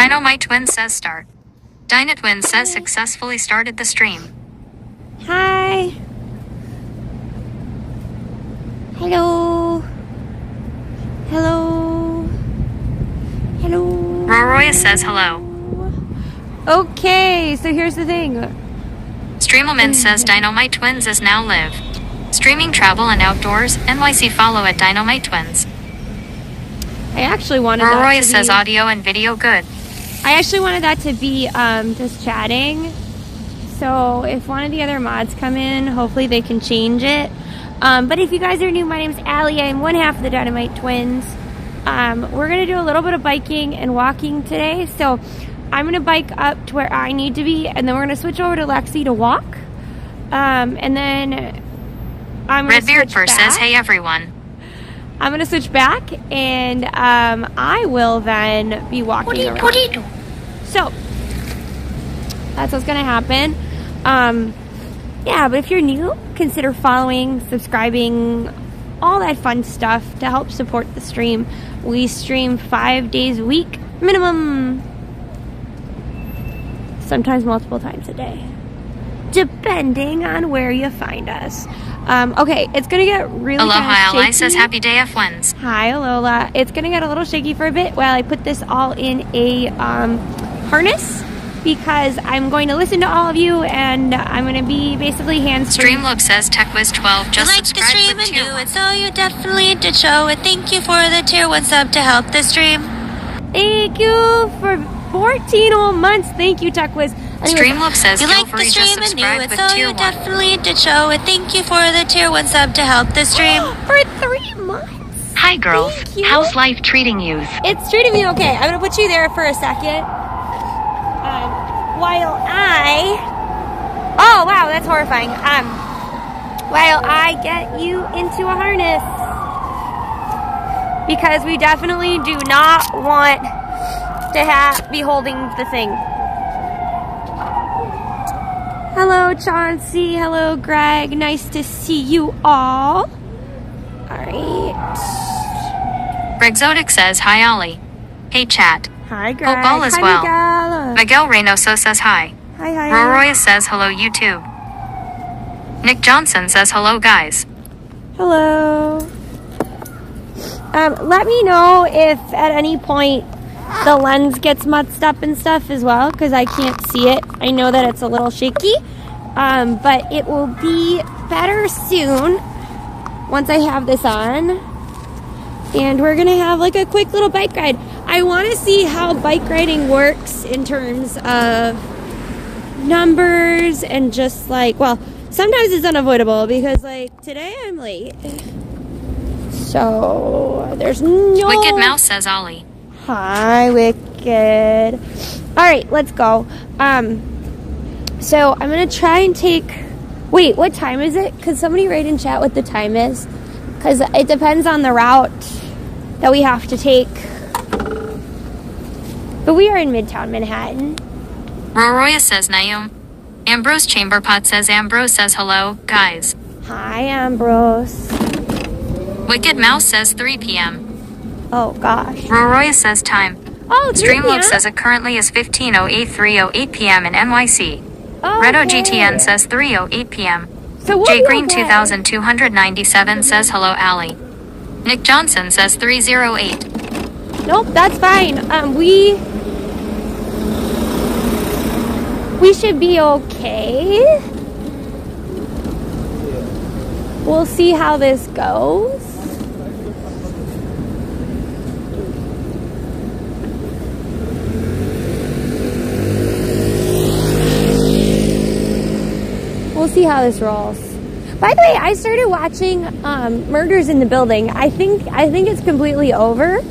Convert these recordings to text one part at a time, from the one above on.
Dynamite Twins says start. Dynatwins says successfully started the stream. Hi. Hello. Hello. Hello. Roroya says hello. Okay, so here's the thing. Streamoman says Dynamite Twins is now live. Streaming travel and outdoors, NYC follow at Dynamite Twins. I actually wanted Roroya that to says be, audio and video good. I actually wanted that to be just chatting. So if one of the other mods come in, hopefully they can change it. But if you guys are new, my name's Allie. I'm one half of the Dynamite Twins. We're going to do a little bit of biking and walking today. So I'm going to bike up to where I need to be, and then we're going to switch over to Lexi to walk. And then I'm going to Redbeard first says, hey everyone. I'm going to switch back, and I will then be walking around. So that's what's going to happen. Yeah, but if you're new, consider following, subscribing, all that fun stuff to help support the stream. We stream 5 days a week, minimum. Sometimes multiple times a day, depending on where you find us. Okay, it's gonna get really Aloha shaky. Ally says happy day F1s. Hi, Alola. It's gonna get a little shaky for a bit while I put this all in a harness, because I'm going to listen to all of you, and I'm going to be basically hands-free. Streamlook says TechWiz12 just like the stream subscribed and with do tier it, so you definitely did show it. Thank you for the tier 1 sub to help the stream. Thank you for 14 whole months. Thank you, TechWiz. Streamlook says You feel like the free just stream and do subscribed it, with so tier you 1. definitely did show it. Thank you for the tier 1 sub to help the stream. For 3 months. Hi girls, Thank you. how's life treating you? It's treating me okay. I'm going to put you there for a second. While I... Oh, wow, that's horrifying. While I get you into a harness. Because we definitely do not want to be holding the thing. Hello, Chauncey. Hello, Greg. Nice to see you all. Alright. Grexotic says hi Ollie. Hey chat. Hi, Greg. Hope all is hi, well. Miguel. Miguel Reynoso says hi. Hi, hi. Roroya says hello YouTube. Nick Johnson says hello guys. Hello. Let me know if at any point the lens gets mutzed up and stuff as well, because I can't see it. I know that it's a little shaky, but it will be better soon once I have this on. And we're gonna have like a quick little bike ride. I want to see how bike riding works in terms of numbers and just like, well, sometimes it's unavoidable because like today I'm late. So there's no... Wicked Mouse says Ollie. Hi, Wicked. Alright, let's go. So I'm going to try and take... Wait, what time is it? Could somebody write in chat what the time is? Because it depends on the route that we have to take. But we are in Midtown Manhattan. Roroya says Naum. Ambrose Chamberpot says Ambrose says hello, guys. Hi, Ambrose. Wicked Mouse says 3 p.m. Oh, gosh. Roroya says time. Oh, 3 Streamlook p.m.? says it currently is 15:08 p.m. in NYC. Redo GTN says 3:08 p.m. So we'll J be Green okay. 2297 says hello Allie. Nick Johnson says 3:08. Nope, that's fine. We should be okay. We'll see how this goes. We'll see how this rolls. By the way, I started watching Murders in the Building. I think it's completely over,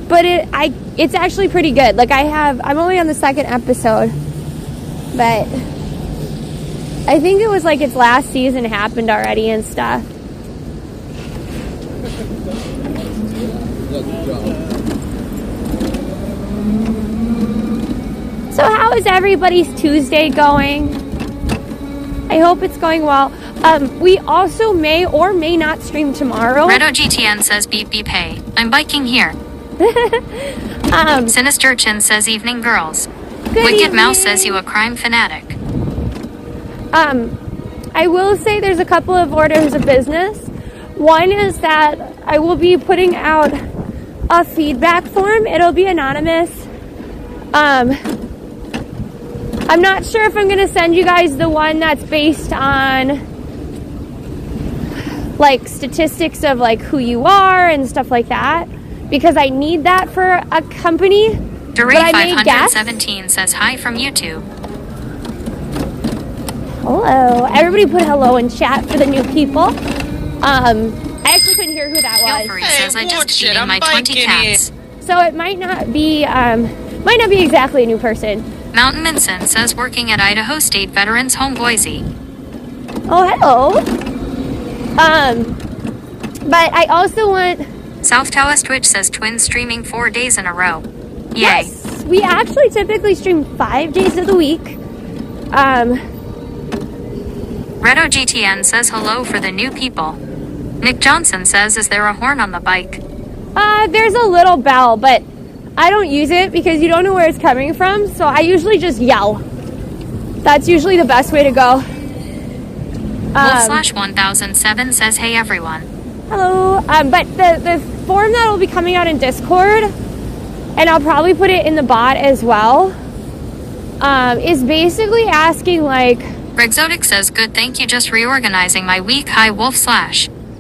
but it's actually pretty good. Like I'm only on the 2nd episode, but I think it was like its last season happened already and stuff. So how is everybody's Tuesday going? I hope it's going well. We also may or may not stream tomorrow. Redo GTN says beep beep hey. I'm biking here. Sinister Chin says evening girls. Good Wicked evening. Mouse says you a crime fanatic. I will say there's a couple of orders of business. One is that I will be putting out a feedback form. It'll be anonymous. I'm not sure if I'm going to send you guys the one that's based on like statistics of like who you are and stuff like that, because I need that for a company. Duray 517 says hi from YouTube. Hello. Everybody put hello in chat for the new people. I actually couldn't hear who that was. Gilfrey says I just feeding my 20 cats. So it might not be exactly a new person. Mountain Minson says working at Idaho State Veterans Home Boise. Oh, hello. But I also want... South Taoist Twitch says twins streaming 4 days in a row. Yay. Yes, we actually typically stream 5 days of the week. Redo GTN says hello for the new people. Nick Johnson says, is there a horn on the bike? There's a little bell, but I don't use it because you don't know where it's coming from, so I usually just yell. That's usually the best way to go. Wolf/1007 says, hey everyone. Hello. But the form that will be coming out in Discord, and I'll probably put it in the bot as well, is basically asking like... Grexotic says, good, thank you, just reorganizing my week. Hi, Wolf/.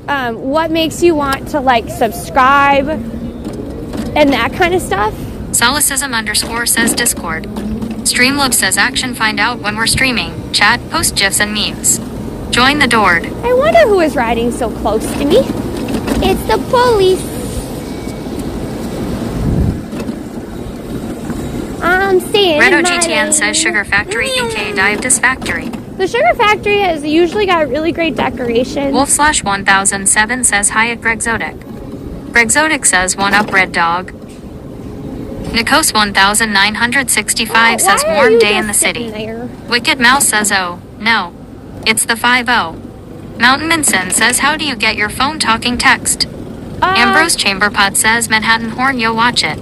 What makes you want to like subscribe and that kind of stuff. Solecism_ says Discord. Streamloob says action, find out when we're streaming. Chat, post gifs and memes. Join the Dord. I wonder who is riding so close to me. It's the police. I'm staying Redo in my GTN lane. says Sugar Factory EK Divetus Factory. The Sugar Factory has usually got really great decorations. Wolf/1007 says hi at Grexotic. Grexotic says one up red dog. Nikos 1965 says warm day in the city. Wicked Mouse says oh, no. It's the 5-0. Mountain Minson says how do you get your phone talking text? Ambrose Chamberpot says Manhattan Horn, yo watch it.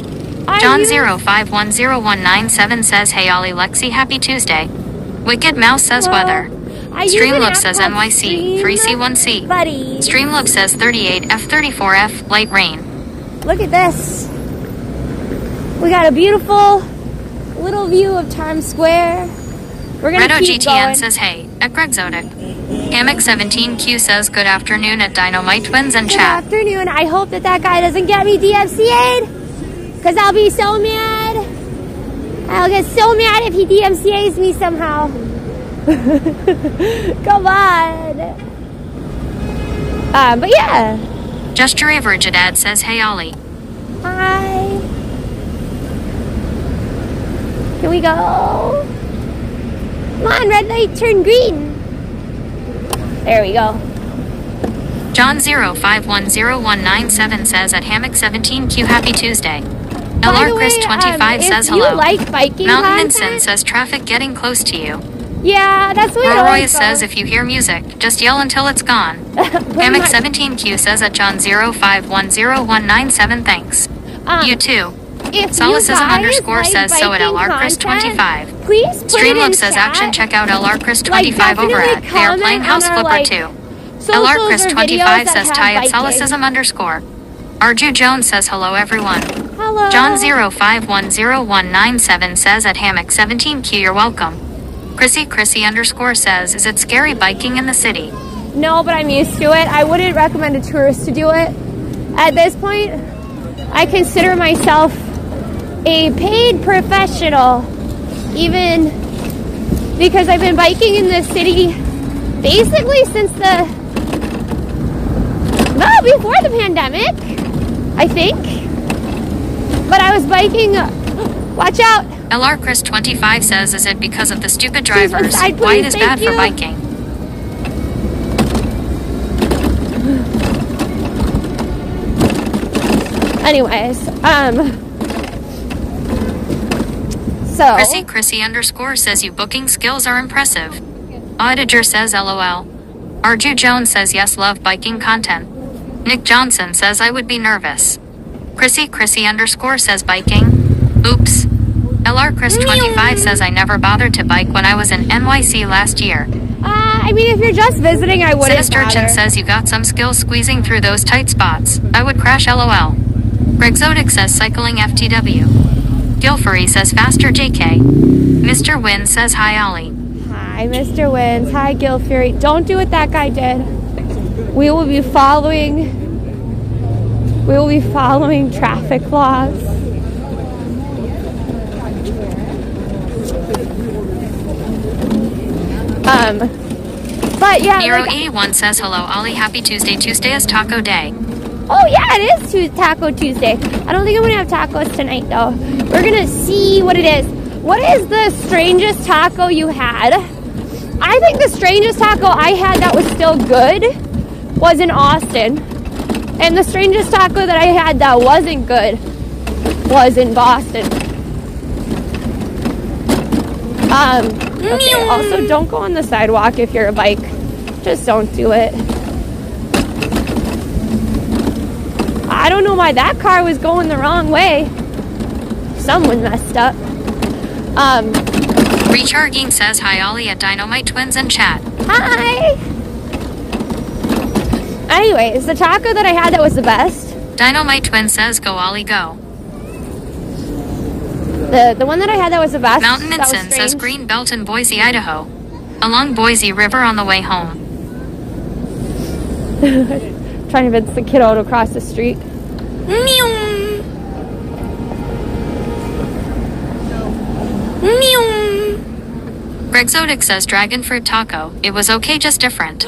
John 051019 says hey Ollie Lexi, happy Tuesday. Wicked Mouse says weather. Streamloob says NYC 3C1C. Buddy. Streamloob says 38F34F light rain. Look at this. We got a beautiful little view of Times Square. We're gonna Redo keep GTN going. says hey at Grexotic. Hammock 17Q says good afternoon at Dynamite Twins and Good chat. afternoon. I hope that guy doesn't get me DMCA'd, because I'll be so mad. I'll get so mad if he DMCA's me somehow. Come on. But yeah. Just your average dad says hey Ollie. Hi. Can we go? Come on, red light, turn green. There we go. John 051019 says at Hammock 17Q happy Tuesday. By LR the Chris way, 25 says if you hello. like biking Mountain content, Minson says traffic getting close to you. yeah, that's what it Roy always says goes. if you hear music, just yell until it's gone. Pretty Hammock much. 17Q says at John 051019 thanks. You too. If Solecism you guys says so at biking LR Chris content, 25. Please put it in Streamloob says chat. action, check out LR Chris Like, 25 over definitely at They are playing comment House on our, Flipper like, 2. socials LR Chris or 25 videos that says have Ty at biking. Solecism_. Arju Jones says hello everyone. Hello. John 051019 says at Hammock 17Q you're welcome. Chrissy_ says is it scary biking in the city? No, but I'm used to it. I wouldn't recommend a tourist to do it. At this point, I consider myself a paid professional, even because I've been biking in this city basically since before the pandemic, I think. But I was biking, watch out. LR Chris 25 says is it because of the stupid Please, drivers? one side, White please, is thank bad for you. biking. Anyways, so Chrissy_ says you booking skills are impressive. Auditor says LOL. Arju Jones says yes, love biking content. Nick Johnson says I would be nervous. Chrissy_ says biking. Oops. LR Chris25 says I never bothered to bike when I was in NYC last year. I mean, if you're just visiting, I wouldn't Sinisterchin bother. says you got some skills squeezing through those tight spots. I would crash LOL. Greg Zodic says cycling FTW. Gilfery says faster JK. Mr. Wynn says hi Ollie. Hi, Mr. Wins. Hi, Gil Fury. Don't do what that guy did. We will be following traffic laws. But yeah. Nero81 says hello Ollie, happy Tuesday. Tuesday is taco day. Oh yeah, it is Taco Tuesday. I don't think I'm gonna have tacos tonight though. We're gonna see what it is. What is the strangest taco you had? I think the strangest taco I had that was still good was in Austin. And the strangest taco that I had that wasn't good was in Boston. Okay, also don't go on the sidewalk if you're a bike. Just don't do it. I don't know why that car was going the wrong way. Someone messed up. Recharging says hi Ollie at Dynamite Twins in chat. Hi! Anyways, the taco that I had that was the best. Dynamite Twin says go Ollie go. The one that I had that was the best. Mountain that was Ensign says strange. green belt in Boise, Idaho. Along Boise River on the way home. Trying to convince the kiddo to cross the street. Meow. Meow. Greg Zodic says dragon fruit taco. It was okay, just different.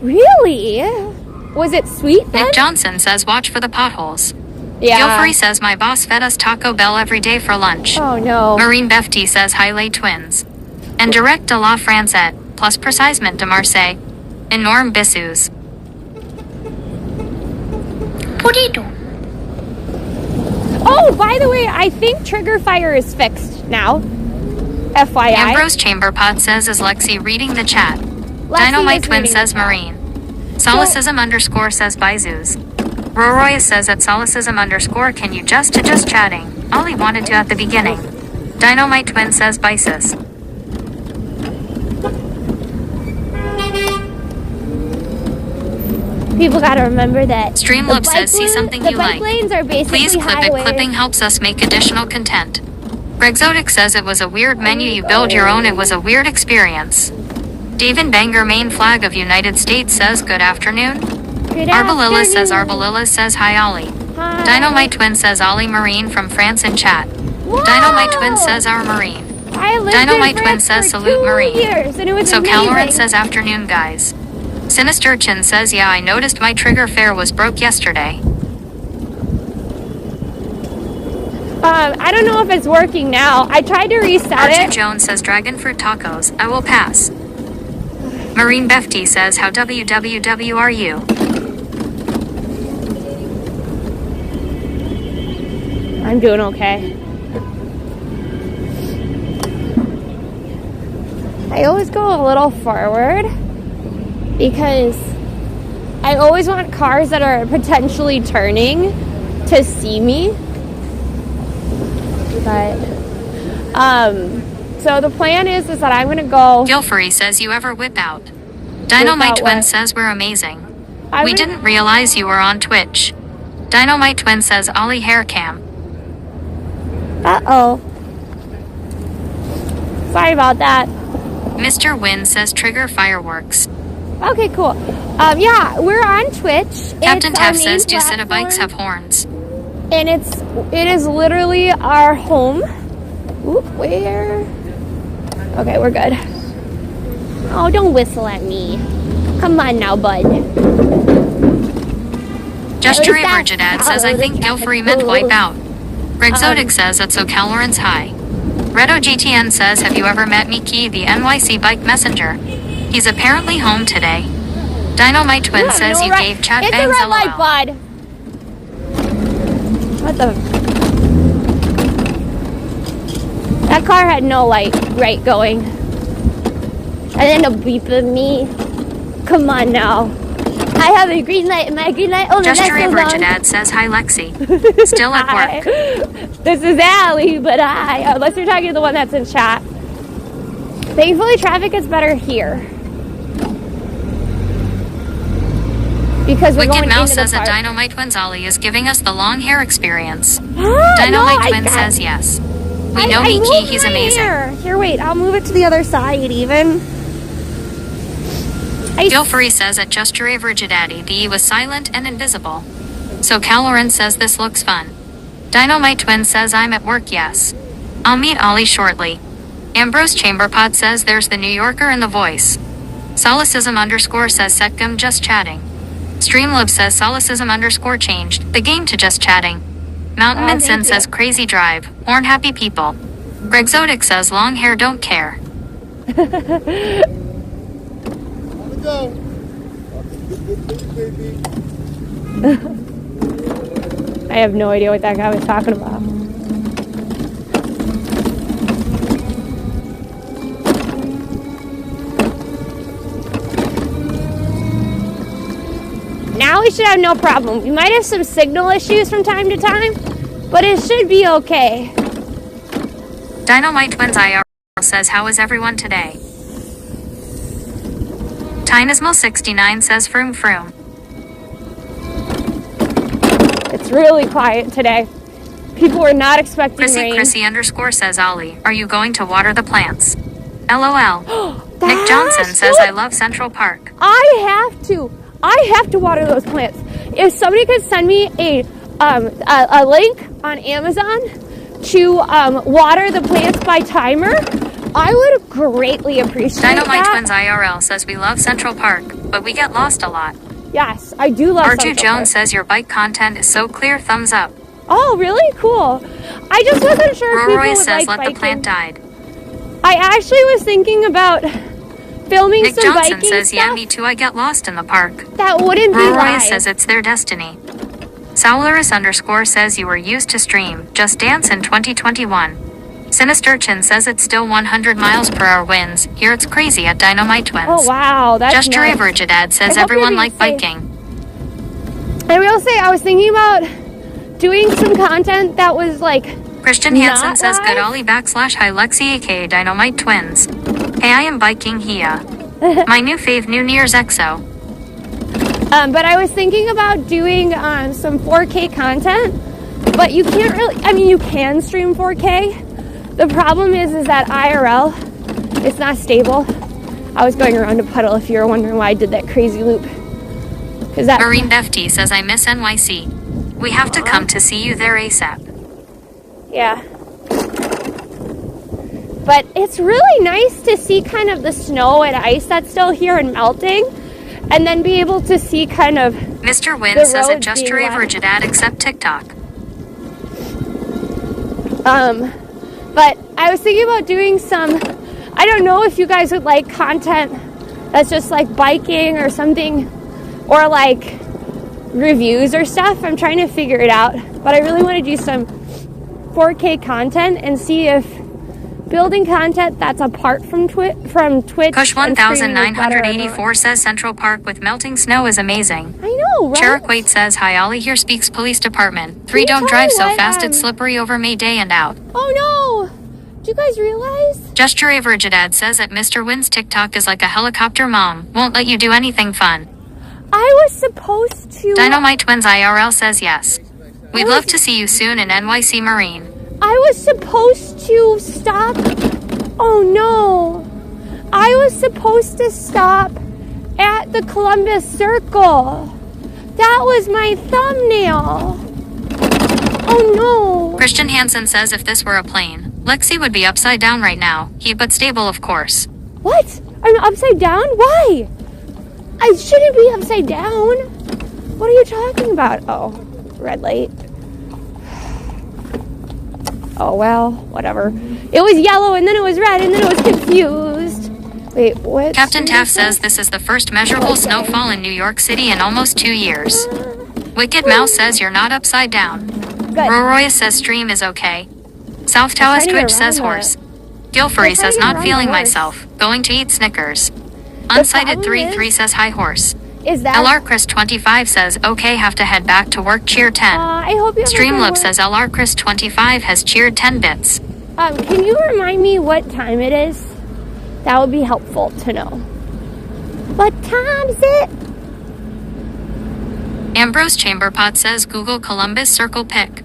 Really? Was it sweet then? Nick Johnson says watch for the potholes. Yeah. Gilfery says my boss fed us Taco Bell every day for lunch. Oh no. Marine Befty says hi lay twins. And direct de la Francette, plus precisement de Marseille. Enorme bisous. Potato. Oh, by the way, I think trigger fire is fixed now. FYI. Ambrose Chamberpot says is Lexi reading the chat. Lexi Dynamite is Twin reading says the chat. Marine. Solecism underscore says Bizoos. Roroya says at Solecism underscore can you just chatting. Ollie wanted to at the beginning. Dynamite Twin says Bisis. People gotta remember that. Streamloop says see something you like. The bike lanes are basically Please clip highways. it. Clipping helps us make additional content. Greg Zodic says it was a weird menu. You build your own. It was a weird experience. David Banger main flag of United States says good afternoon. Good Arbalilla afternoon. says Arbalilla says hi Ollie. Hi. Dynamite Twin says Ollie Marine from France in chat. Whoa! Dynamite Twin says our Marine. I lived Dynamite in Twin France says for salute 2 Marine. years, and it was So amazing. Caloran says afternoon guys. Sinisterchin says yeah I noticed my trigger fair was broke yesterday. I don't know if it's working now. I tried to reset Archie it. Jones says dragon fruit tacos. I will pass. Marine Befty says how WWW are you? I'm doing okay. I always go a little forward because I always want cars that are potentially turning to see me. But so the plan is that I'm gonna go. Gilfery says you ever whip out. Dynamite Whip out Twin what? says we're amazing. I We would- didn't realize you were on Twitch. Dynamite Twin says Ollie hair cam. Uh-oh. Sorry about that. Mr. Wynn says trigger fireworks. Okay, cool. Yeah, we're on Twitch. Captain It's our Teff main says do Sita bikes platform, have horns? and it is literally our home. Oop, where? Okay, we're good. Oh, don't whistle at me. Come on now, bud. Just At to least that's Virgin Dad says I how think the Gilfery meant goes. wipe out. Greg Zodic says that's O'Caloran's high. Redo GTN says have you ever met Miki, the NYC bike messenger? He's apparently home today. Dynamite Twin Yeah, says no you red- gave chat It's a bangs red light, LOL. bud. What the? That car had no light right going. And then a beep at me. Come on now. I have a green light, and my green light only lasts so long. Reunited says hi, Lexi. Still at work. This is Allie, but unless you're talking to the one that's in chat. Thankfully, traffic is better here. Because we're Wicked going Mouse into the says that park. Dynamite Twins Ollie is giving us the long hair experience. Dynamite Dynamite Twin says yes. We know Miki, he's amazing. Here, wait, I'll move it to the other side even. Gilfrey says at Just Your Average Daddy, the E was silent and invisible. So Caloran says this looks fun. Dynamite Twin says I'm at work, yes. I'll meet Ollie shortly. Ambrose Chamberpot says there's the New Yorker and the voice. Solecism _ says Setgum just chatting. Streamlib says Solecism _ changed the game to just chatting. Mountain Minson says crazy drive. Horn happy people. Greg Zodic says long hair don't care. I have no idea what that guy was talking about. Now we should have no problem. We might have some signal issues from time to time, but it should be okay. Dynamite Twins IRL says how is everyone today? Tynismal69 says froom froom. It's really quiet today. People were not expecting rain. Chrissy _ says Ollie, are you going to water the plants? LOL. Nick Johnson says I love Central Park. I have to water those plants. If somebody could send me a link on Amazon to water the plants by timer, I would greatly appreciate Dynamite that. Twins IRL says we love Central Park, but we get lost a lot. Yes, I do love R2 Central Jones Park. says your bike content is so clear, thumbs up. Oh, really? Cool. I just wasn't sure if people Roy would says like let biking. the plant died. I actually was thinking about filming Nick some Johnson biking says yeah, stuff. me too, I get lost in the park. That wouldn't be Roy live. says it's their destiny. Saularis _ says you were used to stream Just Dance in 2021. Sinister Chin says it's still 100 miles per hour winds. Here it's crazy at Dynamite Twins. Oh, wow. That's Just Your nuts. Average Dad says I hope everyone you're like being safe. biking. I will say, I was thinking about doing some content that was like Christian not Hansen says live. good Ollie / hi Lexi aka Dynamite Twins. Hey, I am biking here. My new fave New Year's EXO. But I was thinking about doing some 4K content, but you can't really, I mean, you can stream 4K. The problem is that IRL, it's not stable. I was going around a puddle if you were wondering why I did that crazy loop. That Marine Defty says I miss NYC. We have to come to see you there ASAP. Yeah. But it's really nice to see kind of the snow and ice that's still here and melting, and then be able to see kind of Mr. Wynn the says it road just being your wet. average dad except TikTok. But I was thinking about doing some, I don't know if you guys would like content that's just like biking or something, or like reviews or stuff. I'm trying to figure it out, but I really want to do some 4K content and see if building content that's apart from Twitch Kush and streaming is better or 1984 says Central Park with melting snow is amazing. not. I know, right? Cheriquate says hi Ollie here speaks police department. 3 Can you don't tell drive me so what, fast it's slippery over May Day and out. Oh no! Do you guys realize? Just your average dad says that Mr. Wynn's TikTok is like a helicopter mom. Won't let you do anything fun. I was supposed to. Dynamite Twins IRL says yes. We'd love to see you soon in NYC Marine. I was supposed to stop. Oh no. I was supposed to stop at the Columbus Circle. That was my thumbnail. Oh no. Christian Hansen says if this were a plane, Lexi would be upside down right now. But stable, of course. What? I'm upside down? Why? I shouldn't be upside down. What are you talking about? Oh, red light. Oh, well, whatever. It was yellow, and then it was red, and then it was confused. Wait, what? Captain Taft says this is the first measurable snowfall in New York City in almost 2 years. Wicked Mouse says you're not upside down. Good. Roroya says stream is okay. South Tawas trying to Twitch says run horse. Gilfrey I'm says trying to not run feeling the horse. myself. Going to eat Snickers. Unsighted problem 3 says hi horse. Is that... LR Chris 25 says, okay, have to head back to work, cheer 10. I hope you have Streamlooks says LR Chris 25 has cheered 10 bits. Can you remind me what time it is? That would be helpful to know. What time is it? Ambrose Chamberpot says Google Columbus Circle pic.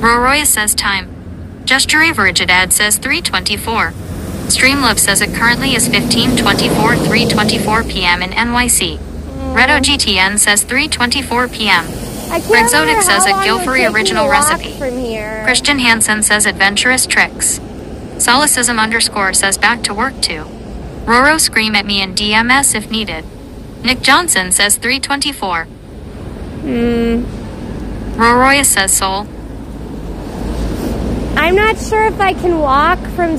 Roroya says time. Gesture Rigidad says 3:24. Streamlove says it currently is 15:24, 3:24 p.m. in NYC. Redo GTN says 3:24 p.m. Exotic says a Guilfrey original recipe. Christian Hansen says adventurous tricks. Solecism _ says back to work too. Roro scream at me in DMS if needed. Nick Johnson says 3:24. Roroya says soul. I'm not sure if I can walk from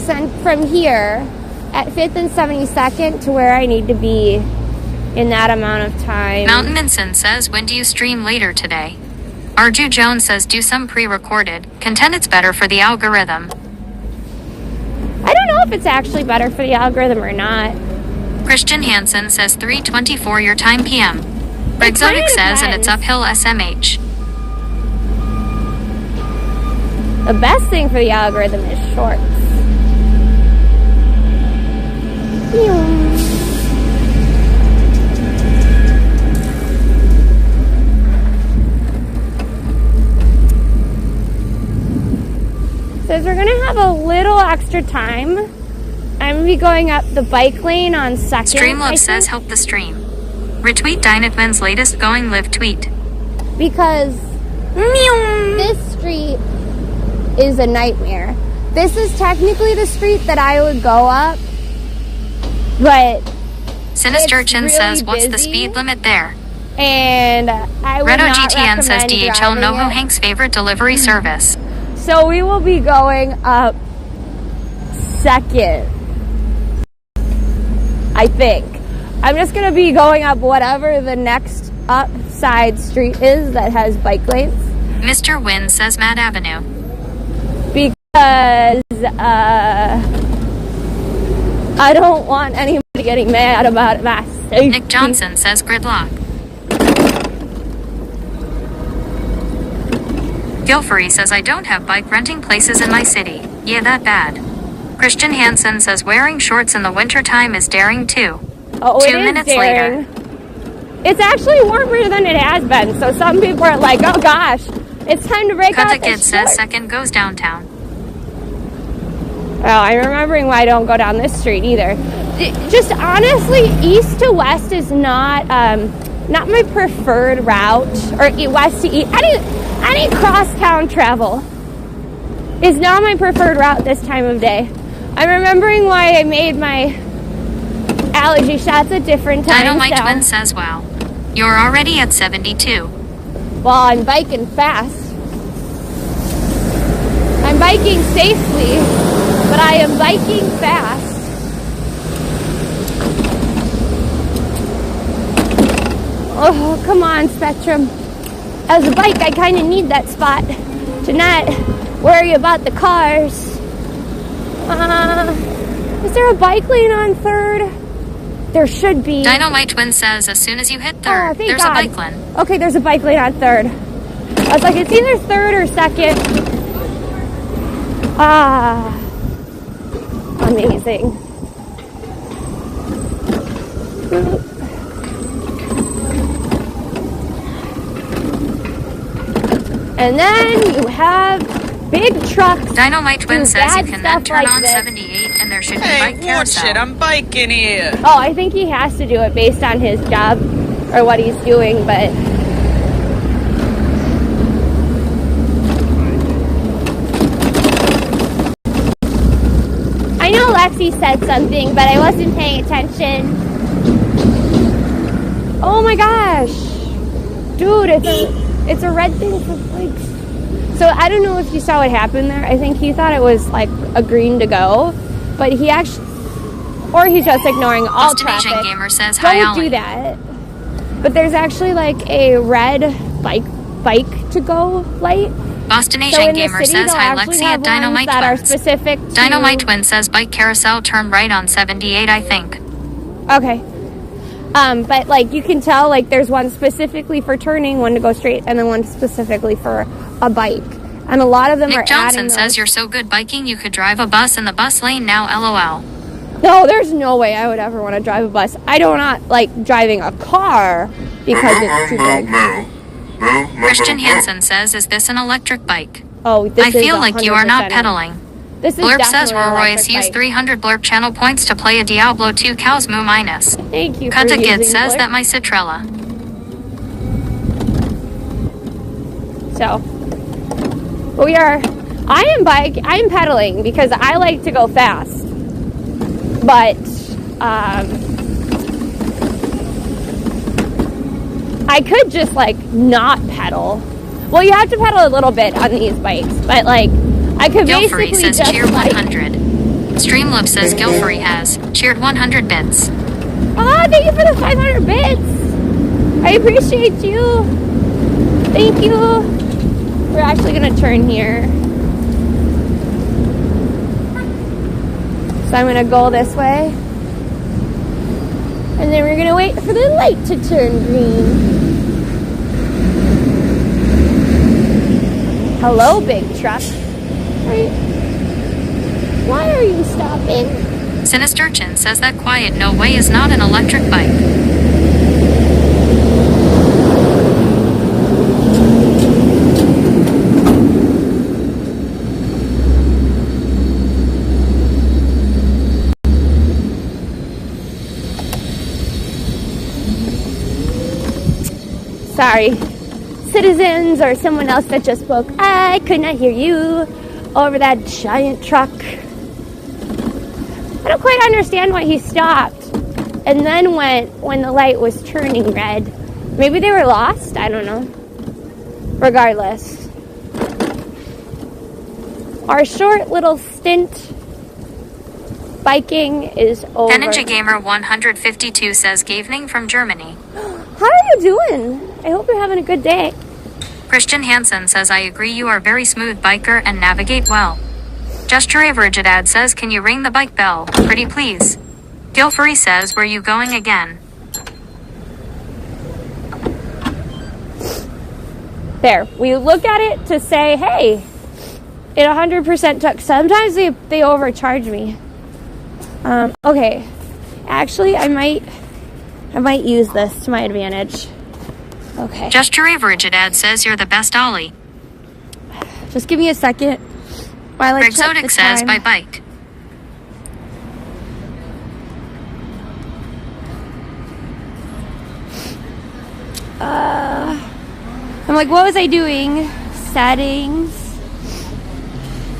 here at 5th and 72nd to where I need to be in that amount of time. Mountain Minson says, when do you stream later today? Arju Jones says, do some pre-recorded content. It's better for the algorithm. I don't know if it's actually better for the algorithm or not. Christian Hansen says 3:24 your time PM. Exotic says, and it's uphill SMH. The best thing for the algorithm is shorts. Says we're gonna have a little extra time. I'm gonna be going up the bike lane on 2nd. Streamlove says help the stream. Retweet Dynatman's latest going live tweet. Because this street is a nightmare. This is technically the street that I would go up, but Sinister Chin really says, what's the busy, speed limit there? And I would Redo not GTN says recommend DHL driving NoHo it. Hank's favorite delivery service. So we will be going up 2nd, I think. I'm just gonna be going up whatever the next upside street is that has bike lanes. Mr. Wynn says Mad Avenue. Because I don't want anybody getting mad about my safety. Nick Johnson says gridlock. Guilfrey says I don't have bike renting places in my city. Yeah, that bad. Christian Hansen says wearing shorts in the wintertime is daring too. Oh, 2 minutes later. It's actually warmer than it has been, so some people are like, oh gosh, it's time to break out the Kid shorts. says second goes downtown. Oh, I'm remembering why I don't go down this street either. Just honestly, east to west is not my preferred route, or west to east. Any cross-town travel is not my preferred route this time of day. I'm remembering why I made my allergy shots at different times. Dynamite Twin says, wow, you're already at 72. Well, I'm biking fast. I'm biking safely, but I am biking fast. Oh, come on, Spectrum. As a bike, I kind of need that spot to not worry about the cars. Is there a bike lane on 3rd? There should be. Dynamite Twin says as soon as you hit 3rd, there's God. a bike lane. Okay, there's a bike lane on 3rd. I was like, it's either 3rd or 2nd. Amazing. And then you have big trucks. Dynamite Twin says you can then turn like on this. 78 and there should be bike Hey, watch carousel. it, I'm biking here. Oh, I think he has to do it based on his job or what he's doing, but I know Lexi said something, but I wasn't paying attention. Oh my gosh. Dude, it's a red thing for bikes. So I don't know if you saw what happened there. I think he thought it was like a green to go, but he actually, or he's just ignoring all Destination traffic. Gamer says hi, Don't do Ollie. that. But there's actually like a red bike to go light. Boston So Asian in the Gamer city, says, they'll hi actually Lexi have at Dynamite ones that are Twins. specific to... Dynamite Twin says bike carousel turn right on 78, I think. Okay. But like you can tell, like there's one specifically for turning, one to go straight, and then one specifically for a bike. And a lot of them are Nick Johnson adding says those. you're so good biking you could drive a bus in the bus lane now, LOL. No, there's no way I would ever want to drive a bus. I do not like driving a car because it's too big. Christian Hansen says, is this an electric bike? Oh, this I is feel like you are not 100%. pedaling. This is Blurb says definitely an Royce electric used bike. 300 Blurb channel points to play a Diablo 2 cows moo minus. Thank you for Kata using Gid says Blurb. that my Citrella. So, I am pedaling because I like to go fast. But, I could just, like, not pedal. Well, you have to pedal a little bit on these bikes, but, like, I could Gilfrey basically says just, cheer like... 100. Streamlove says Gilfrey has cheered 100 bits. Oh, thank you for the 500 bits. I appreciate you. Thank you. We're actually going to turn here. So I'm going to go this way. And then we're going to wait for the light to turn green. Hello, big truck. Why are you stopping? Sinister Chin says that quiet no way is not an electric bike. Sorry, citizens or someone else that just spoke. I could not hear you over that giant truck. I don't quite understand why he stopped and then went when the light was turning red. Maybe they were lost? I don't know. Regardless, our short little stint biking is over. Energy Gamer 152 says Gavening from Germany. How are you doing? I hope you're having a good day. Christian Hansen says, I agree you are very smooth biker and navigate well. Gesture Averagedad says, can you ring the bike bell? Pretty please. Gilfrey says, where you going again? There. We look at it to say, hey, it 100% took. Sometimes they overcharge me. Okay. Actually, I might use this to my advantage. Okay. Gesture Averagedad says you're the best Ollie. Just give me a second while I check the Exotic says time. by bike. I'm like, what was I doing? Settings.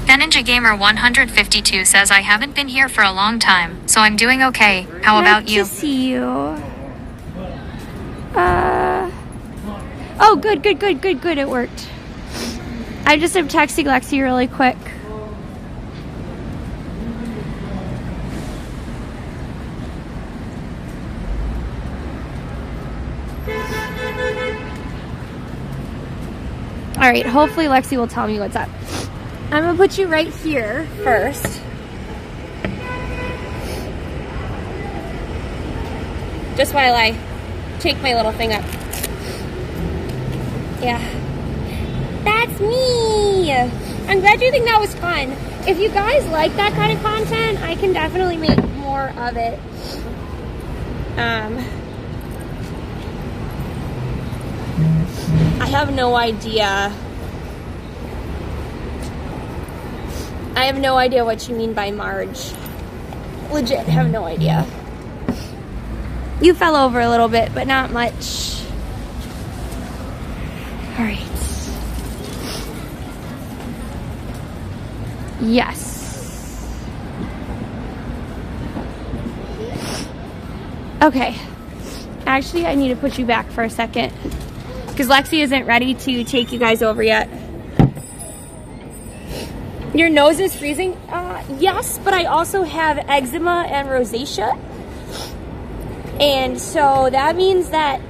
Ninja Gamer 152 says I haven't been here for a long time, so I'm doing okay. How about you? Nice to see you. Oh, good. It worked. I just am texting Lexi really quick. All right, hopefully Lexi will tell me what's up. I'm gonna put you right here first. Just while I take my little thing up. Yeah. That's me! I'm glad you think that was fun. If you guys like that kind of content, I can definitely make more of it. I have no idea. I have no idea what you mean by Marge. Legit, have no idea. You fell over a little bit, but not much. All right. Yes. Okay. Actually, I need to put you back for a second because Lexi isn't ready to take you guys over yet. Your nose is freezing? Yes, but I also have eczema and rosacea. And so that means that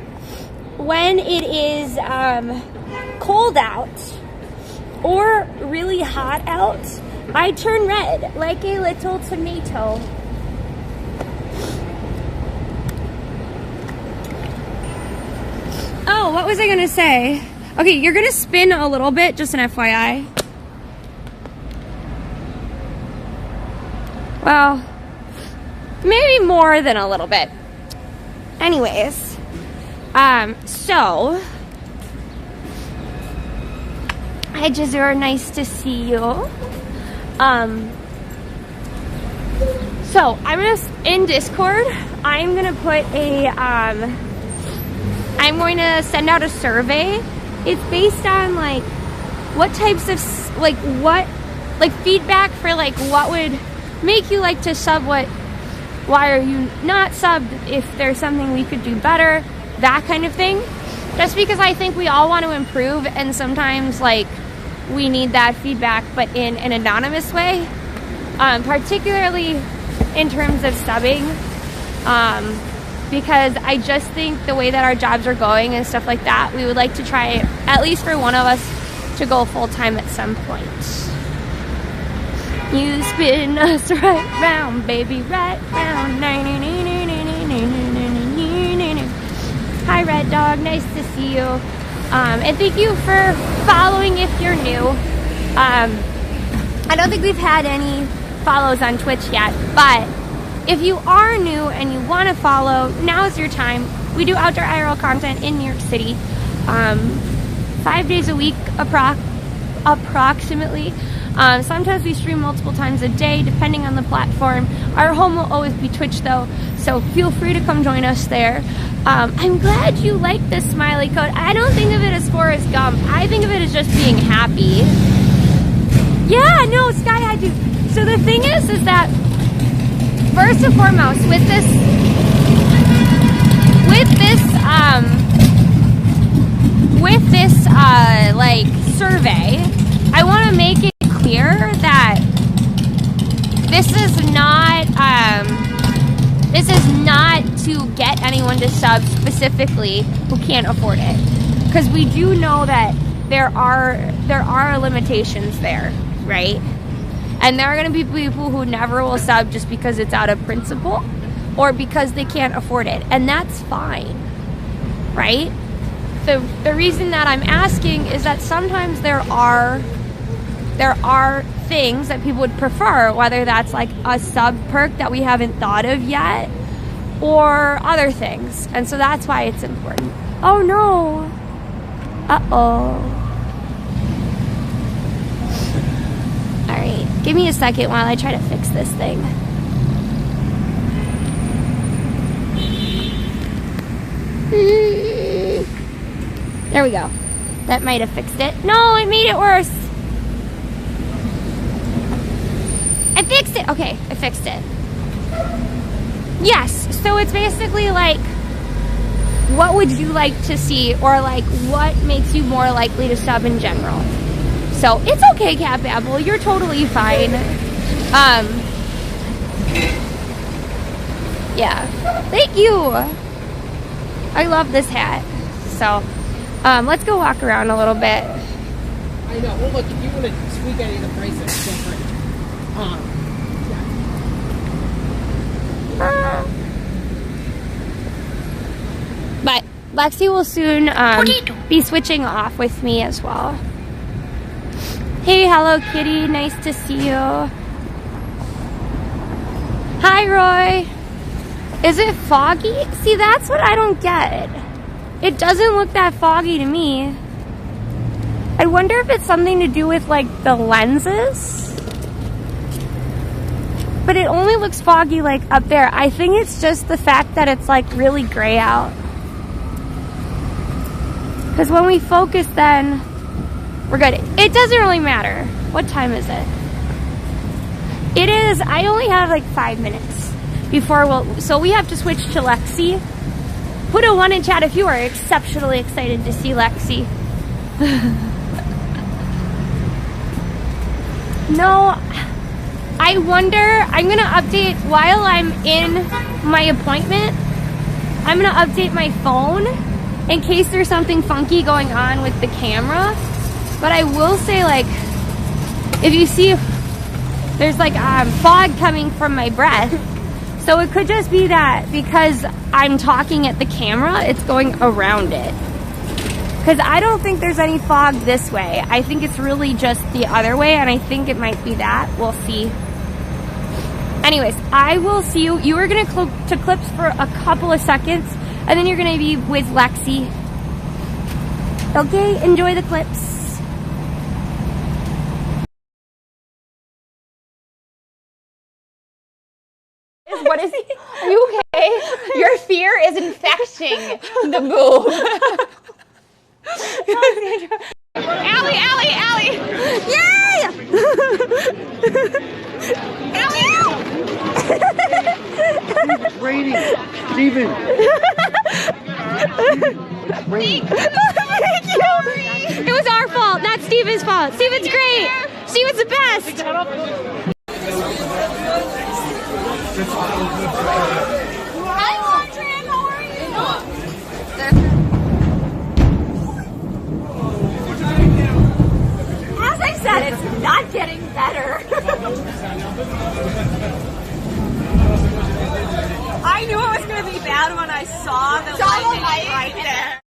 when it is cold out, or really hot out, I turn red like a little tomato. Oh, what was I gonna say? Okay, you're gonna spin a little bit, just an FYI. Well, maybe more than a little bit. Anyways, so hi Jazur, nice to see you. So I'm gonna in Discord. I'm gonna put a I'm going to send out a survey. It's based on like what types of feedback for like what would make you like to sub, why are you not subbed, if there's something we could do better, that kind of thing. Just because I think we all want to improve, and sometimes like we need that feedback, but in an anonymous way, particularly in terms of subbing, because I just think the way that our jobs are going and stuff like that, we would like to try, at least for one of us, to go full-time at some point. You spin us right round, baby, right round. Hi, Red Dog. Nice to see you. And thank you for following if you're new. I don't think we've had any follows on Twitch yet, but if you are new and you want to follow, now's your time. We do outdoor IRL content in New York City, 5 days a week approximately. Sometimes we stream multiple times a day, depending on the platform. Our home will always be Twitch, though, so feel free to come join us there. I'm glad you like the smiley code. I don't think of it as Forrest Gump. I think of it as just being happy. Yeah, no, Sky, I do. So the thing is that first and foremost, with this like survey, I want to make it clear that this is not to get anyone to sub specifically who can't afford it, because we do know that there are limitations there, right? And there are going to be people who never will sub just because it's out of principle or because they can't afford it, and that's fine, right? The reason that I'm asking is that sometimes there are things that people would prefer, whether that's like a sub perk that we haven't thought of yet or other things, and so that's why it's important. Oh no. Uh-oh. Alright, give me a second while I try to fix this thing. There we go. That might have fixed it. No, it made it worse. I fixed it. Okay, I fixed it. Yes, so it's basically like, what would you like to see, or like what makes you more likely to sub in general? So it's okay, Cat Babble, you're totally fine. Yeah, thank you. I love this hat. So let's go walk around a little bit. I know. Well, look, if you want to tweak any of the prices, feel free. But Lexi will soon be switching off with me as well. Hey, Hello Kitty, nice to see you. Hi, Roy. Is it foggy? See, that's what I don't get. It doesn't look that foggy to me. I wonder if it's something to do with like the lenses. But it only looks foggy like up there. I think it's just the fact that it's like really gray out. Because when we focus, then we're good. It doesn't really matter. What time is it? It is, I only have like 5 minutes before so we have to switch to Lexi. Put a 1 in chat if you are exceptionally excited to see Lexi. No, I wonder, I'm gonna update while I'm in my appointment. I'm gonna update my phone in case there's something funky going on with the camera. But I will say, like, if you see, there's like fog coming from my breath. So it could just be that because I'm talking at the camera, it's going around it. Because I don't think there's any fog this way. I think it's really just the other way, and I think it might be that. We'll see. Anyways, I will see you. You are going to clips for a couple of seconds, and then you're going to be with Lexi. Okay, enjoy the clips. What is? Are you okay? Your fear is infecting the boob. Allie, Allie, Allie! Yay! Allie! It's raining. Steven. It's raining. Thank you. It was our fault, not Steven's fault. Steven's great. Steven's the best. Hi, Mondrian. How are you? As I said, it's not getting better. I knew it was going to be bad when I saw the lightning right there.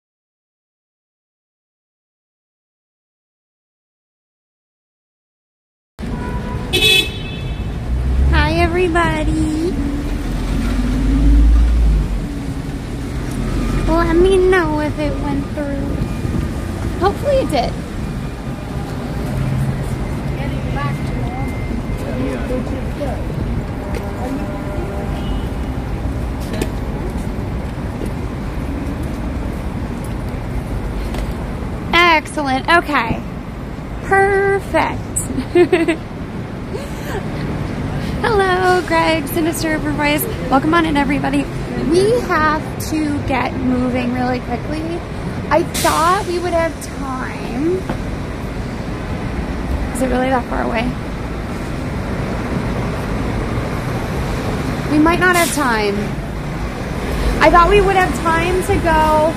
Hi, everybody. Let me know if it went through. Hopefully it did. Excellent. Okay. Perfect. Hello, Greg, Sinister Voice. Welcome on in, everybody. We have to get moving really quickly. I thought we would have time. Is it really that far away? We might not have time. I thought we would have time to go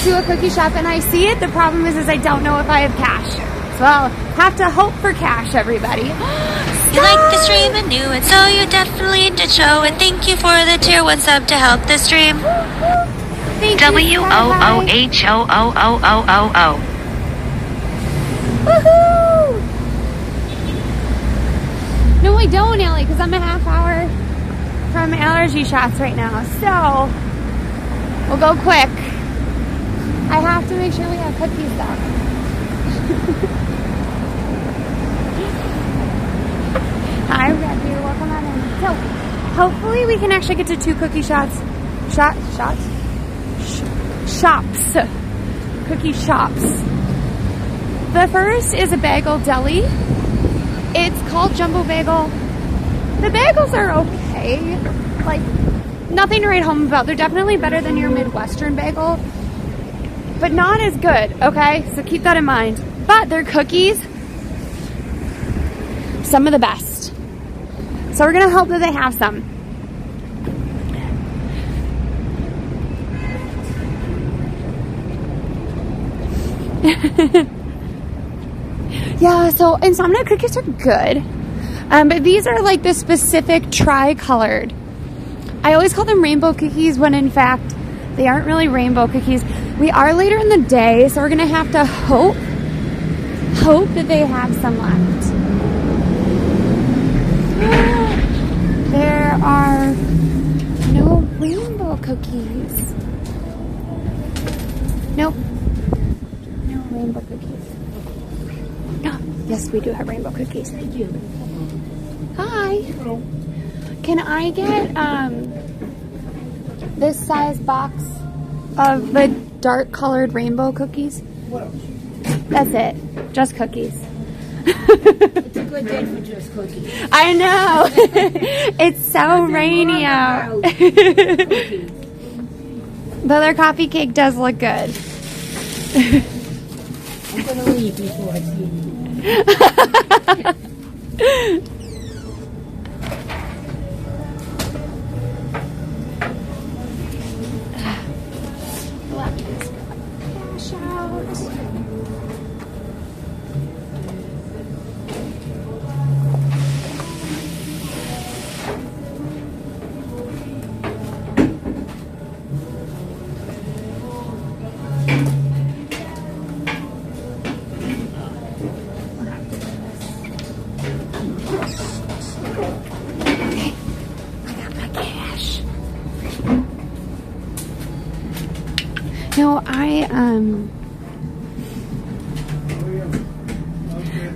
to a cookie shop, and I see it. The problem is I don't know if I have cash. So I'll have to hope for cash, everybody. You like the stream and knew it, so you definitely did show it. Thank you for the tier 1 sub to help the stream. Thank you. WOOHOOHOOHOOHO. Woohoo! No, I don't, Ellie, because I'm a half hour from allergy shots right now. So we'll go quick. I have to make sure we have cookies though. Hi, Red here. Welcome on in. So, hopefully we can actually get to 2 cookie shops. Cookie shops. The first is a bagel deli. It's called Jumbo Bagel. The bagels are okay. Like, nothing to write home about. They're definitely better than your Midwestern bagel, but not as good, okay? So keep that in mind. But their cookies, some of the best. So we're gonna hope that they have some. Yeah, so Insomnia cookies are good. But these are like the specific tri-colored. I always call them rainbow cookies when in fact they aren't really rainbow cookies. We are later in the day, so we're gonna have to hope that they have some left. There are no rainbow cookies. Nope. No rainbow cookies. No. Yes, we do have rainbow cookies. Thank you. Hi. Hello. Can I get this size box of the dark colored rainbow cookies? That's it. Just cookies. It's a good day for just cookies. I know. It's so rainy out. But their coffee cake does look good. I'm gonna leave before I see you. Let me just grab cash out. No,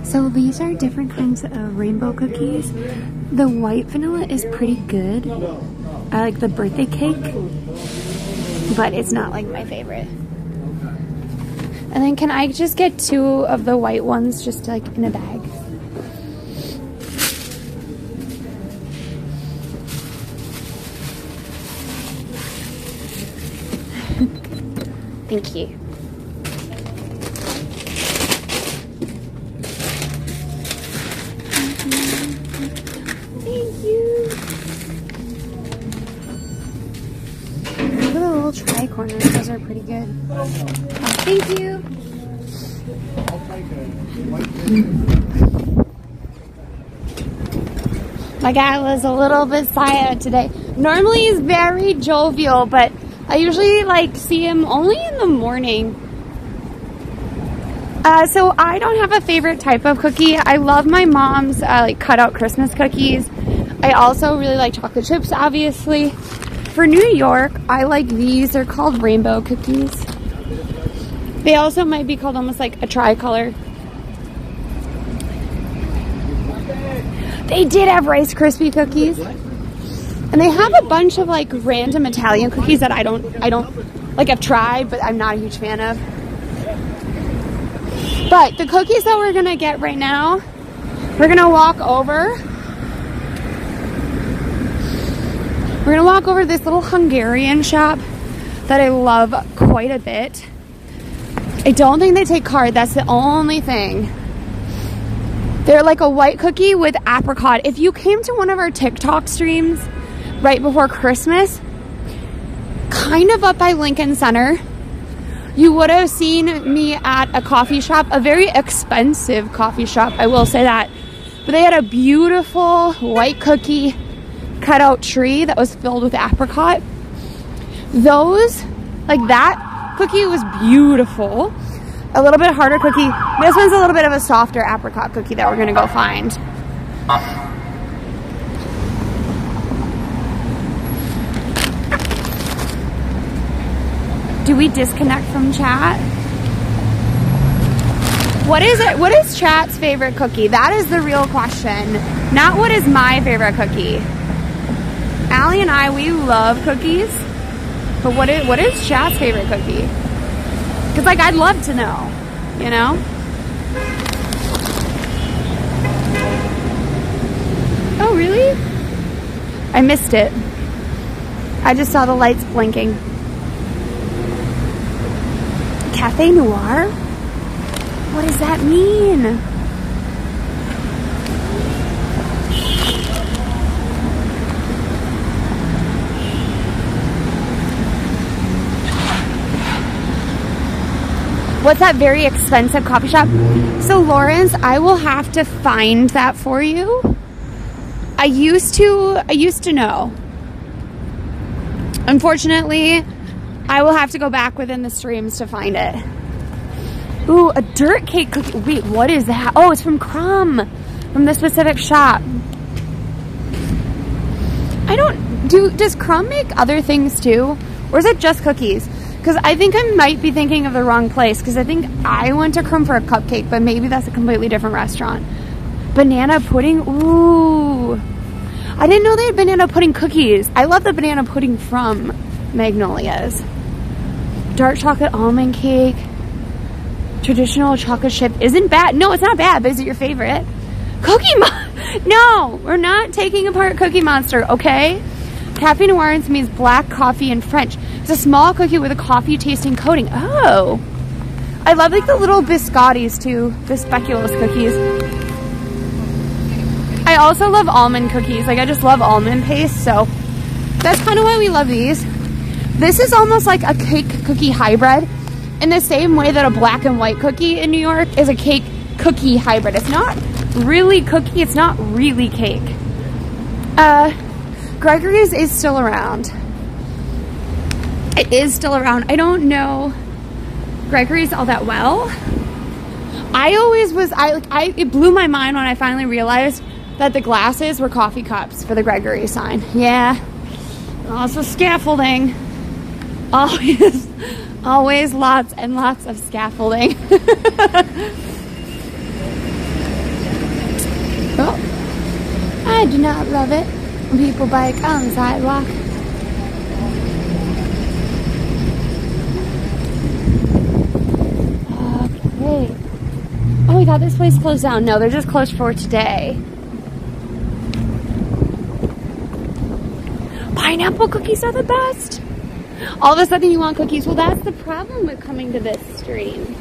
so these are different kinds of rainbow cookies. The white vanilla is pretty good. I like the birthday cake, but it's not like my favorite. And then can I just get 2 of the white ones just like in a bag? Thank you. Thank you. Look at the little tri-corners. Those are pretty good. Oh, thank you. My guy was a little bit silent today. Normally he's very jovial, but I usually like see him only in the morning. So I don't have a favorite type of cookie. I love my mom's like cutout Christmas cookies. I also really like chocolate chips, obviously. For New York, I like these. They're called rainbow cookies. They also might be called almost like a tricolor. They did have Rice Krispie cookies. And they have a bunch of like random Italian cookies that I don't like, I've tried, but I'm not a huge fan of. But the cookies that we're gonna get right now, we're gonna walk over. We're gonna walk over to this little Hungarian shop that I love quite a bit. I don't think they take card, that's the only thing. They're like a white cookie with apricot. If you came to one of our TikTok streams right before Christmas, kind of up by Lincoln Center, you would have seen me at a coffee shop, a very expensive coffee shop, I will say that. But they had a beautiful white cookie cutout tree that was filled with apricot. Those, like that cookie was beautiful. A little bit harder cookie. This one's a little bit of a softer apricot cookie that we're gonna go find. Do we disconnect from chat? What is it? What is chat's favorite cookie? That is the real question. Not what is my favorite cookie. Allie and I, we love cookies. But what is chat's favorite cookie? Because like I'd love to know, you know? Oh really? I missed it. I just saw the lights blinking. Cafe Noir? What does that mean? What's that very expensive coffee shop? So Lawrence, I will have to find that for you. I used to know. Unfortunately, I will have to go back within the streams to find it. Ooh, a dirt cake cookie. Wait, what is that? Oh, it's from Crumb, from this specific shop. Does Crumb make other things too? Or is it just cookies? Because I think I might be thinking of the wrong place, because I think I went to Crumb for a cupcake, but maybe that's a completely different restaurant. Banana pudding? Ooh. I didn't know they had banana pudding cookies. I love the banana pudding from Magnolia's. Dark chocolate almond cake. Traditional chocolate chip isn't bad. No, it's not bad, but is it your favorite? Cookie Monster. No, we're not taking apart Cookie Monster, okay? Cafe Noir means black coffee in French. It's a small cookie with a coffee tasting coating. Oh. I love like the little biscottis too. The speculoos cookies. I also love almond cookies. Like I just love almond paste, so that's kind of why we love these. This is almost like a cake cookie hybrid in the same way that a black and white cookie in New York is a cake cookie hybrid. It's not really cookie, it's not really cake. Gregory's is still around. It is still around. I don't know Gregory's all that well. I always was, it blew my mind when I finally realized that the glasses were coffee cups for the Gregory sign. Yeah. Also scaffolding. Always Always lots and lots of scaffolding. Oh, I do not love it when people bike on the sidewalk. Okay. Oh, we got this place closed down. No, they're just closed for today. Pineapple cookies are the best. All of a sudden you want cookies. Well, that's the problem with coming to this stream.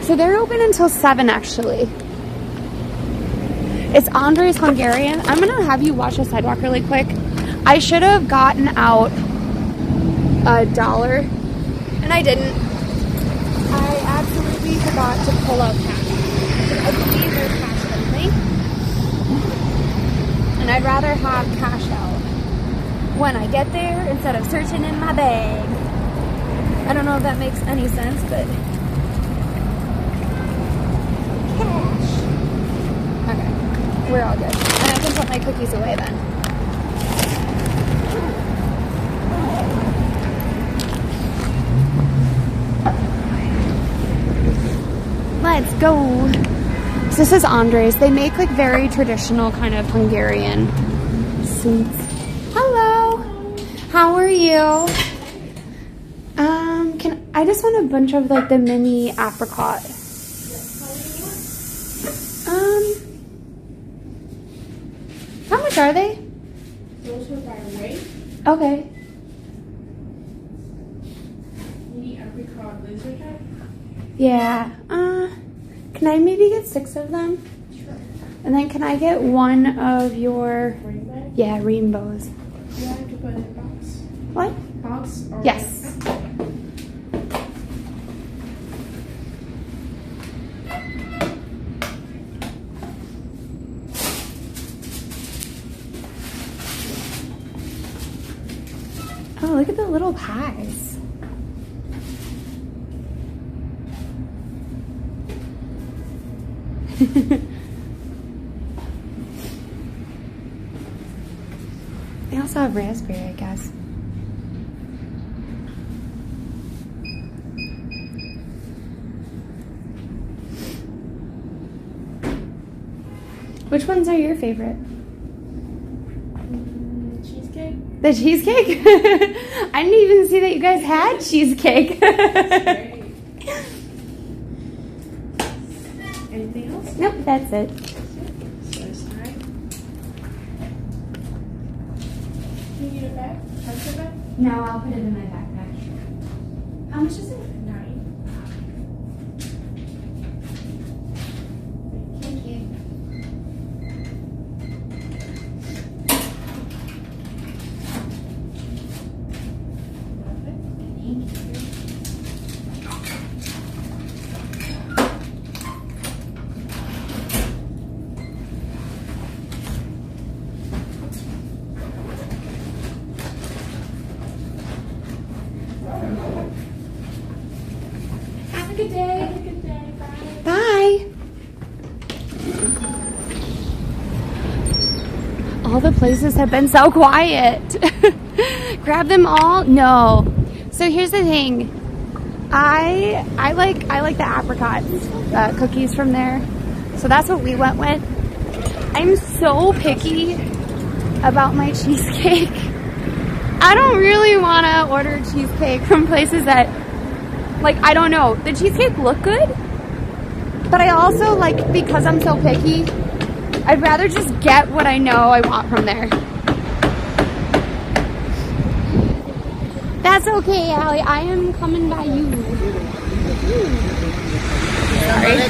So they're open until 7 actually. It's Andre's Hungarian. I'm gonna have you watch the sidewalk really quick. I should have gotten out $1 and I didn't. I absolutely forgot to pull out cash. I believe they're cash only. And I'd rather have cash out when I get there instead of searching in my bag. I don't know if that makes any sense, but cash. Okay, we're all good. And I can put my cookies away then. Let's go. So this is Andre's. They make like very traditional kind of Hungarian sweets. Hello. How are you? I just want a bunch of like the mini apricot. How much are they? Those are by weight. Okay. Mini apricot laser type. Yeah. Can I maybe get 6 of them? Sure. And then can I get one of your Rainbow. yeah, rainbows? You have to put it in a box. What? Box or Yes. Oh, look at the little pies. They also have raspberry, I guess. Which ones are your favorite? Cheesecake. The cheesecake? I didn't even see that you guys had cheesecake. Great. Anything else? Nope, that's it. So sorry. Do you need a bag? Transfer bag? No, I'll put it in my backpack. How much is it? 9. Thank you. Have a good day. Have a good day. Bye. Bye. All the places have been so quiet. Grab them all? No. So here's the thing. I like the apricot cookies from there. So that's what we went with. I'm so picky about my cheesecake. I don't really want to order cheesecake from places that, like, I don't know. The cheesecake look good, but I also, like, because I'm so picky, I'd rather just get what I know I want from there. That's okay, Allie. I am coming by you. Sorry.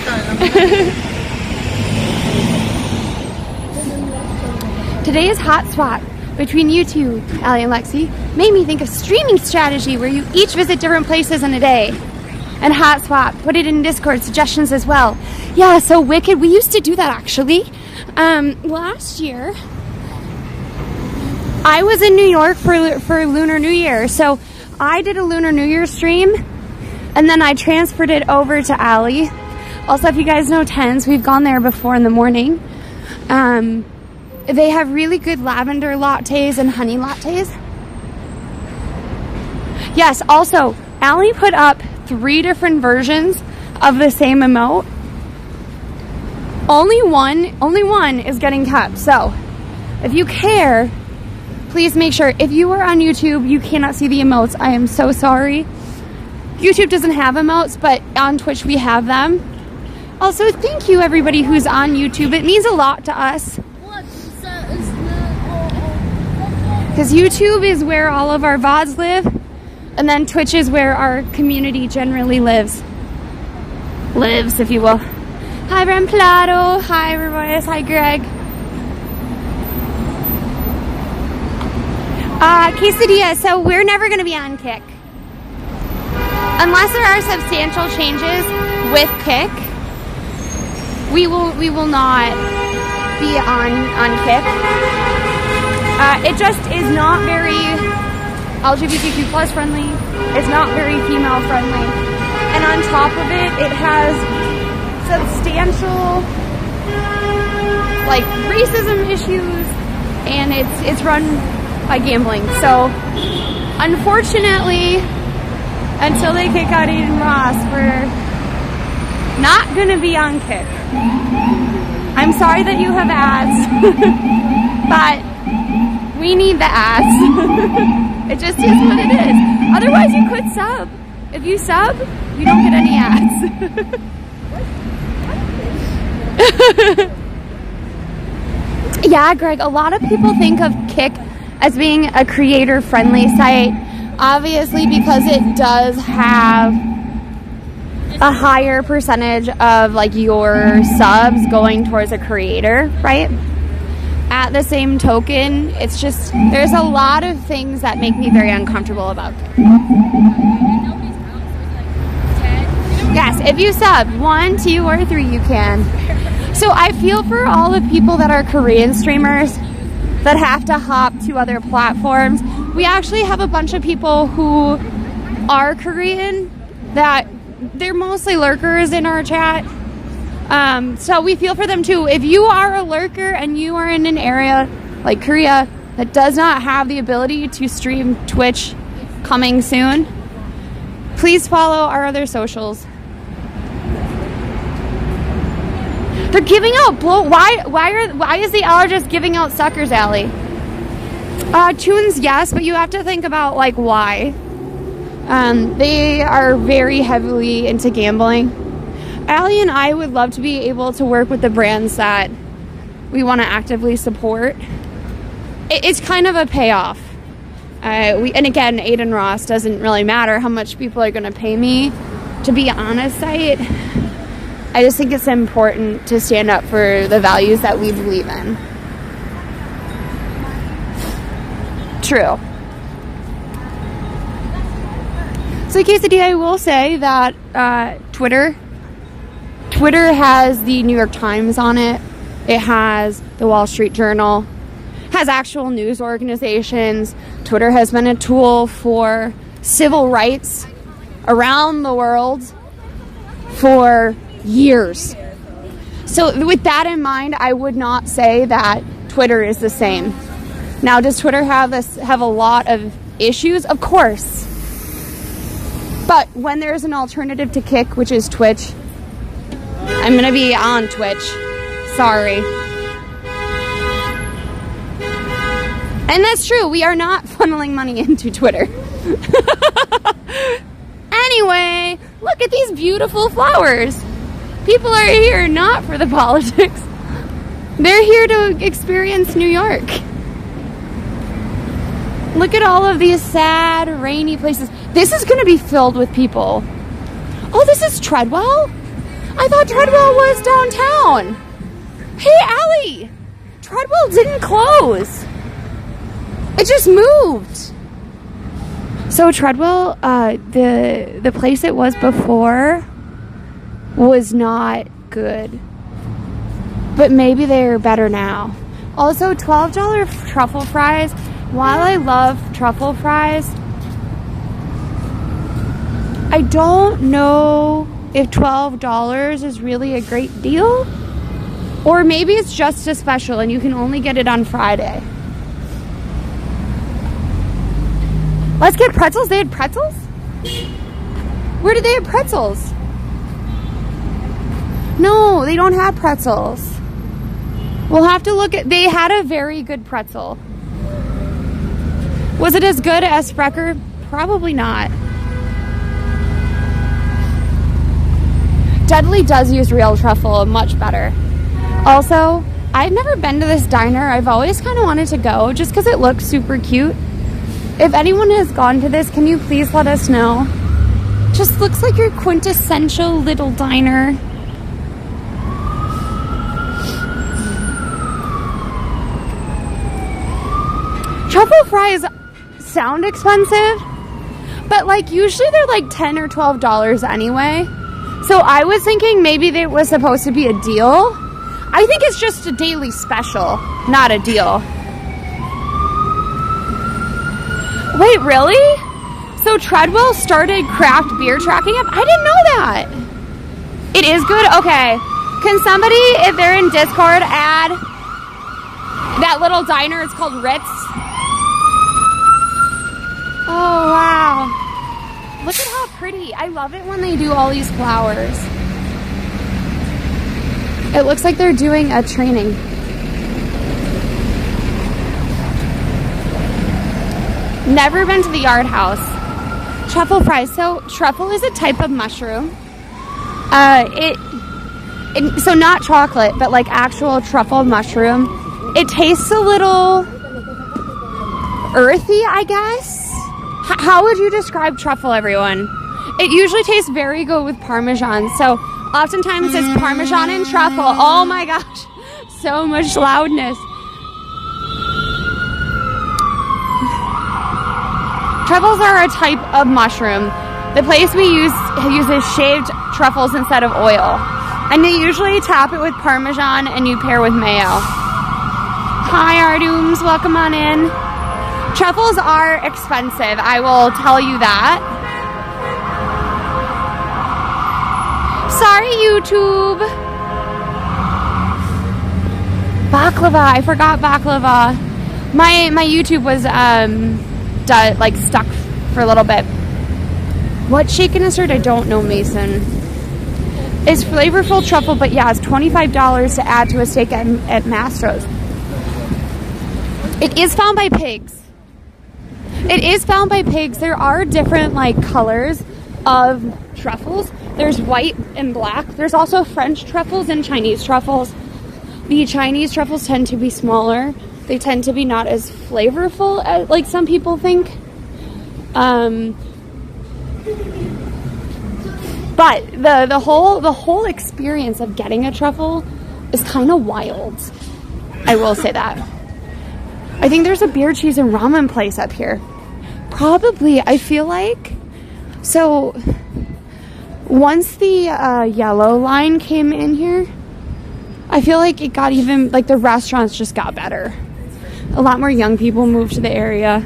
Today's hot swap between you two, Allie and Lexi, made me think of streaming strategy where you each visit different places in a day. And hot swap, put it in Discord, suggestions as well. Yeah, so Wicked, we used to do that actually. Last year, I was in New York for Lunar New Year. So I did a Lunar New Year stream and then I transferred it over to Allie. Also, if you guys know Tens, we've gone there before in the morning. They have really good lavender lattes and honey lattes. Yes, also, Allie put up 3 different versions of the same emote. Only one is getting kept. So if you care, please make sure. If you are on YouTube, you cannot see the emotes. I am so sorry. YouTube doesn't have emotes, but on Twitch we have them. Also, thank you everybody who's on YouTube. It means a lot to us. Because YouTube is where all of our VODs live, and then Twitch is where our community generally lives, if you will. Hi, Remplado. Hi, Royce. Hi, Greg. Quesadilla. So we're never going to be on Kick. Unless there are substantial changes with Kick, we will not be on Kick. It just is not very LGBTQ plus friendly. It's not very female friendly. And on top of it, it has substantial like racism issues, and it's run by gambling. So unfortunately, until they kick out Aiden Ross, we're not gonna be on Kick. I'm sorry that you have ads, but we need the ads. It just is what it is. Otherwise, you could sub. If you sub, you don't get any ads. Yeah, Greg, a lot of people think of Kick as being a creator-friendly site, obviously because it does have a higher percentage of like your subs going towards a creator, right? At the same token, it's just, there's a lot of things that make me very uncomfortable about it. Yes, if you sub 1, 2, or 3, you can. So I feel for all the people that are Korean streamers that have to hop to other platforms. We actually have a bunch of people who are Korean that they're mostly lurkers in our chat. So we feel for them too. If you are a lurker and you are in an area like Korea that does not have the ability to stream Twitch coming soon, please follow our other socials. They're giving out why is the allergist giving out suckers, Allie? Tunes, yes, but you have to think about like why. They are very heavily into gambling. Allie and I would love to be able to work with the brands that we want to actively support. It's kind of a payoff. And again, Aiden Ross doesn't really matter how much people are going to pay me to be on a site. I just think it's important to stand up for the values that we believe in. True. So KCD, I will say that Twitter has the New York Times on it. It has the Wall Street Journal. Has actual news organizations. Twitter has been a tool for civil rights around the world for years. So with that in mind, I would not say that Twitter is the same. Now, does Twitter have a lot of issues? Of course. But when there's an alternative to Kick, which is Twitch, I'm going to be on Twitch. Sorry. And that's true. We are not funneling money into Twitter. Anyway, look at these beautiful flowers. People are here not for the politics. They're here to experience New York. Look at all of these sad, rainy places. This is going to be filled with people. Oh, this is Treadwell? I thought Treadwell was downtown. Hey, Allie! Treadwell didn't close. It just moved. So Treadwell, the place it was before was not good. But maybe they're better now. Also, $12 truffle fries. While I love truffle fries, I don't know if $12 is really a great deal. Or maybe it's just a special and you can only get it on Friday. Let's get pretzels. They had pretzels? Where do they have pretzels? No, they don't have pretzels. We'll have to look at, they had a very good pretzel. Was it as good as Sprecher? Probably not. Dudley does use real truffle much better. Also, I've never been to this diner. I've always kind of wanted to go just because it looks super cute. If anyone has gone to this, can you please let us know? Just looks like your quintessential little diner. Truffle fries sound expensive, but like usually they're like $10 or $12 anyway. So I was thinking maybe it was supposed to be a deal. I think it's just a daily special, not a deal. Wait, really? So Treadwell started craft beer tracking up? I didn't know that. It is good? Okay. Can somebody, if they're in Discord, add that little diner? It's called Ritz. Oh, wow. Look at how pretty. I love it when they do all these flowers. It looks like they're doing a training. Never been to the Yard House. Truffle fries. So truffle is a type of mushroom. So not chocolate, but like actual truffle mushroom. It tastes a little earthy, I guess. How would you describe truffle, everyone? It usually tastes very good with Parmesan. So oftentimes it's Parmesan and truffle. Oh my gosh, so much loudness. Truffles are a type of mushroom. The place we uses shaved truffles instead of oil. And they usually top it with Parmesan and you pair with mayo. Hi Ardooms, welcome on in. Truffles are expensive, I will tell you that. Sorry, YouTube. Baklava, I forgot baklava. My YouTube was like stuck for a little bit. What shaken and stirred? I don't know, Mason. It's flavorful truffle, but yeah, it's $25 to add to a steak at Mastro's. It is found by pigs. It is found by pigs. There are different like colors of truffles. There's white and black. There's also French truffles and Chinese truffles. The Chinese truffles tend to be smaller. They tend to be not as flavorful as like some people think. But the whole experience of getting a truffle is kind of wild. I will say that. I think there's a beer, cheese, and ramen place up here. Probably, I feel like. So, once the yellow line came in here, I feel like it got even, like the restaurants just got better. A lot more young people moved to the area.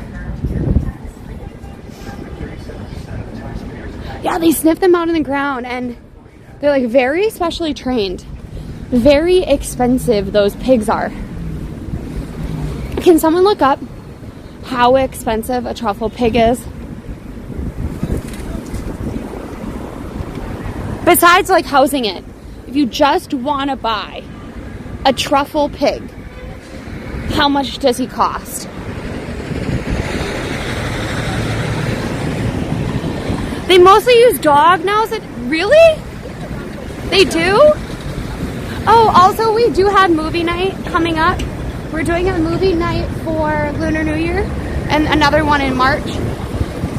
Yeah, they sniff them out in the ground and they're like very specially trained. Very expensive those pigs are. Can someone look up how expensive a truffle pig is? Besides like housing it, if you just want to buy a truffle pig, how much does he cost? They mostly use dog now. Is it really? They do? Oh, also we do have movie night coming up. We're doing a movie night for Lunar New Year and another one in March.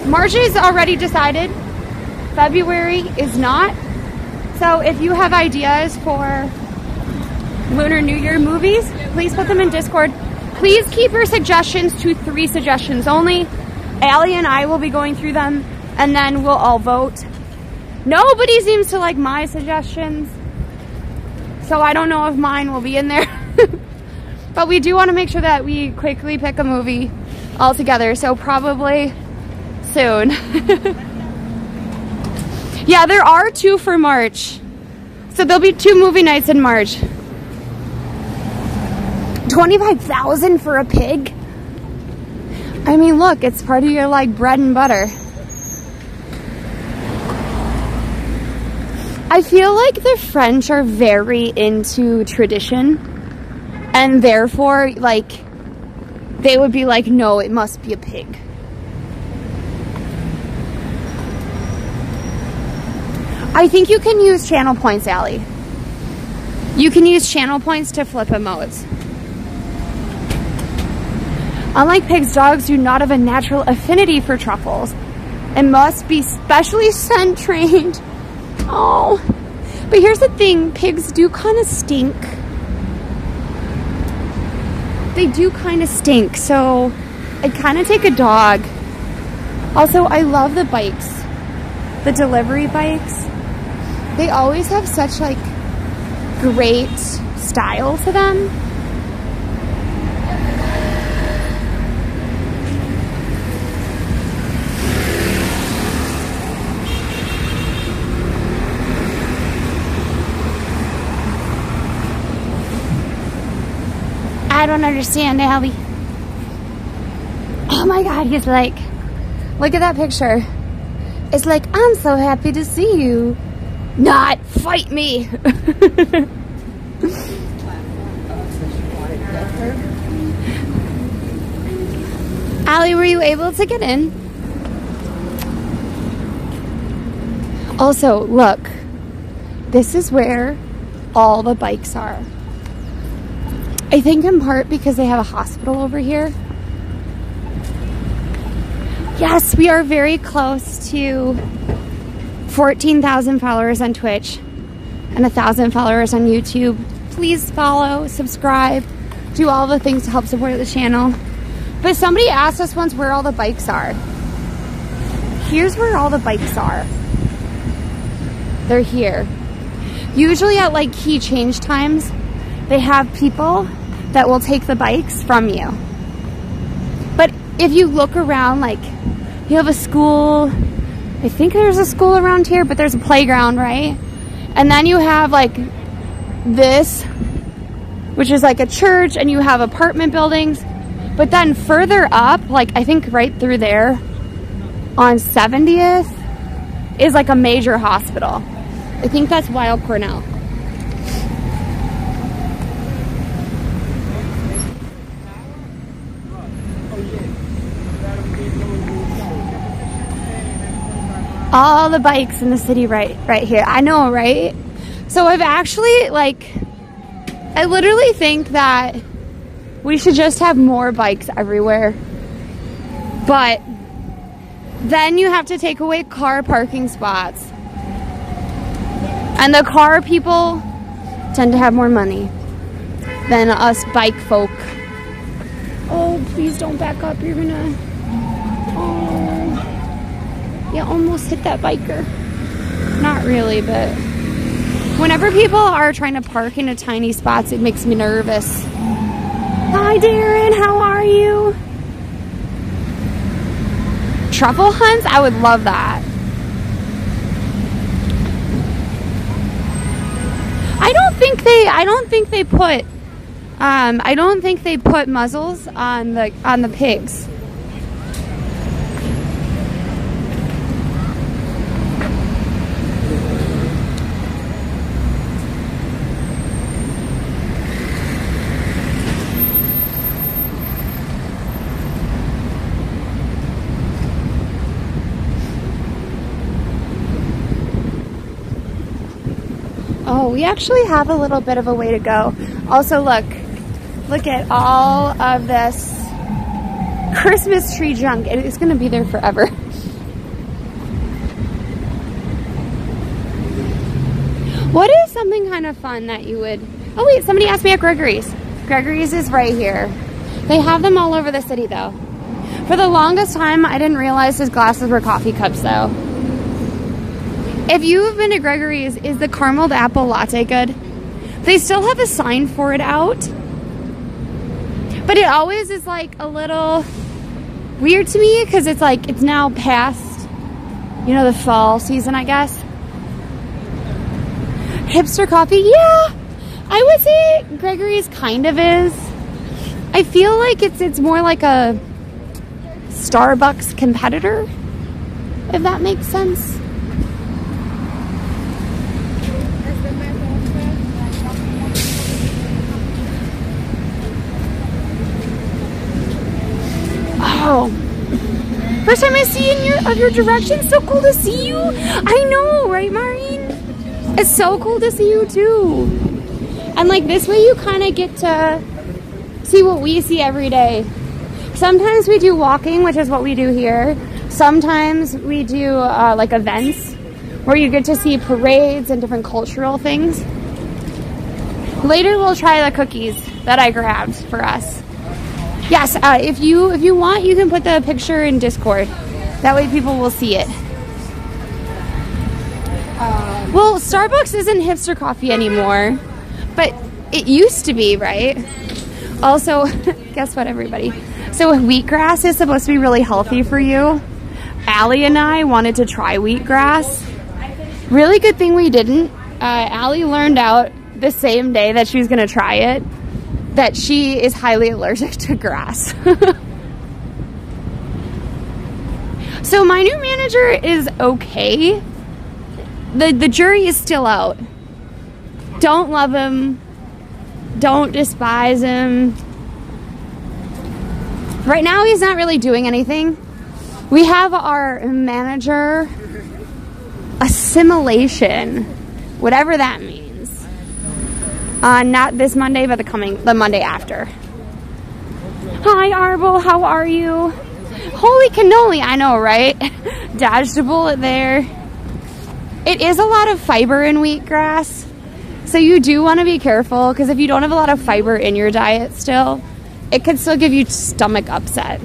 March is already decided. February is not. So if you have ideas for Lunar New Year movies, please put them in Discord. Please keep your suggestions to 3 suggestions only. Allie and I will be going through them and then we'll all vote. Nobody seems to like my suggestions, so I don't know if mine will be in there. But we do want to make sure that we quickly pick a movie all together, so probably soon. Yeah, there are 2 for March. So there'll be 2 movie nights in March. $25,000 for a pig? I mean, look, it's part of your like bread and butter. I feel like the French are very into tradition, and therefore, like, they would be like, no, it must be a pig. I think you can use channel points, Allie. You can use channel points to flip emotes. Unlike pigs, dogs do not have a natural affinity for truffles and must be specially scent trained. Oh, but here's the thing, pigs do kind of stink. They do kind of stink, so I'd kind of take a dog. Also, I love the bikes, the delivery bikes. They always have such like great style to them. I don't understand, Allie. Oh my God, he's like, look at that picture. It's like, I'm so happy to see you. Not fight me. Allie, were you able to get in? Also, look, this is where all the bikes are. I think in part because they have a hospital over here. Yes, we are very close to 14,000 followers on Twitch and 1,000 followers on YouTube. Please follow, subscribe, do all the things to help support the channel. But somebody asked us once where all the bikes are. Here's where all the bikes are. They're here. Usually at like key change times, they have people that will take the bikes from you. But if you look around, like you have a school, I think there's a school around here, but there's a playground, right? And then you have like this, which is like a church, and you have apartment buildings. But then further up, like I think right through there on 70th is like a major hospital. I think that's Weill Cornell. All the bikes in the city right here. I know, right? So I've actually, like, I literally think that we should just have more bikes everywhere. But then you have to take away car parking spots. And the car people tend to have more money than us bike folk. Oh, please don't back up. You're gonna... Oh... You almost hit that biker. Not really, but whenever people are trying to park into tiny spots, it makes me nervous. Hi, Darren. How are you? Truffle hunts? I would love that. I don't think they put muzzles on the pigs. Oh, we actually have a little bit of a way to go. Also, look at all of this Christmas tree junk. It's going to be there forever. What is something kind of fun that you would... Oh wait, somebody asked me at Gregory's. Gregory's is right here. They have them all over the city though. For the longest time, I didn't realize his glasses were coffee cups though. If you've been to Gregory's, is the carameled apple latte good? They still have a sign for it out. But it always is like a little weird to me because it's like, it's now past, you know, the fall season, I guess. Hipster coffee, yeah. I would say Gregory's kind of is. I feel like it's more like a Starbucks competitor, if that makes sense. of your direction. So cool to see you. I know, right, Maureen? It's so cool to see you too. And like this way you kind of get to see what we see every day. Sometimes we do walking, which is what we do here. Sometimes we do like events where you get to see parades and different cultural things. Later we'll try the cookies that I grabbed for us. Yes, if you want, you can put the picture in Discord. That way people will see it. Well, Starbucks isn't hipster coffee anymore, but it used to be, right? Also, guess what, everybody? So wheatgrass is supposed to be really healthy for you. Allie and I wanted to try wheatgrass. Really good thing we didn't. Allie learned out the same day that she was going to try it that she is highly allergic to grass. So my new manager is okay. The jury is still out. Don't love him. Don't despise him. Right now he's not really doing anything. We have our manager assimilation, whatever that means. Not this Monday, but the Monday after. Hi, Arble, how are you? Holy cannoli, I know, right? Dodged a bullet there. It is a lot of fiber in wheatgrass, so you do want to be careful, because if you don't have a lot of fiber in your diet still, it could still give you stomach upset.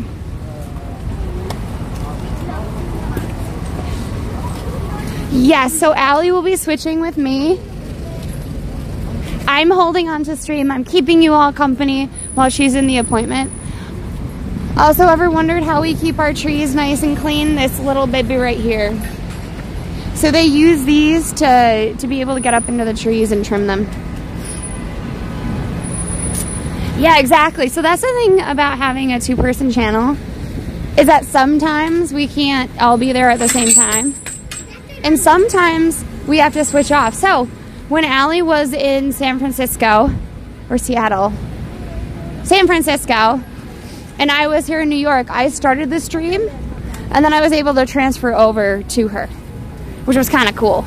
Yes, so Allie will be switching with me. I'm holding on to stream. I'm keeping you all company while she's in the appointment. Also, ever wondered how we keep our trees nice and clean? This little baby right here. So they use these to be able to get up into the trees and trim them. Yeah, exactly. So that's the thing about having a two-person channel, is that sometimes we can't all be there at the same time. And sometimes we have to switch off. So when Allie was in San Francisco, or Seattle, San Francisco, and I was here in New York, I started the stream, and then I was able to transfer over to her, which was kind of cool.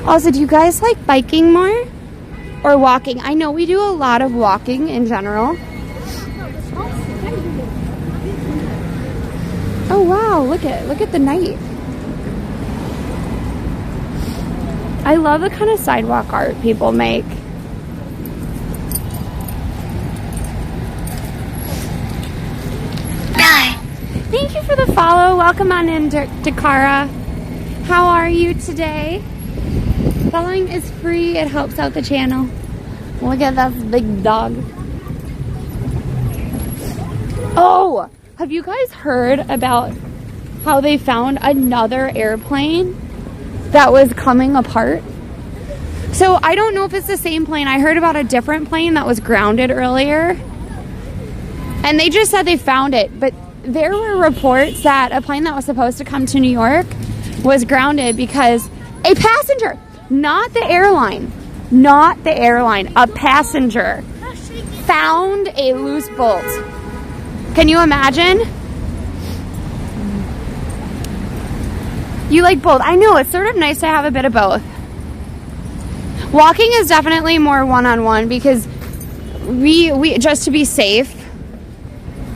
Also, do you guys like biking more or walking? I know we do a lot of walking in general. Oh wow, look at the night. I love the kind of sidewalk art people make. Thank you for the follow. Welcome on in, Dakara. How are you today? Following is free. It helps out the channel. Look at that big dog. Oh, have you guys heard about how they found another airplane that was coming apart? So I don't know if it's the same plane. I heard about a different plane that was grounded earlier, and they just said they found it. But there were reports that a plane that was supposed to come to New York was grounded because a passenger, not the airline, a passenger found a loose bolt. Can you imagine? You like both. I know, it's sort of nice to have a bit of both. Walking is definitely more one-on-one because we just to be safe,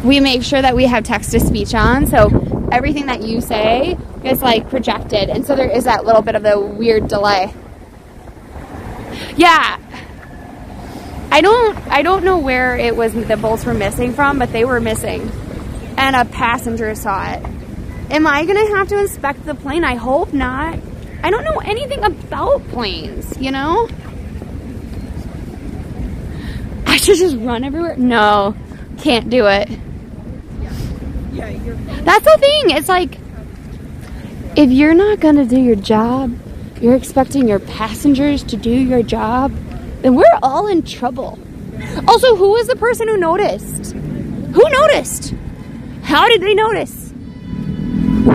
we make sure that we have text-to-speech on, so everything that you say is like projected, and so there is that little bit of the weird delay. Yeah, I don't know where it was the bolts were missing from, but they were missing, and a passenger saw it. Am I gonna have to inspect the plane? I hope not. I don't know anything about planes, you know? I should just run everywhere. No, can't do it. That's the thing. It's like, if you're not gonna do your job, you're expecting your passengers to do your job, then we're all in trouble. Also, who was the person who noticed? Who noticed? How did they notice?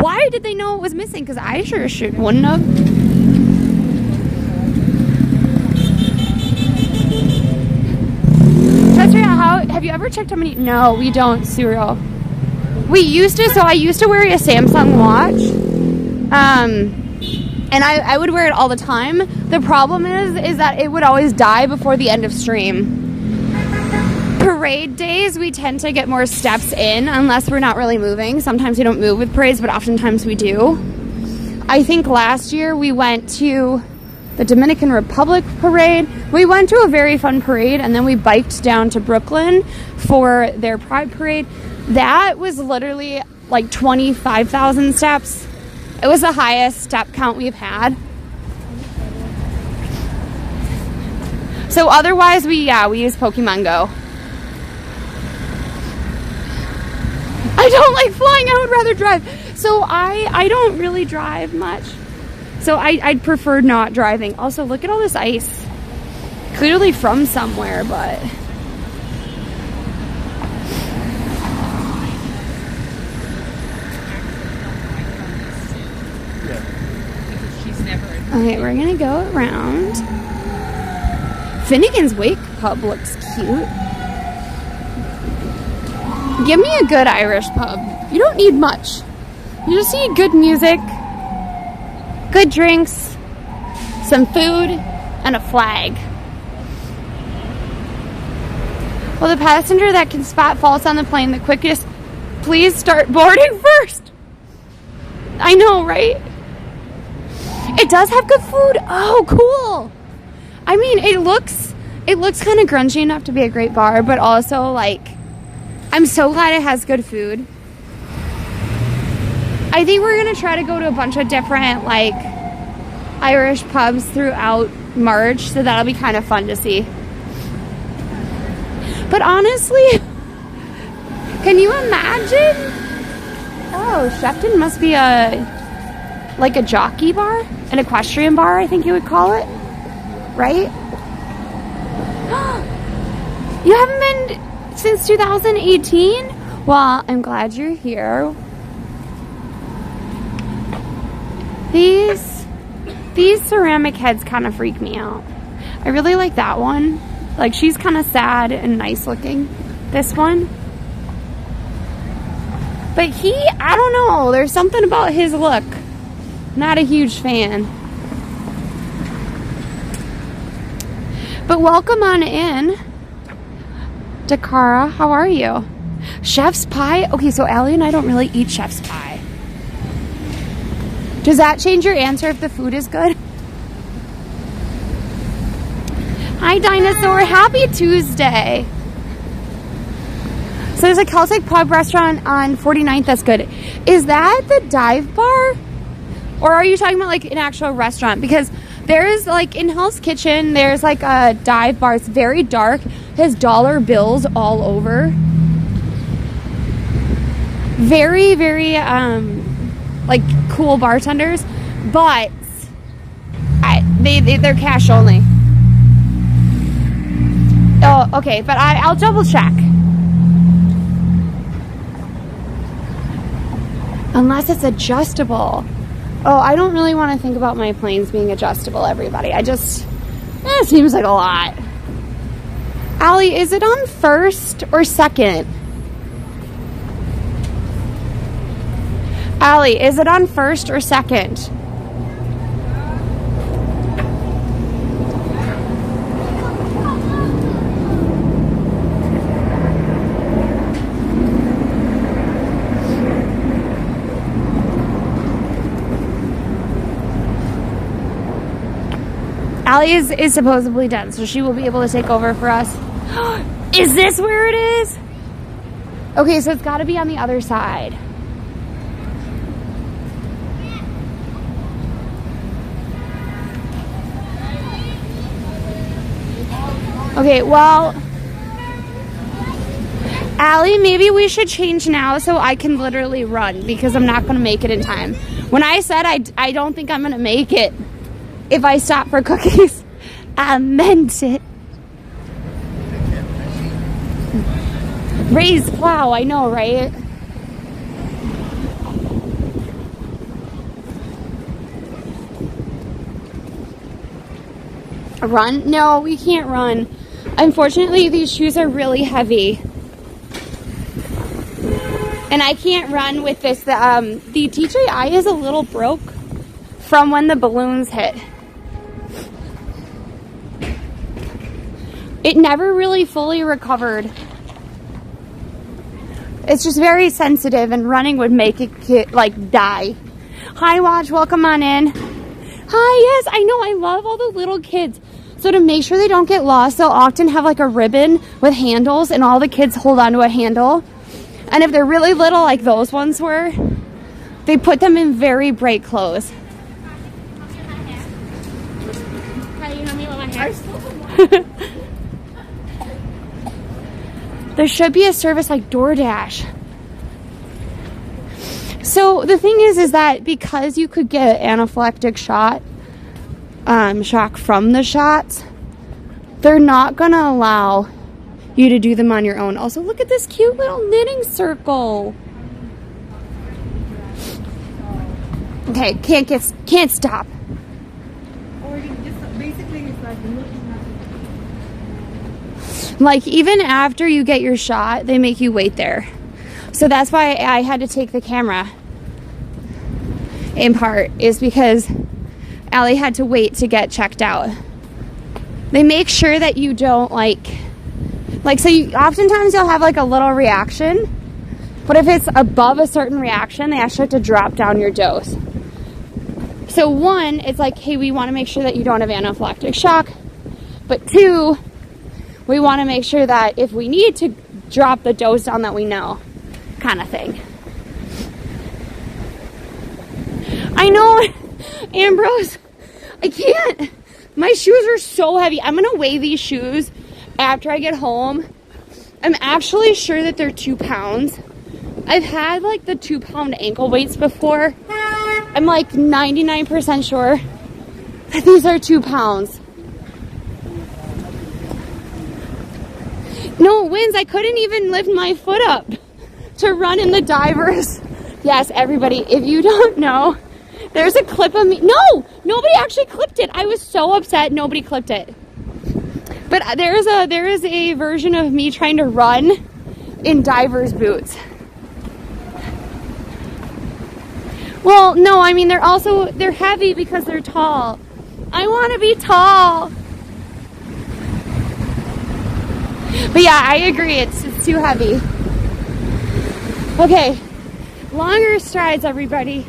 Why did they know it was missing? Because I sure wouldn't have. Have you ever checked how many? No, we don't, Cyril. We used to, so I used to wear a Samsung watch. And I would wear it all the time. The problem is that it would always die before the end of stream. Parade days, we tend to get more steps in unless we're not really moving. Sometimes we don't move with parades, but oftentimes we do. I think last year we went to the Dominican Republic parade. We went to a very fun parade, and then we biked down to Brooklyn for their Pride parade. That was literally like 25,000 steps. It was the highest step count we've had. So otherwise, we use Pokemon Go. I don't like flying. I would rather drive. So I don't really drive much. So I'd prefer not driving. Also, look at all this ice. Clearly from somewhere, but... Okay, we're gonna go around. Finnegan's Wake pub looks cute. Give me a good Irish pub. You don't need much. You just need good music, good drinks, some food, and a flag. Well, the passenger that can spot faults on the plane the quickest, please start boarding first. I know, right? It does have good food. Oh, cool. I mean, it looks kind of grungy enough to be a great bar, but also, like, I'm so glad it has good food. I think we're going to try to go to a bunch of different, like, Irish pubs throughout March, so that'll be kind of fun to see. But honestly, can you imagine? Oh, Shepton must be like a jockey bar, an equestrian bar, I think you would call it, right? You haven't been since 2018? Well, I'm glad you're here. These ceramic heads kind of freak me out. I really like that one. Like, she's kind of sad and nice looking, this one. But I don't know, there's something about his look. Not a huge fan. But welcome on in. Dakara, how are you? Chef's pie? Okay, so Allie and I don't really eat chef's pie. Does that change your answer if the food is good? Hi, Dinosaur. Happy Tuesday. So there's a Celtic pub restaurant on 49th that's good. Is that the dive bar? Or are you talking about like an actual restaurant? Because there is like in Hell's Kitchen, there's like a dive bar. It's very dark. It has dollar bills all over. Very, very like cool bartenders, but they're cash only. Oh, okay, but I'll double check. Unless it's adjustable. Oh, I don't really want to think about my planes being adjustable, everybody. It seems like a lot. Allie, is it on first or second? Allie, is it on first or second? Allie is supposedly done, so she will be able to take over for us. Is this where it is? Okay, so it's got to be on the other side. Okay, well, Allie, maybe we should change now so I can literally run because I'm not going to make it in time. When I said I don't think I'm going to make it if I stop for cookies, I meant it. Raised plow, I know, right? Run? No, we can't run. Unfortunately, these shoes are really heavy. And I can't run with this. The DJI is a little broke from when the balloons hit. It never really fully recovered. It's just very sensitive, and running would make it like die. Hi, Watch, welcome on in. Hi, yes, I know, I love all the little kids. So to make sure they don't get lost, they'll often have like a ribbon with handles, and all the kids hold onto a handle. And if they're really little, like those ones were, they put them in very bright clothes. There should be a service like DoorDash. So the thing is that because you could get an anaphylactic shock from the shots, they're not gonna allow you to do them on your own. Also, look at this cute little knitting circle. Okay, can't stop. Like, even after you get your shot, they make you wait there. So that's why I had to take the camera, in part, is because Allie had to wait to get checked out. They make sure that you don't so oftentimes you'll have like a little reaction, but if it's above a certain reaction, they actually have to drop down your dose. So one, it's like, hey, we want to make sure that you don't have anaphylactic shock, but two, we want to make sure that if we need to drop the dose down, that we know, kind of thing. I know, Ambrose, I can't. My shoes are so heavy. I'm going to weigh these shoes after I get home. I'm actually sure that they're 2 pounds. I've had like the 2-pound ankle weights before. I'm like 99% sure that these are 2 pounds. No, Wins, I couldn't even lift my foot up to run in the divers. Yes, everybody, if you don't know, there's a clip of me. No, nobody actually clipped it. I was so upset nobody clipped it. But there is a version of me trying to run in diver's boots. Well, no, I mean, they're heavy because they're tall. I want to be tall. But yeah, I agree, it's too heavy. Okay, longer strides, everybody.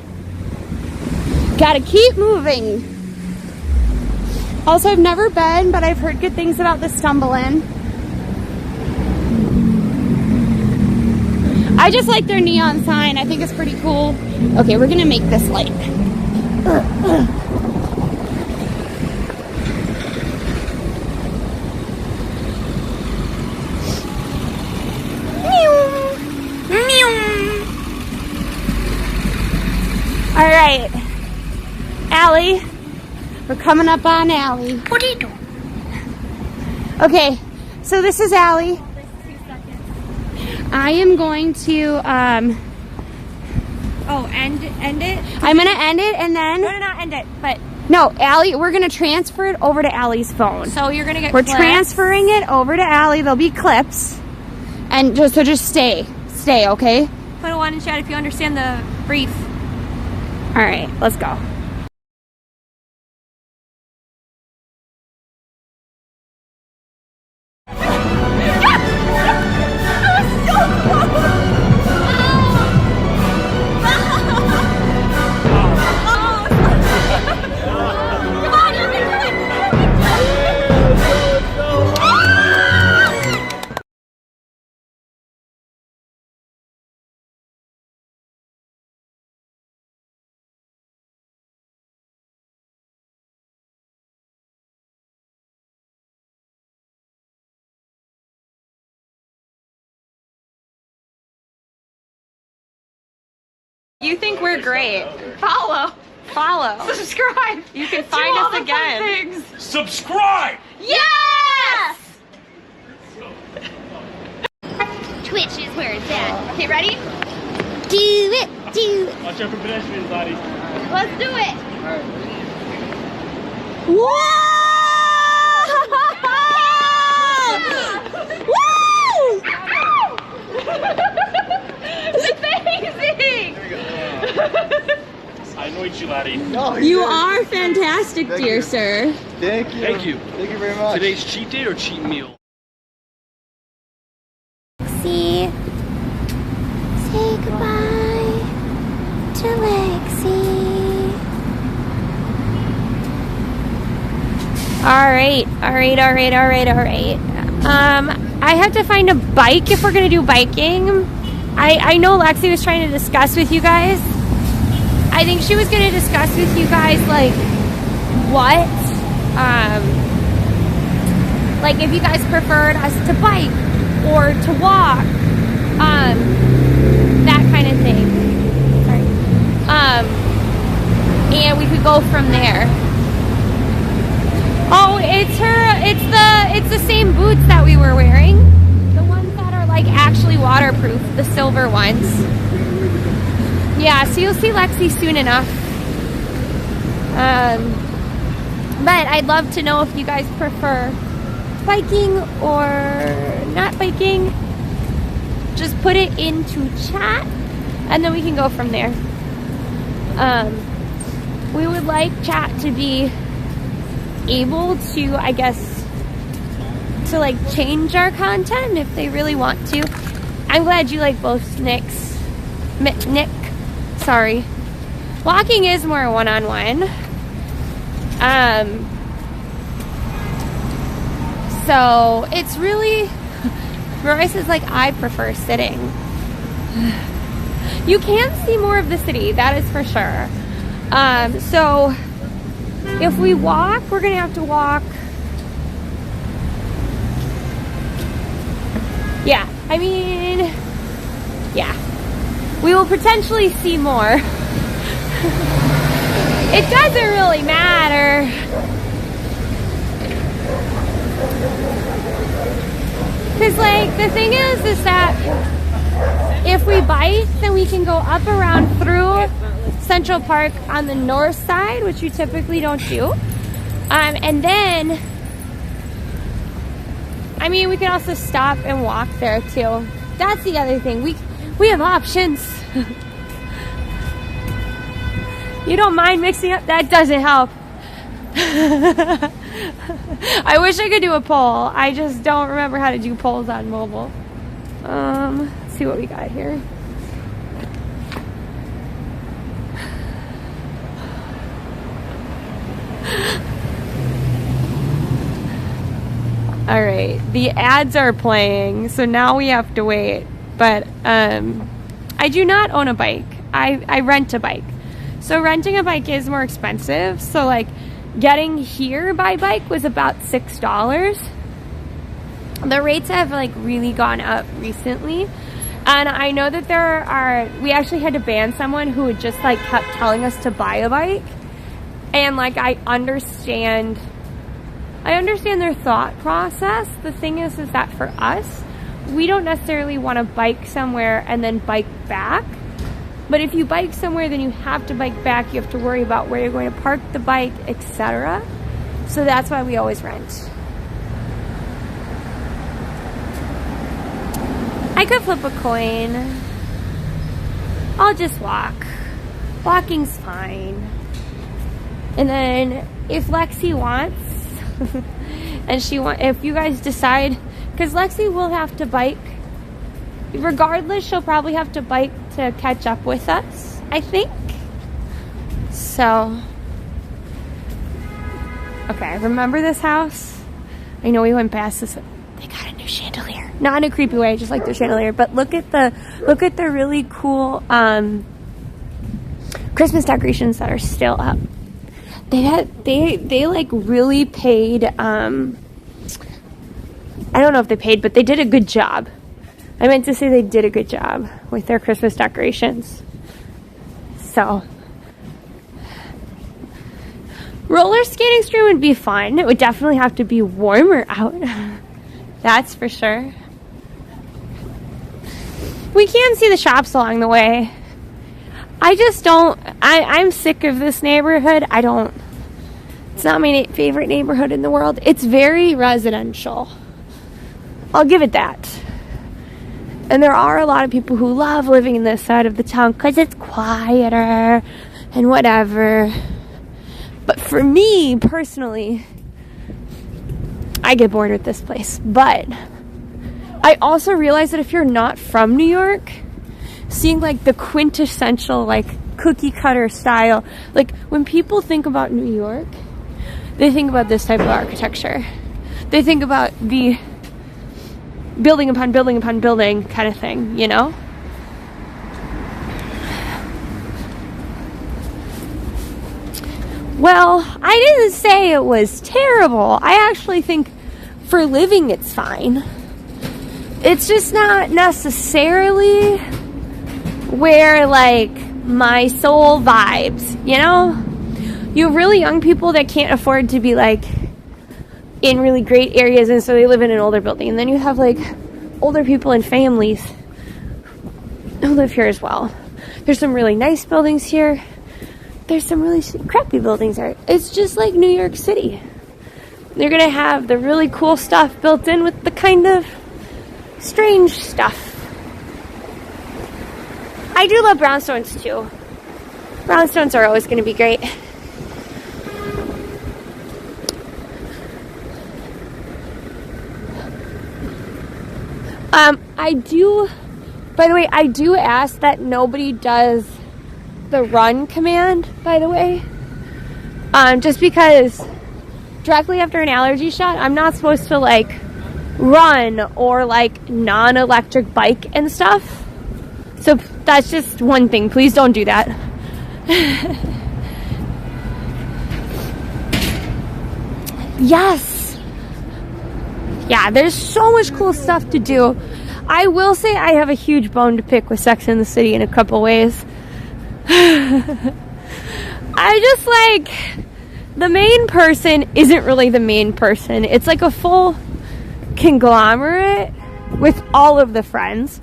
Gotta keep moving. Also, I've never been, but I've heard good things about the Stumble-In. I just like their neon sign. I think it's pretty cool. Okay, we're gonna make this light. All right, Allie, we're coming up on Allie. What are you doing? Okay, so this is Allie. I am going to, end it? I'm going to end it and then... No, not end it, but... No, Allie, we're going to transfer it over to Allie's phone. So you're going to get We're clips. transferring it over to Allie. There'll be clips. And just stay, okay? Put a 1 in chat if you understand the brief. All right, let's go. You think we're great. Follow. Subscribe. You can find us again. Subscribe! Yes! Twitch is where it's at. Okay, ready? Do it. Watch out for pedestrians, ladies. Let's do it. Alright. Whoa! annoyed you, laddie. No, You are fantastic, dear sir. Thank you. Thank you. Thank you very much. Today's cheat day or cheat meal? Lexi. Say goodbye to Lexi. Alright. I have to find a bike if we're gonna do biking. I know Lexi was trying to discuss with you guys. I think she was gonna discuss with you guys like what like if you guys preferred us to bike or to walk, that kind of thing. Sorry. And we could go from there. Oh, it's the same boots that we were wearing. The ones that are like actually waterproof, the silver ones. Yeah, so you'll see Lexi soon enough. But I'd love to know if you guys prefer biking or not biking. Just put it into chat and then we can go from there. We would like chat to be able to, I guess, to like change our content if they really want to. I'm glad you like both Nicks. Nick, sorry. Walking is more one-on-one. So it's really, Royce is like, I prefer sitting. You can see more of the city, that is for sure. So if we walk, we're gonna have to walk. Yeah, I mean, yeah. We will potentially see more. It doesn't really matter. Because, like, the thing is that if we bike, then we can go up around through Central Park on the north side, which you typically don't do. And then, I mean, we can also stop and walk there too. That's the other thing. We have options. You don't mind mixing up? That doesn't help. I wish I could do a poll. I just don't remember how to do polls on mobile. Let's see what we got here. All right, the ads are playing, so now we have to wait. But I do not own a bike. I rent a bike. So renting a bike is more expensive. So like getting here by bike was about $6. The rates have like really gone up recently. And I know that we actually had to ban someone who had just like kept telling us to buy a bike. And like I understand their thought process. The thing is that for us, we don't necessarily want to bike somewhere and then bike back. But if you bike somewhere, then you have to bike back. You have to worry about where you're going to park the bike, etc. So that's why we always rent. I could flip a coin. I'll just walk. Walking's fine. And then if Lexi wants, and if you guys decide, because Lexi will have to bike. Regardless, she'll probably have to bike to catch up with us, I think. So, okay, remember this house? I know we went past this. They got a new chandelier. Not in a creepy way, just like the chandelier. But look at the really cool Christmas decorations that are still up. They like really paid. I don't know if they paid, but they did a good job. I meant to say they did a good job with their Christmas decorations. So, roller skating stream would be fun. It would definitely have to be warmer out. That's for sure. We can see the shops along the way. I just don't, I'm sick of this neighborhood. It's not my favorite neighborhood in the world. It's very residential. I'll give it that. And there are a lot of people who love living in this side of the town because it's quieter. and whatever. But for me, personally, I get bored with this place. But I also realize that if you're not from New York, seeing like the quintessential like cookie cutter style, like when people think about New York, they think about this type of architecture. They think about the building upon building upon building kind of thing, you know? Well, I didn't say it was terrible. I actually think for living it's fine. It's just not necessarily where like my soul vibes, you know? You have really young people that can't afford to be like in really great areas, and so they live in an older building. And then you have like older people and families who live here as well. There's some really nice buildings here. There's some really crappy buildings there. It's just like New York City. You're gonna have the really cool stuff built in with the kind of strange stuff. I do love brownstones too. Brownstones are always gonna be great. By the way, I do ask that nobody does the run command, by the way. Just because directly after an allergy shot, I'm not supposed to like run or like non-electric bike and stuff. So that's just one thing. Please don't do that. Yes. Yeah, there's so much cool stuff to do. I will say I have a huge bone to pick with Sex and the City in a couple ways. I just like the main person isn't really the main person. It's like a full conglomerate with all of the friends,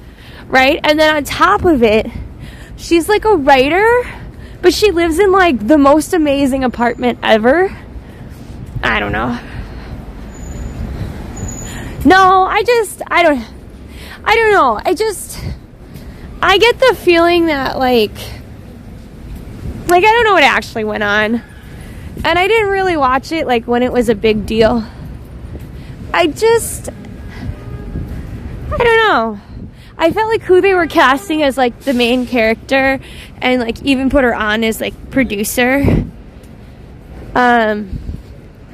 right? And then on top of it, she's like a writer, but she lives in like the most amazing apartment ever. I don't know. No, I don't know. I get the feeling that like I don't know what actually went on. And I didn't really watch it like when it was a big deal. I don't know. I felt like who they were casting as like the main character and like even put her on as like producer. I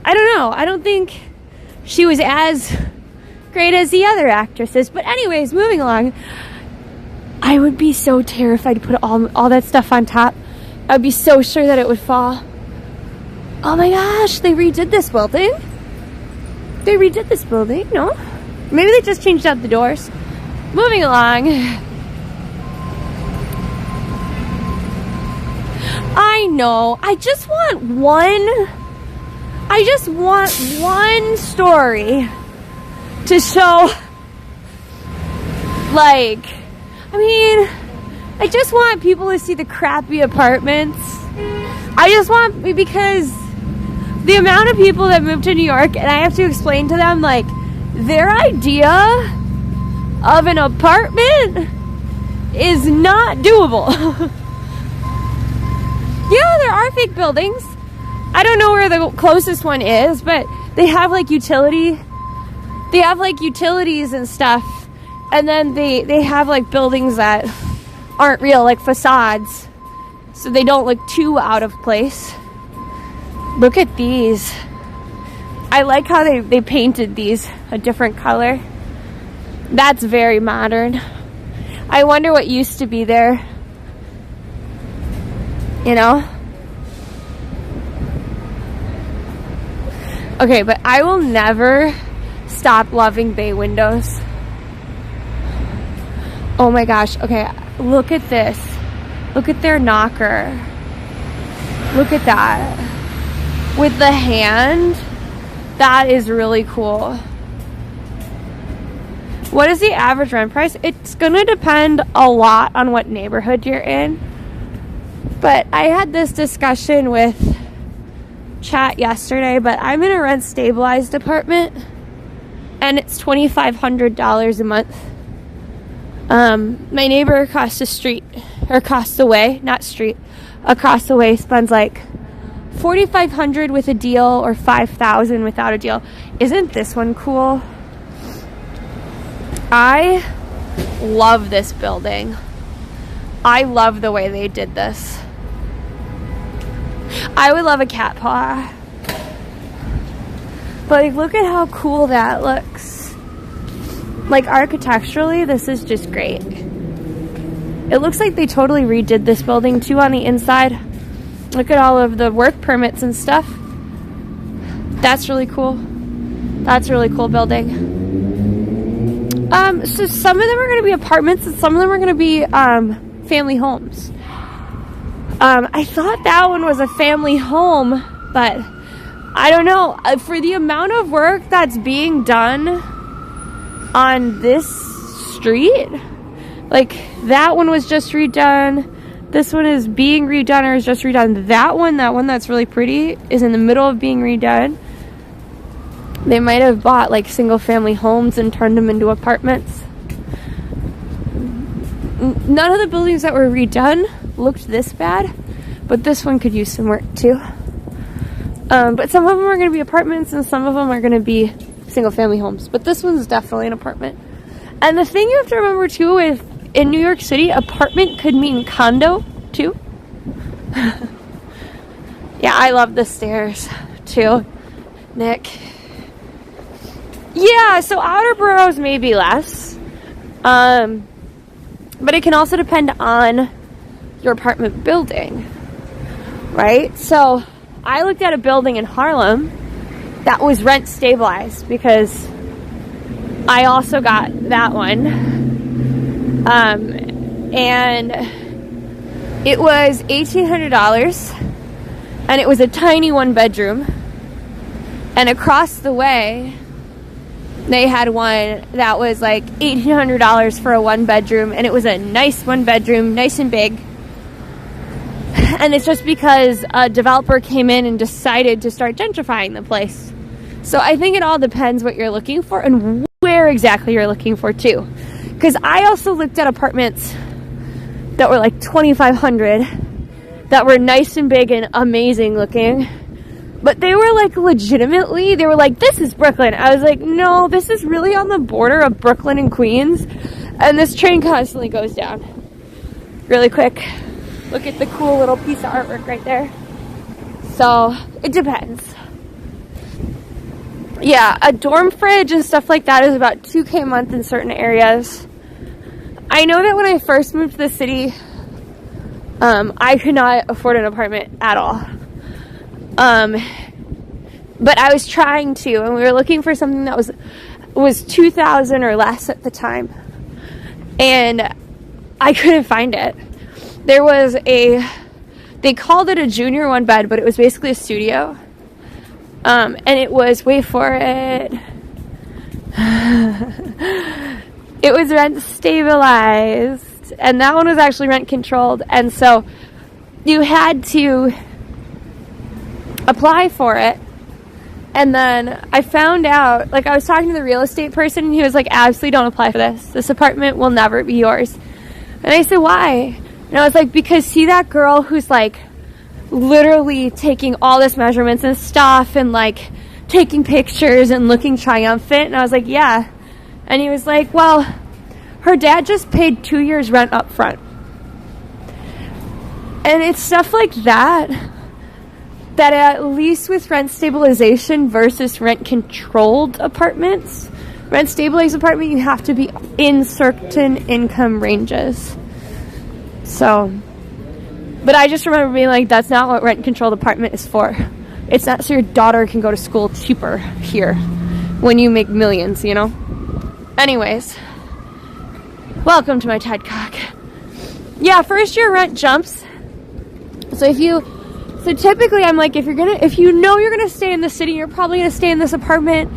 don't know. I don't think she was as great as the other actresses. But anyways, moving along. I would be so terrified to put all that stuff on top. I'd be so sure that it would fall. Oh my gosh, they redid this building. No? Maybe they just changed out the doors. Moving along. I know. I just want one story to show, like, I just want people to see the crappy apartments. Because the amount of people that move to New York, and I have to explain to them, like, their idea of an apartment is not doable. Yeah, there are fake buildings. I don't know where the closest one is, but they have like utilities and stuff, and then they have like buildings that aren't real, like facades, so they don't look too out of place. Look at these. I like how they painted these a different color. That's very modern. I wonder what used to be there, you know? Okay, but I will never stop loving bay windows. Oh my gosh. Okay, look at this. Look at their knocker. Look at that. With the hand. That is really cool. What is the average rent price? It's gonna depend a lot on what neighborhood you're in. But I had this discussion with chat yesterday, but I'm in a rent stabilized apartment and it's $2,500 a month. My neighbor across the street or across the way, not street, across the way spends like $4,500 with a deal or $5,000 without a deal. Isn't this one cool? I love this building. I love the way they did this. I would love a cat paw. But like, look at how cool that looks. Like, architecturally, this is just great. It looks like they totally redid this building too on the inside. Look at all of the work permits and stuff. That's really cool. That's a really cool building. So some of them are going to be apartments and some of them are going to be family homes. I thought that one was a family home, but I don't know. For the amount of work that's being done on this street, like that one was just redone. This one is being redone or is just redone. That one that's really pretty is in the middle of being redone. They might have bought like single family homes and turned them into apartments. None of the buildings that were redone looked this bad, but this one could use some work too. But some of them are going to be apartments and some of them are going to be single family homes. But this one's definitely an apartment. And the thing you have to remember too is in New York City, apartment could mean condo too. Yeah, I love the stairs too, Nick. Yeah, so outer boroughs may be less. But it can also depend on your apartment building, right? So I looked at a building in Harlem that was rent stabilized because I also got that one. And it was $1,800 and it was a tiny 1-bedroom. And across the way, they had one that was like $1,800 for a 1-bedroom, and it was a nice 1-bedroom, nice and big. And it's just because a developer came in and decided to start gentrifying the place. So I think it all depends what you're looking for and where exactly you're looking for too. Because I also looked at apartments that were like $2,500 that were nice and big and amazing looking. But they were like legitimately, they were like, this is Brooklyn. I was like, no, this is really on the border of Brooklyn and Queens. And this train constantly goes down. Really quick. Look at the cool little piece of artwork right there. So, it depends. Yeah, a dorm fridge and stuff like that is about $2,000 a month in certain areas. I know that when I first moved to the city, I could not afford an apartment at all. But I was trying to, and we were looking for something that was $2,000 or less at the time. And I couldn't find it. There was they called it a junior 1-bed, but it was basically a studio. And it was, wait for it. It was rent stabilized. And that one was actually rent controlled. And so you had to apply for it. And then I found out, like, I was talking to the real estate person and he was like, absolutely don't apply for this. This apartment will never be yours. And I said, why? And I was like, because see that girl who's like literally taking all this measurements and stuff and like taking pictures and looking triumphant? And I was like, yeah. And he was like, well, her dad just paid 2 years rent up front. And it's stuff like that at least with rent stabilization versus rent controlled apartments, rent stabilized apartment, you have to be in certain income ranges. So, but I just remember being like, that's not what rent controlled apartment is for. It's not so your daughter can go to school cheaper here when you make millions, you know? Anyways, welcome to my TED Talk. Yeah, first year rent jumps. So typically I'm like, if you know you're gonna stay in the city, you're probably gonna stay in this apartment,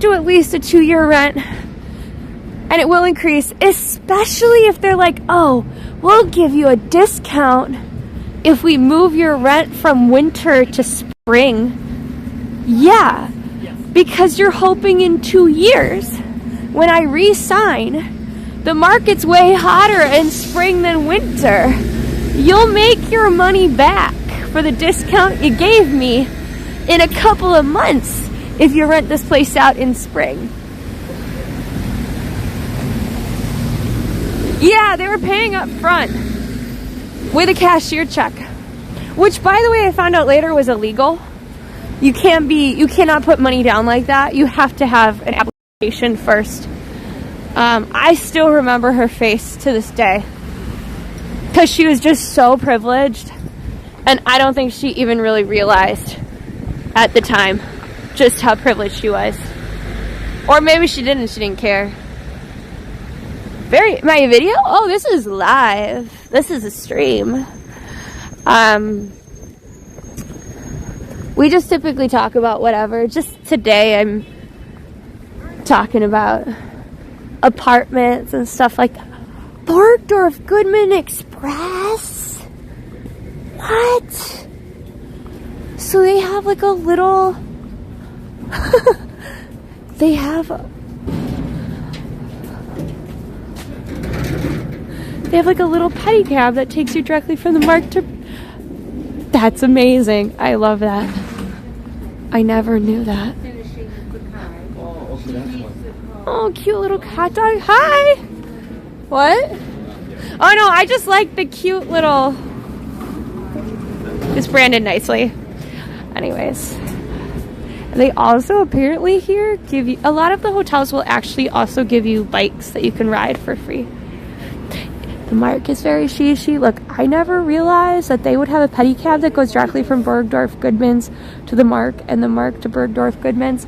do at least a 2-year rent, and it will increase, especially if they're like, oh, we'll give you a discount if we move your rent from winter to spring. Yeah, because you're hoping in 2 years, when I re-sign, The market's way hotter in spring than winter. You'll make your money back for the discount you gave me in a couple of months if you rent this place out in spring. Yeah, they were paying up front with a cashier check, which, by the way, I found out later was illegal. You cannot put money down like that. You have to have an application first. I still remember her face to this day because she was just so privileged, and I don't think she even really realized at the time just how privileged she was. Or maybe she didn't care. My video? Oh, this is live. This is a stream. We just typically talk about whatever. Just today I'm talking about apartments and stuff like that. Bergdorf Goodman Express? What? So they have like a little... they have like a little pedicab that takes you directly from the mark to... That's amazing. I love that. I never knew that. Oh, cute little hot dog. Hi! What? Oh no, I just like the cute little... It's branded nicely. Anyways. They also apparently here give you... A lot of the hotels will actually also give you bikes that you can ride for free. The mark is very she. Look, I never realized that they would have a pedicab that goes directly from Bergdorf Goodman's to the mark and the mark to Bergdorf Goodman's.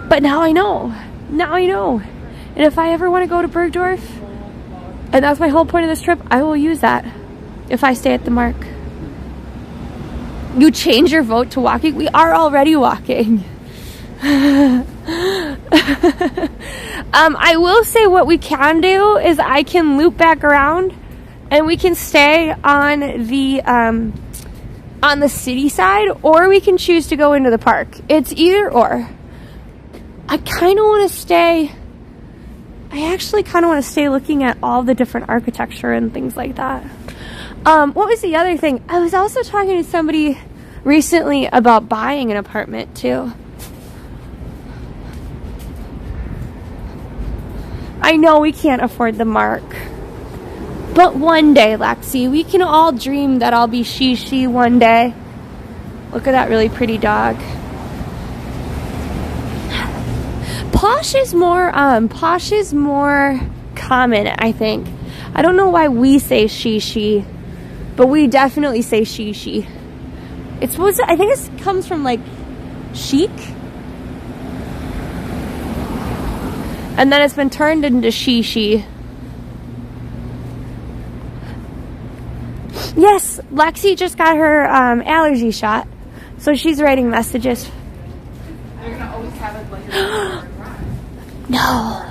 But now I know. Now I know. And if I ever want to go to Bergdorf, and that's my whole point of this trip, I will use that if I stay at the mark. You change your vote to walking? We are already walking. I will say what we can do is I can loop back around and we can stay on the city side, or we can choose to go into the park. It's either or. I actually kind of want to stay looking at all the different architecture and things like that. What was the other thing? I was also talking to somebody recently about buying an apartment too. I know we can't afford the mark, but one day, Lexi, we can all dream that I'll be she one day. Look at that really pretty dog. Posh is more common, I think. I don't know why we say she, but we definitely say she. It's supposed to, I think it comes from like chic. And then it's been turned into she. Yes, Lexi just got her allergy shot. So she's writing messages. They're gonna always have it like No.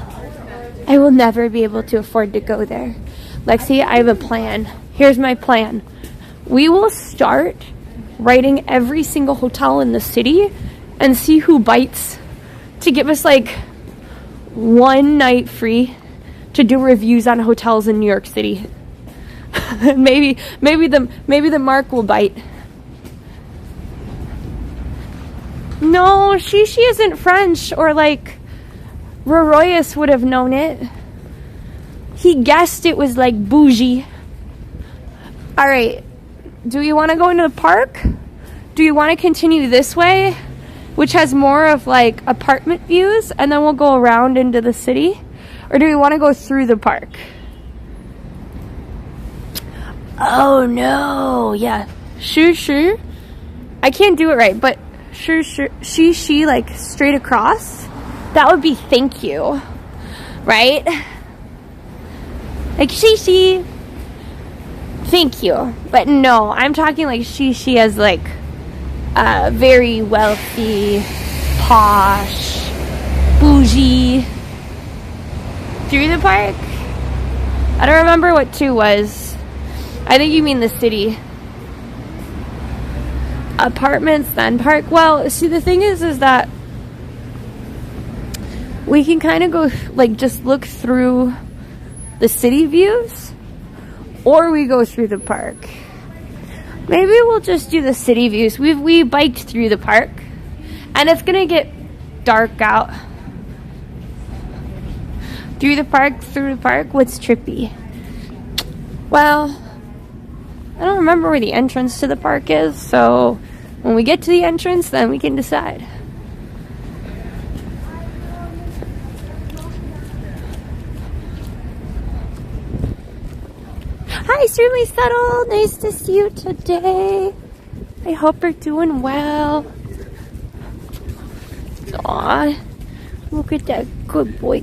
I will never be able to afford to go there. Lexi, I have a plan. Here's my plan. We will start writing every single hotel in the city and see who bites to give us like one night free to do reviews on hotels in New York City. maybe the mark will bite. No, she isn't French, or like Royus would have known it. He guessed it was like bougie. All right, do you want to go into the park? Do you want to continue this way, which has more of like apartment views, and then we'll go around into the city? Or do we want to go through the park? Oh no, yeah. Sure. I can't do it right, but sure. She like straight across. That would be thank you, right? Like she. Thank you. But no, I'm talking like she as like very wealthy, posh, bougie. Through the park? I don't remember what 2 was. I think you mean the city. Apartments, then park. Well, see, the thing is that we can kind of go, like, just look through the city views, or we go through the park. Maybe we'll just do the city views. We biked through the park, and it's gonna get dark out. Through the park, what's trippy? Well, I don't remember where the entrance to the park is, so when we get to the entrance, then we can decide. Hi, Surly Settle. Nice to see you today. I hope you're doing well. Aw, look at that good boy.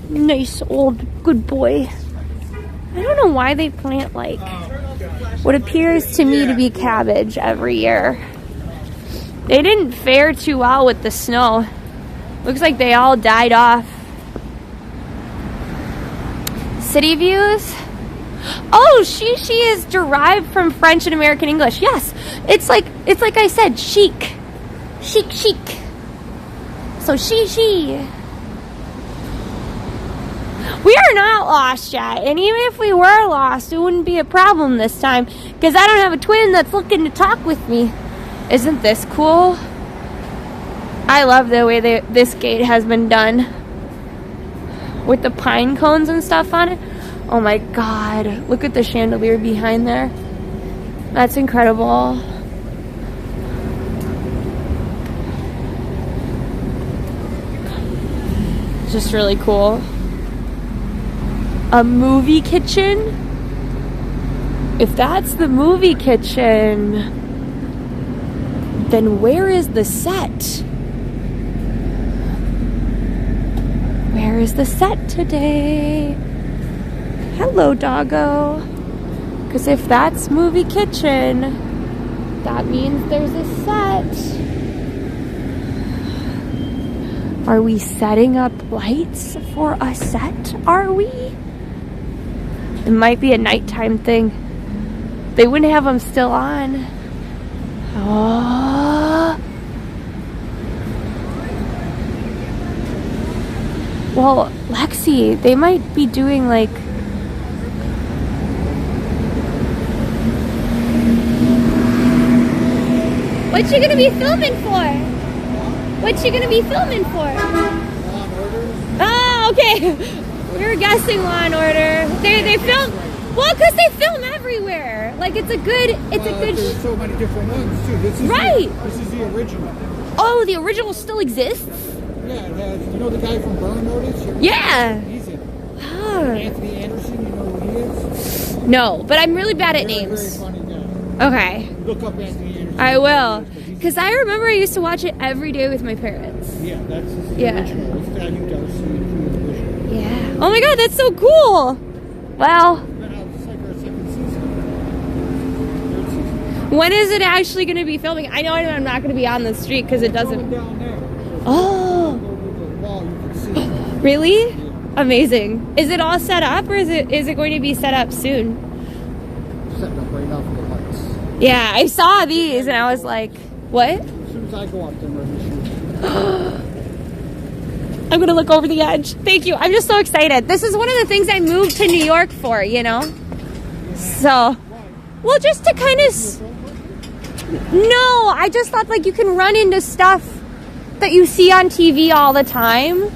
Nice old good boy. I don't know why they plant like what appears to me to be cabbage every year. They didn't fare too well with the snow. Looks like they all died off. City views? Oh, she is derived from French and American English. Yes, it's like I said, chic. So she. We are not lost yet, and even if we were lost, it wouldn't be a problem this time, because I don't have a twin that's looking to talk with me. Isn't this cool? I love the way this gate has been done, with the pine cones and stuff on it. Oh my god, look at the chandelier behind there. That's incredible. Just really cool. A movie kitchen? If that's the movie kitchen, then where is the set? Where is the set today? Hello, doggo. Because if that's movie kitchen, that means there's a set. Are we setting up lights for a set? Are we? It might be a nighttime thing. They wouldn't have them still on. Oh. Well, Lexi, they might be doing like... What's she gonna be filming for? What's she gonna be filming for? Oh, okay. We were guessing Law and Order. They film, well, because they film everywhere. Like it's a good. There's so many different ones too. This is right. This is the original. Oh, the original still exists. Yeah, it has. You know the guy from Burn Notice? Yeah. He's in. Oh. Anthony Anderson. You know who he is? No, but I'm really bad at names. Very funny guy. Okay. Look up Anthony Anderson. I will. Because I remember I used to watch it every day with my parents. Yeah, that's the original. It's that you don't see the original. Yeah. Oh my god, that's so cool. Well. It's like our second season. Third season. When is it actually going to be filming? I know I'm not going to be on the street because it doesn't. Down there. Oh. Over the wall, you can see. Really? Yeah. Amazing. Is it all set up, or is it going to be set up soon? Set up right now for the lights. Yeah, I saw these and I was like, what? As soon as I go up, then we're going to shoot. I'm going to look over the edge. Thank you. I'm just so excited. This is one of the things I moved to New York for, you know? So, well, just to kind of... No, I just thought like you can run into stuff that you see on TV all the time,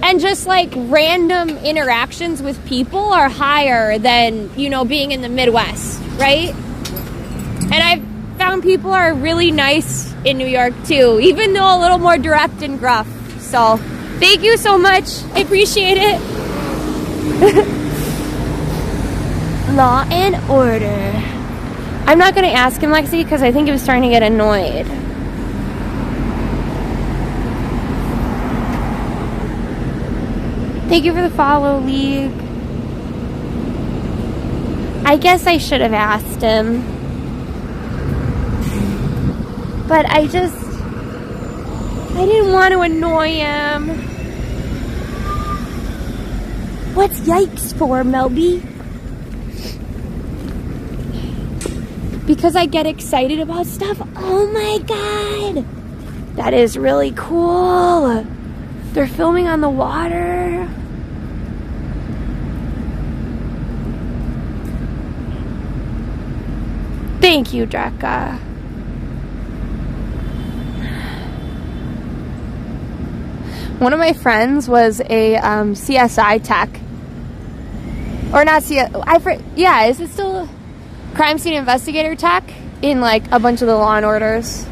and just like random interactions with people are higher than, you know, being in the Midwest, right? And I've found people are really nice in New York too, even though a little more direct and gruff. So thank you so much. I appreciate it. Law and Order. I'm not going to ask him, Lexi, because I think he was starting to get annoyed. Thank you for the follow, League. I guess I should have asked him. But I didn't want to annoy him. What's yikes for, Melby? Because I get excited about stuff. Oh my god! That is really cool. They're filming on the water. Thank you, Drecka. One of my friends was a CSI tech. Or not yeah, is it still crime scene investigator tech in like a bunch of the Law and Orders?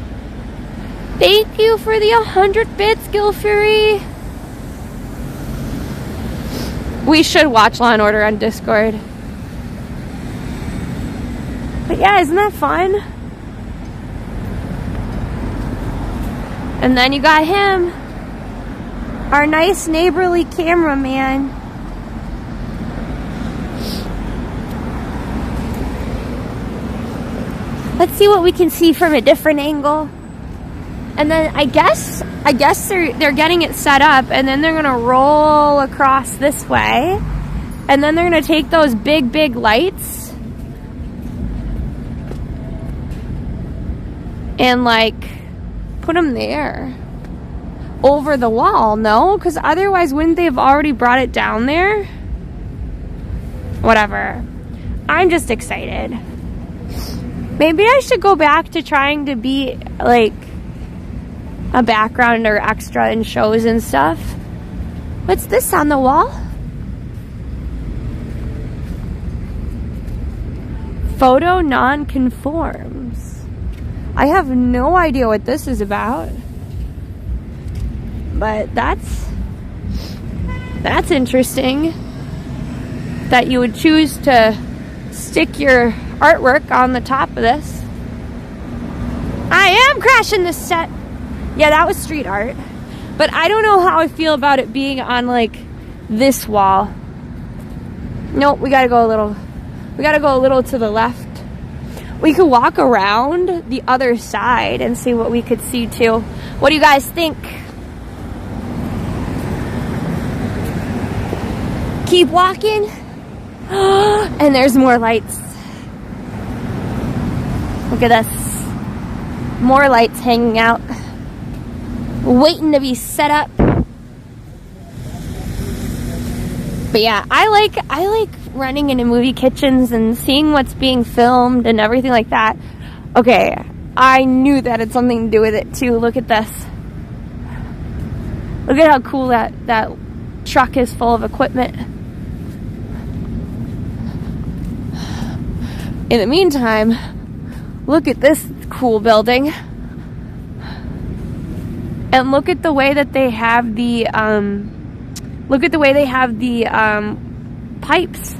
Thank you for the 100 bits, Gil Fury. We should watch Law and Order on Discord. But yeah, isn't that fun? And then you got him, our nice neighborly cameraman. Let's see what we can see from a different angle. And then I guess they're getting it set up, and then they're gonna roll across this way, and then they're gonna take those big lights and like put them there over the wall. No, because otherwise wouldn't they have already brought it down there? Whatever. I'm just excited. Maybe I should go back to trying to be like a background or extra in shows and stuff. What's this on the wall? Photo non-conforms. I have no idea what this is about. But that's interesting that you would choose to stick your artwork on the top of this. I am crashing this set. Yeah, that was street art. But I don't know how I feel about it being on like this wall. Nope, we gotta go a little to the left. We could walk around the other side and see what we could see too. What do you guys think? Keep walking. And there's more lights. Look at this. More lights hanging out, waiting to be set up. But yeah, I like running into movie kitchens and seeing what's being filmed and everything like that. Okay, I knew that had something to do with it too. Look at this. Look at how cool that truck is full of equipment. In the meantime, look at this cool building. And look at the way that they have the pipes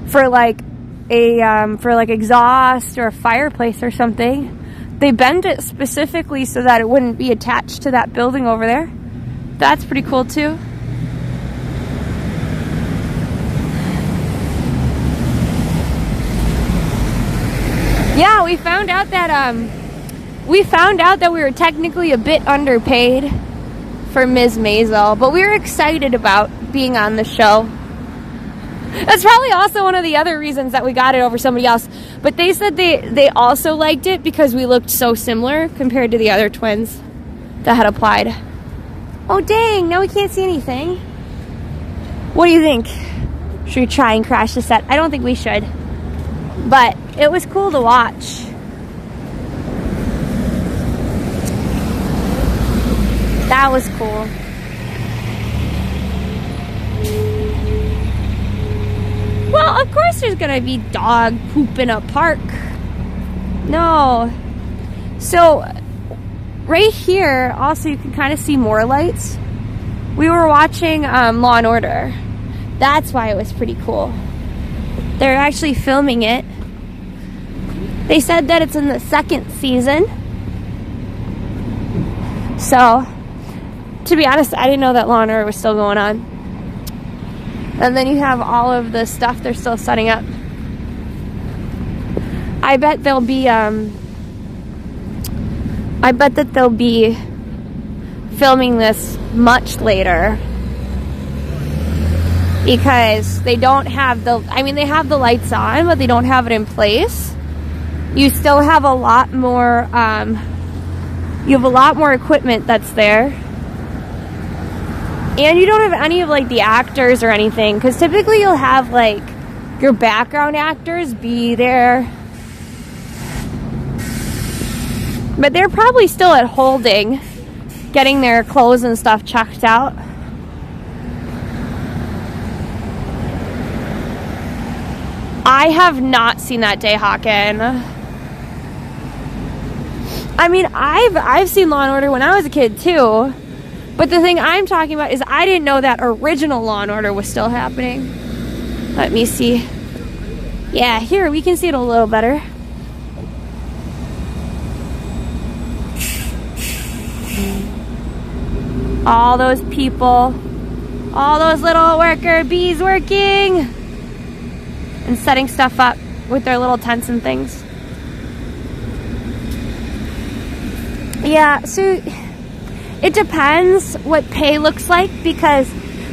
for like exhaust or a fireplace or something. They bend it specifically so that it wouldn't be attached to that building over there. That's pretty cool too. Yeah, we found out that we were technically a bit underpaid for Ms. Maisel, but we were excited about being on the show. That's probably also one of the other reasons that we got it over somebody else. But they said they also liked it because we looked so similar compared to the other twins that had applied. Oh dang, now we can't see anything. What do you think? Should we try and crash the set? I don't think we should. But it was cool to watch. That was cool. Well, of course there's gonna be dog poop in a park. No. So, right here, also you can kind of see more lights. We were watching Law and Order. That's why it was pretty cool. They're actually filming it. They said that it's in the 2nd season. So, to be honest, I didn't know that Law and Order was still going on. And then you have all of the stuff they're still setting up. I bet they'll be filming this much later. Because they don't have they have the lights on, but they don't have it in place. You still have a lot more, you have a lot more equipment that's there. And you don't have any of like the actors or anything, because typically you'll have like your background actors be there. But they're probably still at holding, getting their clothes and stuff checked out. I have not seen that day, Hawken. I mean, I've seen Law and Order when I was a kid too. But the thing I'm talking about is I didn't know that original Law and Order was still happening. Let me see. Yeah, here we can see it a little better. All those people, all those little worker bees working and setting stuff up with their little tents and things. Yeah, so it depends what pay looks like, because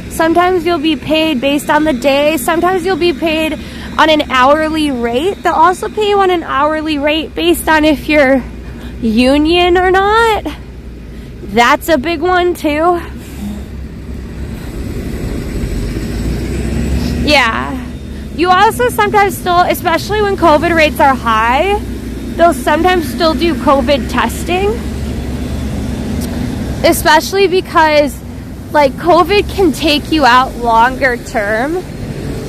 sometimes you'll be paid based on the day. Sometimes you'll be paid on an hourly rate. They'll also pay you on an hourly rate based on if you're union or not. That's a big one too. Yeah. You also sometimes still, especially when COVID rates are high, they'll sometimes still do COVID testing. Especially because, like, COVID can take you out longer term.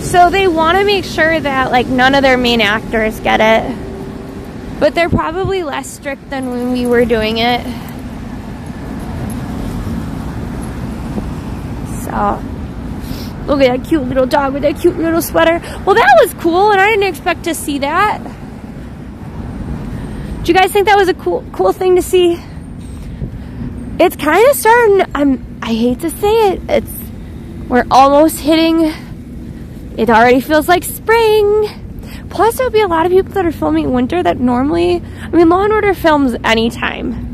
So they want to make sure that, like, none of their main actors get it. But they're probably less strict than when we were doing it. So, look at that cute little dog with that cute little sweater. Well, that was cool, and I didn't expect to see that. Do you guys think that was a cool thing to see? It's kind of starting, I hate to say it, we're almost hitting, it already feels like spring. Plus, there'll be a lot of people that are filming winter that normally, I mean, Law and Order films anytime.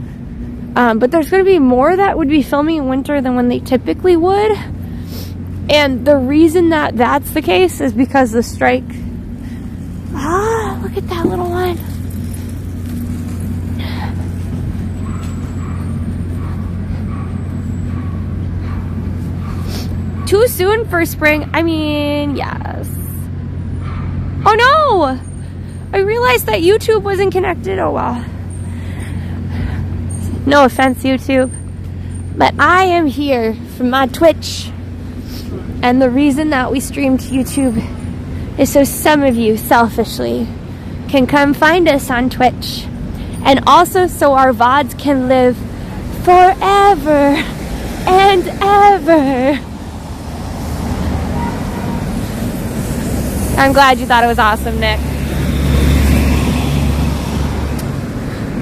But there's going to be more that would be filming in winter than when they typically would. And the reason that that's the case is because the strike. Ah, look at that little one. Too soon for spring? I mean, yes. Oh no! I realized that YouTube wasn't connected. Oh well. No offense, YouTube. But I am here from my Twitch. And the reason that we stream to YouTube is so some of you, selfishly, can come find us on Twitch. And also so our VODs can live forever and ever. I'm glad you thought it was awesome, Nick.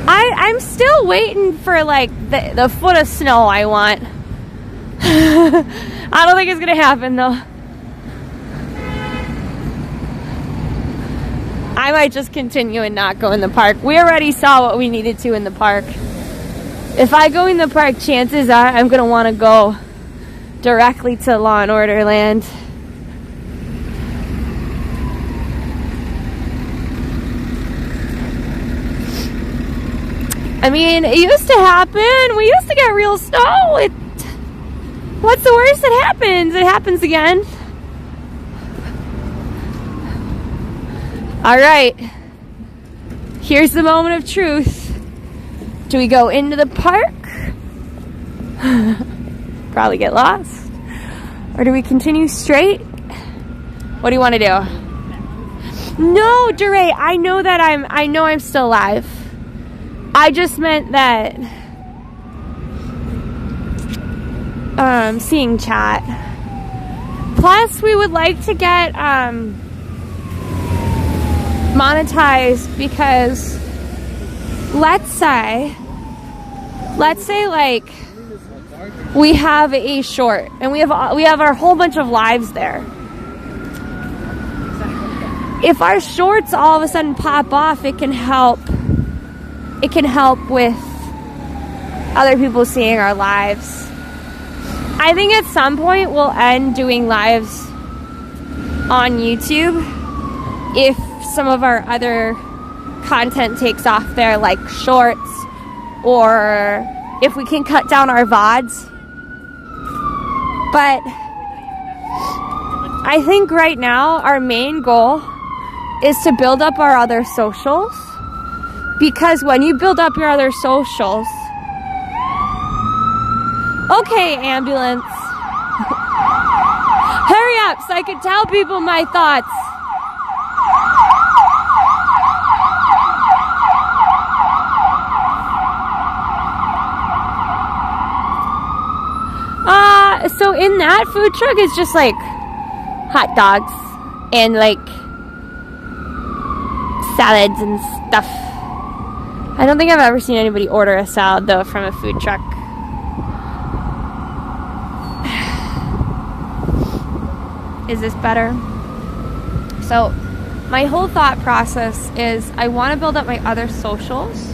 I'm still waiting for, like, the foot of snow I want. I don't think it's gonna happen, though. I might just continue and not go in the park. We already saw what we needed to in the park. If I go in the park, chances are I'm gonna want to go directly to Law and Order land. I mean, it used to happen. We used to get real snow. What's the worst that happens? It happens again. All right. Here's the moment of truth. Do we go into the park? Probably get lost. Or do we continue straight? What do you want to do? No, Duray, I know I'm still alive. I just meant that seeing chat. Plus, we would like to get monetized, because let's say like we have a short and we have our whole bunch of lives there. If our shorts all of a sudden pop off, it can help with other people seeing our lives. I think at some point we'll end doing lives on YouTube if some of our other content takes off there, like shorts, or if we can cut down our VODs. But I think right now our main goal is to build up our other socials, because when you build up your other socials, okay, ambulance, hurry up so I can tell people my thoughts. So in that food truck is just like hot dogs and like salads and stuff. I don't think I've ever seen anybody order a salad though from a food truck. Is this better? So my whole thought process is I want to build up my other socials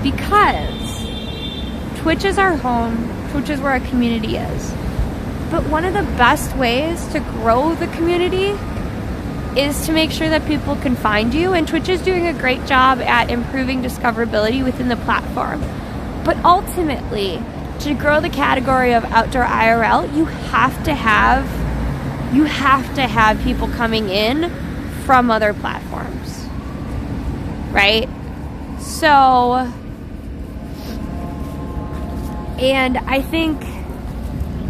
because Twitch is our home. Twitch is where our community is. But one of the best ways to grow the community is to make sure that people can find you, and Twitch is doing a great job at improving discoverability within the platform. But ultimately, to grow the category of outdoor IRL, you have to have people coming in from other platforms, right? So, and I think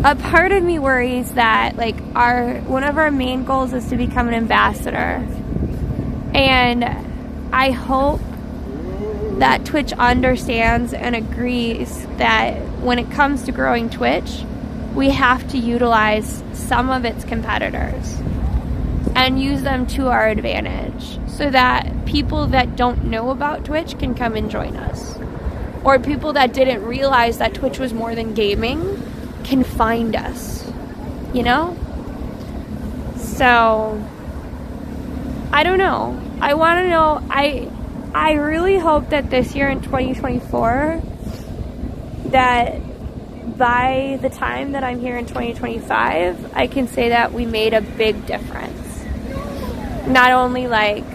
a part of me worries that like one of our main goals is to become an ambassador, and I hope that Twitch understands and agrees that when it comes to growing Twitch, we have to utilize some of its competitors and use them to our advantage so that people that don't know about Twitch can come and join us, or people that didn't realize that Twitch was more than gaming can find us, you know? So I don't know. I want to know, I really hope that this year in 2024, that by the time that I'm here in 2025, I can say that we made a big difference. Not only like,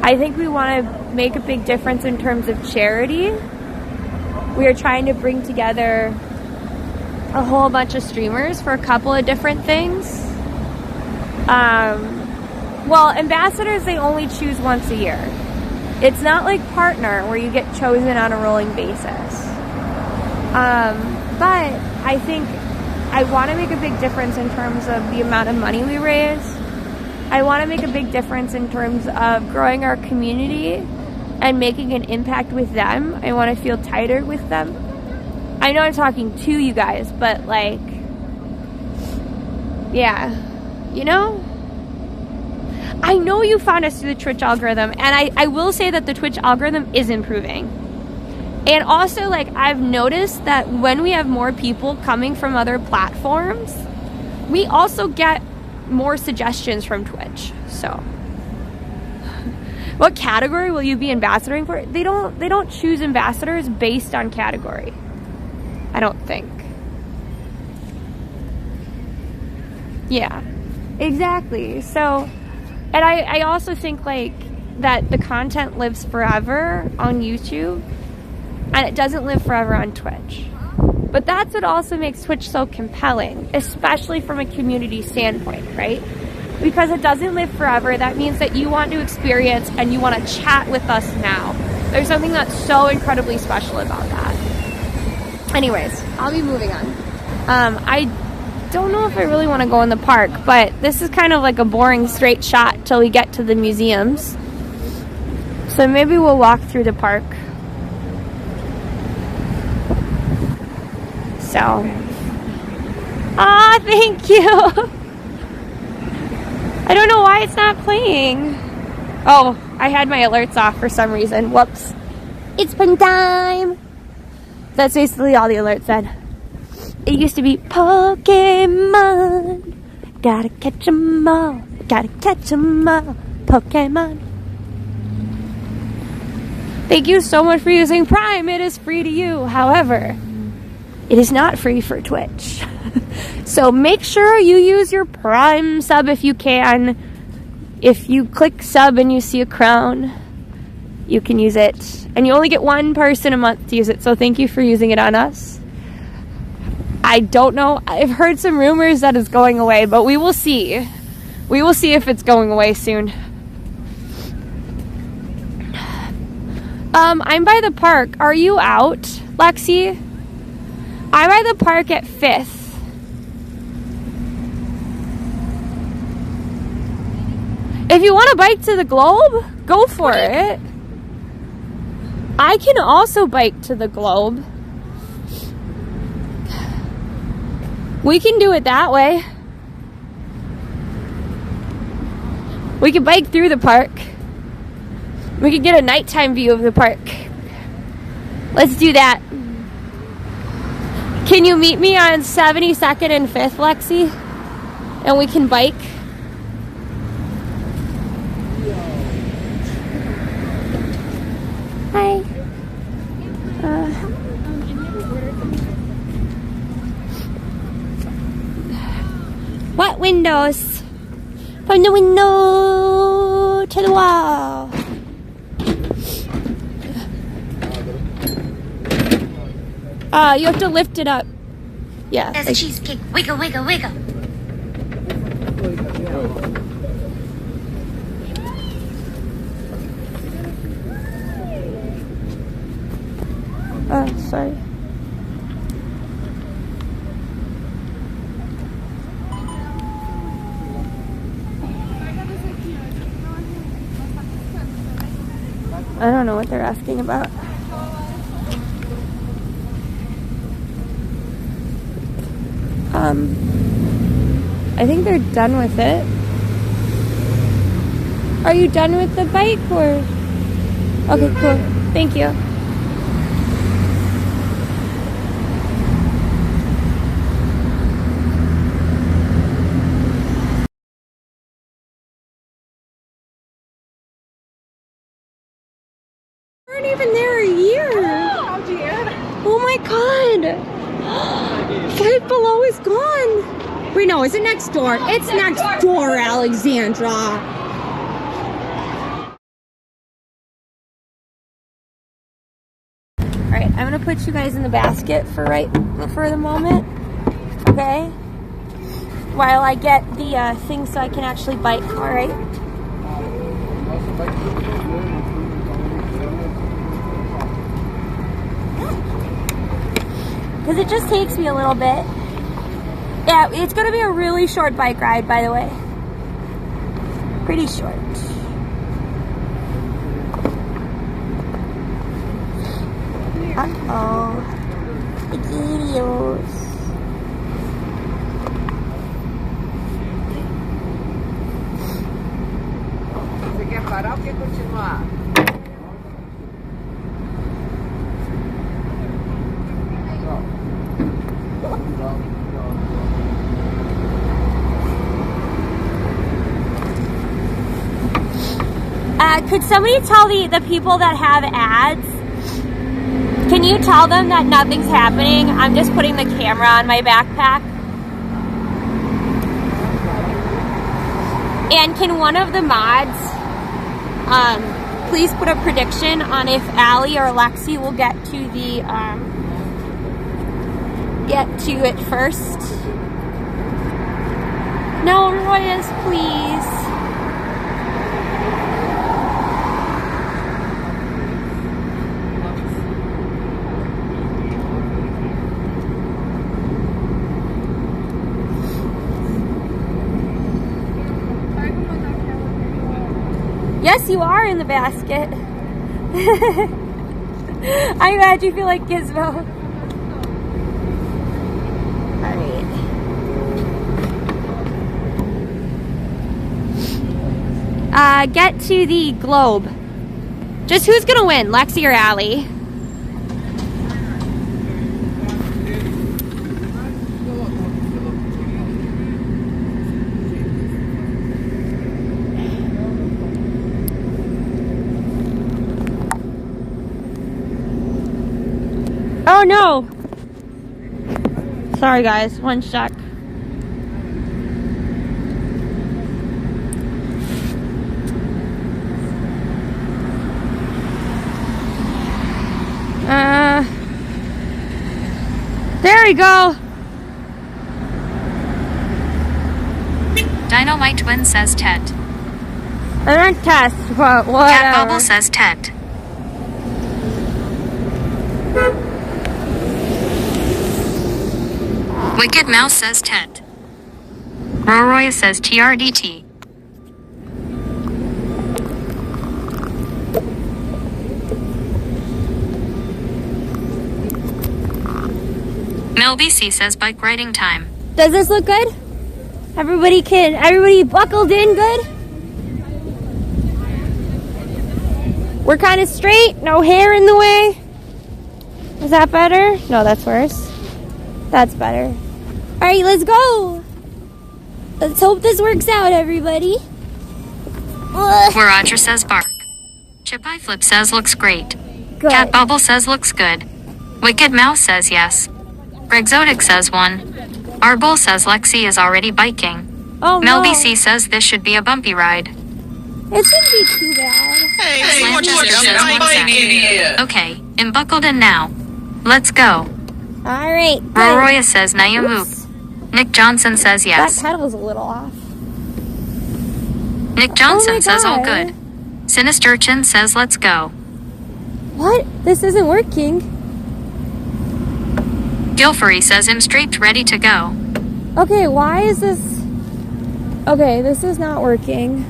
I think we want to make a big difference in terms of charity. We are trying to bring together a whole bunch of streamers for a couple of different things. Well, ambassadors, they only choose once a year. It's not like partner where you get chosen on a rolling basis. But I think I want to make a big difference in terms of the amount of money we raise. I want to make a big difference in terms of growing our community and making an impact with them. I want to feel tighter with them. I know I'm talking to you guys, but like, yeah, you know? I know you found us through the Twitch algorithm, and I will say that the Twitch algorithm is improving. And also, like, I've noticed that when we have more people coming from other platforms, we also get more suggestions from Twitch. So, what category will you be ambassadoring for? They don't choose ambassadors based on category, I don't think. Yeah, exactly. So, and I also think like that the content lives forever on YouTube, and it doesn't live forever on Twitch. But that's what also makes Twitch so compelling, especially from a community standpoint, right? Because it doesn't live forever. That means that you want to experience and you want to chat with us now. There's something that's so incredibly special about that. Anyways, I'll be moving on. I don't know if I really want to go in the park, but this is kind of like a boring straight shot till we get to the museums. So maybe we'll walk through the park. So, thank you. I don't know why it's not playing. Oh, I had my alerts off for some reason. Whoops. It's print time. That's basically all the alert said. It used to be Pokemon. Gotta catch 'em all. Gotta catch 'em all. Pokemon. Thank you so much for using Prime. It is free to you. However, it is not free for Twitch. So make sure you use your Prime sub if you can. If you click sub and you see a crown, you can use it. And you only get one person a month to use it, so thank you for using it on us. I don't know. I've heard some rumors that it's going away, but we will see. We will see if it's going away soon. I'm by the park. Are you out, Lexi? I'm by the park at 5th. If you want to bike to the Globe, go for it. I can also bike to the Globe. We can do it that way. We can bike through the park. We can get a nighttime view of the park. Let's do that. Can you meet me on 72nd and 5th, Lexi? And we can bike. Hi. What windows? From the window to the wall. You have to lift it up. Yeah. As a cheesecake. Wiggle, wiggle, wiggle. Oh, sorry. I don't know what they're asking about. I think they're done with it. Are you done with the bike or? Okay, cool. Thank you. Weren't even there a year. Oh, dear. Oh my god. Five Below is gone. Wait, no, is it next door? It's next door, Alexandra. Alright, I'm gonna put you guys in the basket for the moment. Okay? While I get the thing so I can actually bike, alright? Because it just takes me a little bit. Yeah, it's going to be a really short bike ride, by the way. Pretty short. Uh-oh. Videos. Você quer parar ou quer continuar? Could somebody tell the people that have ads, can you tell them that nothing's happening? I'm just putting the camera on my backpack. And can one of the mods please put a prediction on if Allie or Lexi will get to it first? No, Royas, please. Yes, you are in the basket. I'm glad you feel like Gizmo. Alright. Get to the Globe. Just who's gonna win, Lexi or Allie? Oh no! Sorry guys, one sec. There we go. Dynamite Twin says tet. I don't test, but whatever. Cat Bubble says tet. Wicked Mouse says tet. Roroya says TRDT. Mel BC says bike riding time. Does this look good? Everybody buckled in good? We're kind of straight, no hair in the way. Is that better? No, that's worse. That's better. All right, let's go. Let's hope this works out, everybody. Ugh. Where Roger says bark. Chip Eye Flip says looks great. Good. Cat Bubble says looks good. Wicked Mouse says yes. Exotic says 1. Arbol says Lexi is already biking. Oh, Mel no. BC says this should be a bumpy ride. It shouldn't be too bad. Slam Jester says 1 sec. Okay, I'm buckled in now. Let's go. All right. Good. Roroya says Nayamuk. Nick Johnson says That yes. pedal's a little off. Nick Johnson Oh my says all God. good. Sinister Chin says let's go. What? This isn't working. Gilfery says I'm straight ready to go. Okay, why is this... Okay, this is not working.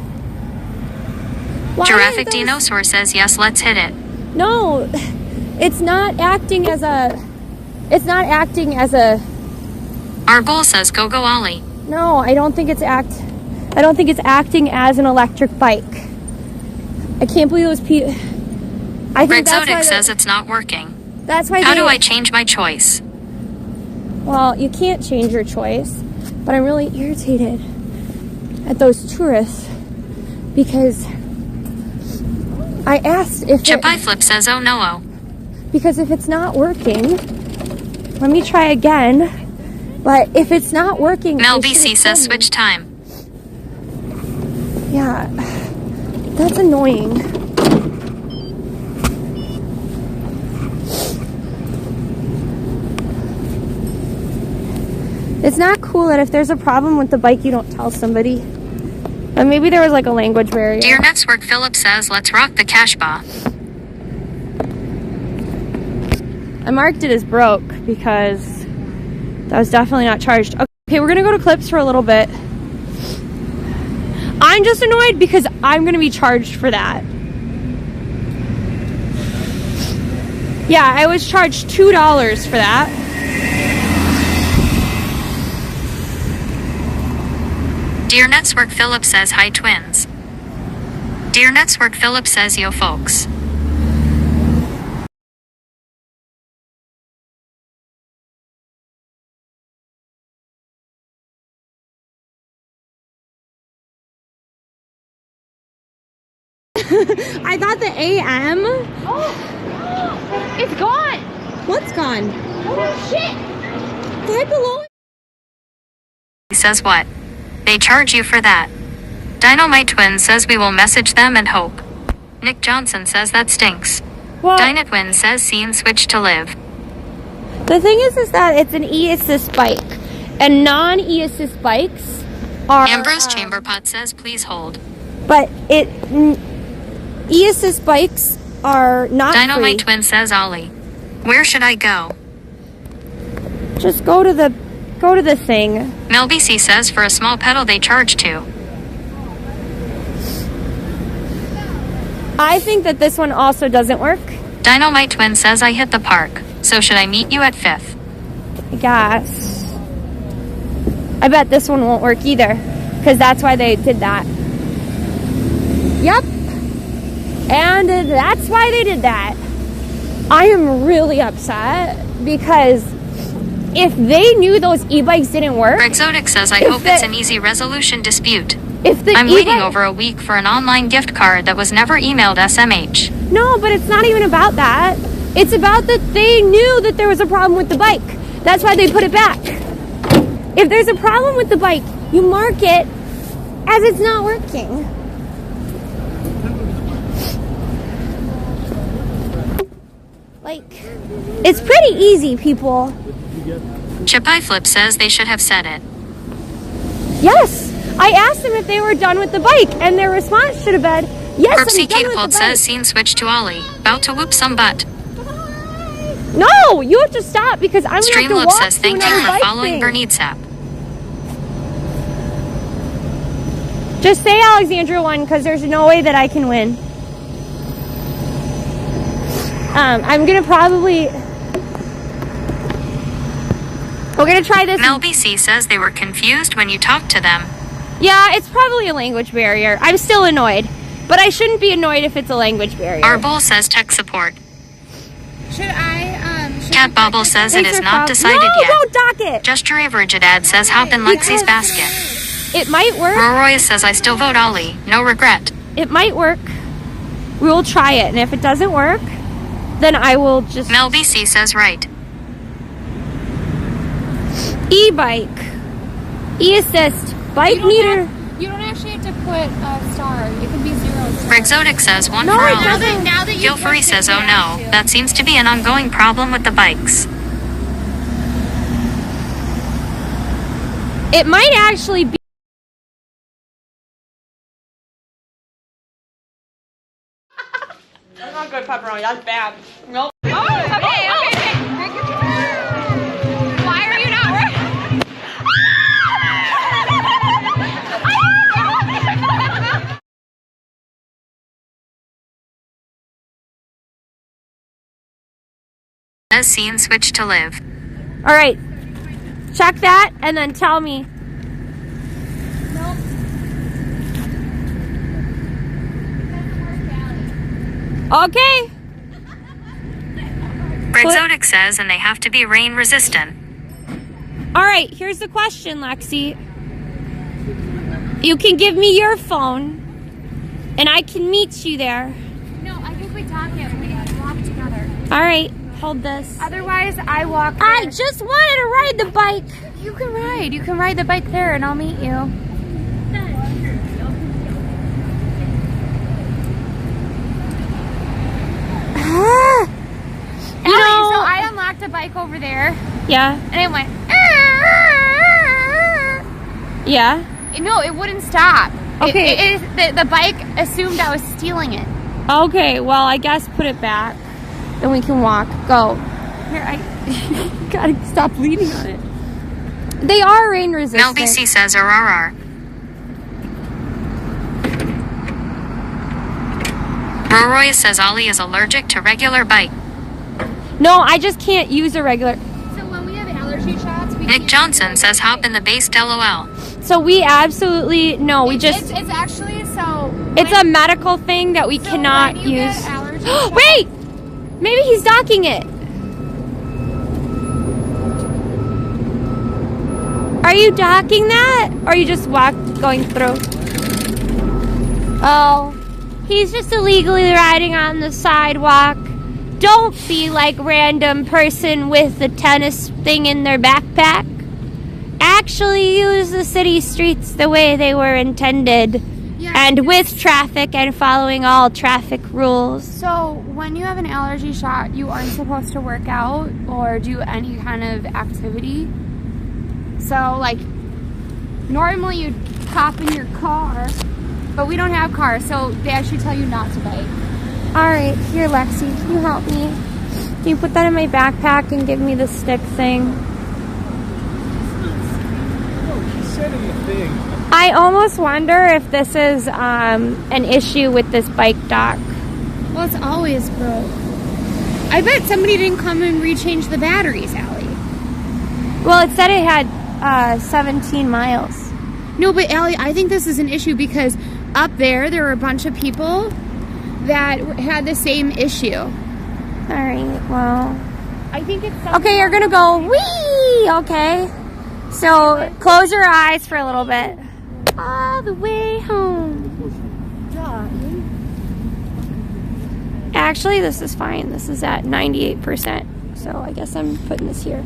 Why Giraffic is this- Dinosaur says yes, let's hit it. No, it's not acting as a... It's not acting as a... Arbol says go go Ollie. No, I don't think it's acting as an electric bike. I can't believe those people... I think that's why Exotic says it's not working. that's why How they... do I change my choice? Well, you can't change your choice, but I'm really irritated at those tourists because I asked if Chip Eye Flip says oh no. because if it's not working, let me try again. But if it's not working, Mel they BC should've says told me. switch time. Yeah, that's annoying. It's not cool that if there's a problem with the bike, you don't tell somebody. But maybe there was like a language barrier. Dear Network Philip says let's rock the cash bar. I marked it as broke because that was definitely not charged. Okay, we're gonna go to Clips for a little bit. I'm just annoyed because I'm gonna be charged for that. Yeah, I was charged $2 for that. Dear Network Philip says hi twins. Dear Network Philip says yo folks. I thought the AM. It's gone. What's gone? Oh shit. Right below. He says what? They charge you for that. Dynamite Twin says we will message them and hope. Nick Johnson says that stinks. Well, Dynatwin says scene switch to live. the thing is that it's an e-assist bike, and non-e-assist bikes are. Ambrose Chamberpot says please hold. But e-assist bikes are not Dynamite free. Twin says Ollie. Where should I go? Just go to the thing. Mel BC says for a small pedal they charge $2. I think that this one also doesn't work. Dynamite Twin says I hit the park. So should I meet you at 5th? I guess. I bet this one won't work either, because that's why they did that. Yep. And that's why they did that. I am really upset because if they knew those e-bikes didn't work, Exotic says I hope it's an easy resolution dispute. if the I'm e-bike, waiting over a week for an online gift card that was never emailed SMH. No, but it's not even about that. It's about that they knew that there was a problem with the bike. That's why they put it back. If there's a problem with the bike, you mark it as it's not working. Like, it's pretty easy, people. Chip Eye Flip says they should have said it. Yes, I asked them if they were done with the bike, and their response should have been, yes, Perpsy I'm done with Catapult the bike. says scene switch to Ollie. About to whoop some butt. No, you have to stop because I'm going to have to Streamlabs walk says to thank you another for bike following thing. Bernitsap. Just say Alexandra won because there's no way that I can win. I'm going to probably... We're going to try this. Mel BC says they were confused when you talked to them. Yeah, it's probably a language barrier. I'm still annoyed. But I shouldn't be annoyed if it's a language barrier. Our Bull says tech support. Should I, Cat Bobble says it Thanks is for not follow- decided no, yet. don't dock it. Gesture Averagedad says hop in Lexi's basket. It might work. Roy says I still vote Ollie. No regret. It might work. We will try it. And if it doesn't work, then I will just... Mel BC says right. E-bike. E-assist. Bike meter. You don't actually have to put a star. It can be 0 stars. Exotic says one No, for it Ollie. doesn't. Now that you Gilfrey pushed it, says you oh have no. to. That seems to be an ongoing problem with the bikes. It might actually be... That's not good pepperoni. That's bad. Nope. Okay. Why are you not working? Says scene switch to live. All right. Check that and then tell me. Okay. Exotic says and they have to be rain resistant. All right, here's the question, Lexi. You can give me your phone, and I can meet you there. No, I think we talk it. We walk together. All right, hold this. Otherwise, I walk. I just wanted to ride the bike. You can ride. You can ride the bike there, and I'll meet you. You know, so I unlocked a bike over there, yeah, and it went. yeah. No, it wouldn't stop. Okay. The bike assumed I was stealing it. Okay, well, I guess put it back, then we can walk. Go. Here, I gotta stop leaning on it. They are rain resistant. Mel BC says RRR. Roy says Ollie is allergic to regular bike. No, I just can't use a regular. So when we have allergy shots, we Nick Johnson says hop in the based LOL. So we absolutely no. We just it's actually so. it's a medical thing that we cannot when you use. get allergy shots- Wait, maybe he's docking it. Are you docking that, or are you just going through? Oh, he's just illegally riding on the sidewalk. Don't be like random person with the tennis thing in their backpack. Actually use the city streets the way they were intended. Yeah. And with traffic and following all traffic rules. So when you have an allergy shot, you aren't supposed to work out or do any kind of activity. So like normally you'd hop in your car, but we don't have cars, so they actually tell you not to bike. Alright, here Lexi, can you help me? Can you put that in my backpack and give me the stick thing? I almost wonder if this is an issue with this bike dock. Well, it's always broke. I bet somebody didn't come and rechange the batteries, Allie. Well, it said it had 17 miles. No, but Allie, I think this is an issue because up there were a bunch of people that had the same issue. Alright, well. I think it's Okay, you're gonna go wee! Okay. So, close your eyes for a little bit. All the way home. Actually, this is fine. This is at 98%. So, I guess I'm putting this here.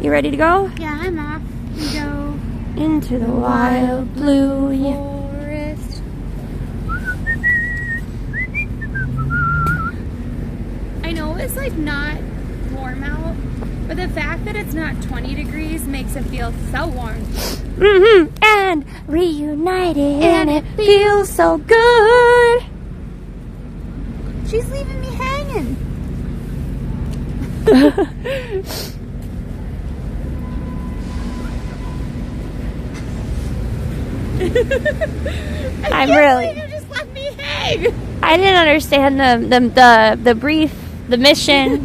You ready to go? Yeah, I'm off. We go Into the wild blue. Yeah. forest. I know it's like not warm out, but the fact that it's not 20 degrees makes it feel so warm. Mm-hmm. and reunited, and it feels so good. She's leaving me hanging. I'm really. You just left me hang. I didn't understand the brief, the mission.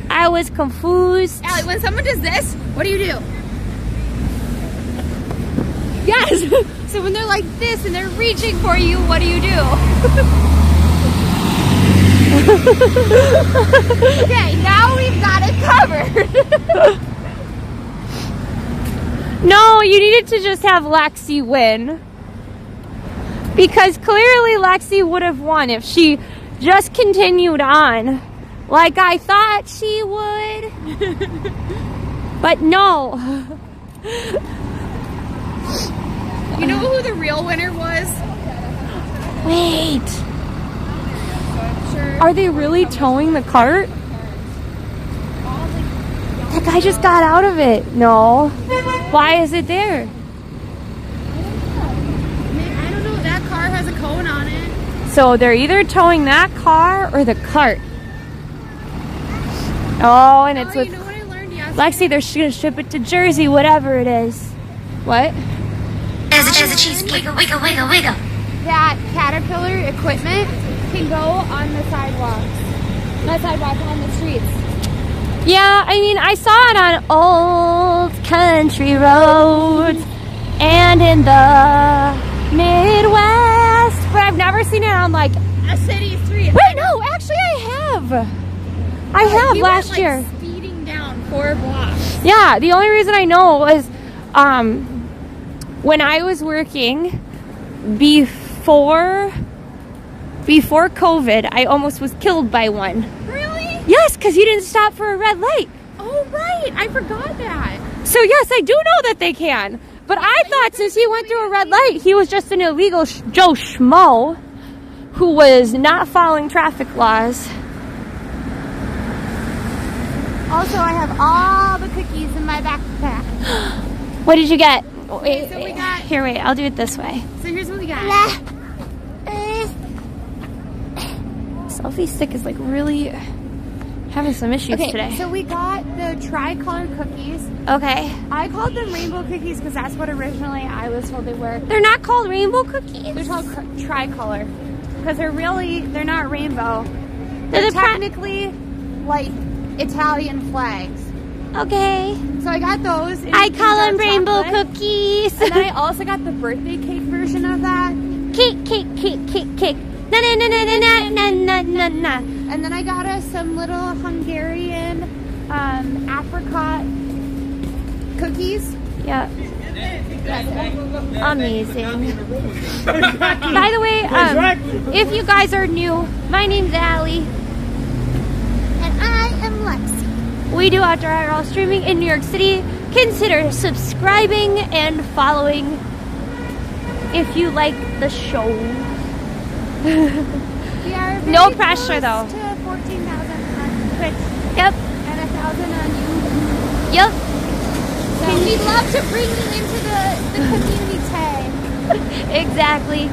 I was confused. Allie, when someone does this, what do you do? Yes. So when they're like this and they're reaching for you, what do you do? Okay, now we've got it covered. No, you needed to just have Lexi win. Because clearly Lexi would have won if she just continued on. Like I thought she would. But no. You know who the real winner was? Wait. Are they really towing the cart? That guy just got out of it. No. Why is it there? I don't know. That car has a cone on it. So they're either towing that car or the cart. Oh, and it's You with know what I learned yesterday? Lexi. They're gonna ship it to Jersey, whatever it is. What? As a cheesecake, wiggle, wiggle, wiggle. That Caterpillar equipment can go on the sidewalks. Not sidewalks, on the streets. Yeah, I mean, I saw it on old country roads and in the Midwest, but I've never seen it on like. A city street. Wait, no, actually, I have. I have He last went, year. speeding down 4 blocks. Yeah, the only reason I know was when I was working before COVID, I almost was killed by one. Really? Yes, because he didn't stop for a red light. Oh, right. I forgot that. So yes, I do know that they can. But I thought since he went through a red light, he was just an illegal Joe Schmo who was not following traffic laws. Also, I have all the cookies in my backpack. What did you get? Okay, so we got... Here, wait, I'll do it this way. So here's what we got. Selfie stick is like really having some issues Okay, today. so we got the tricolor cookies. Okay. I called them rainbow cookies because that's what originally I was told they were. They're not called rainbow cookies. They're called tricolor because they're not rainbow. They're They're the technically like Italian flags. Okay. So I got those. I call them rainbow chocolate. cookies. And then I also got the birthday cake version of that. Cake. Na na na na na na na na na. And then I got us some little Hungarian apricot cookies. Yeah. Amazing. By the way, if you guys are new, my name's Allie. And I am Lexi. We do outdoor IRL streaming in New York City. Consider subscribing and following if you like the show. We are very No pressure, though. close to 14,000 on Twitch Yep. and 1,000 on YouTube. Yep. So we'd love to bring you into the community. Exactly.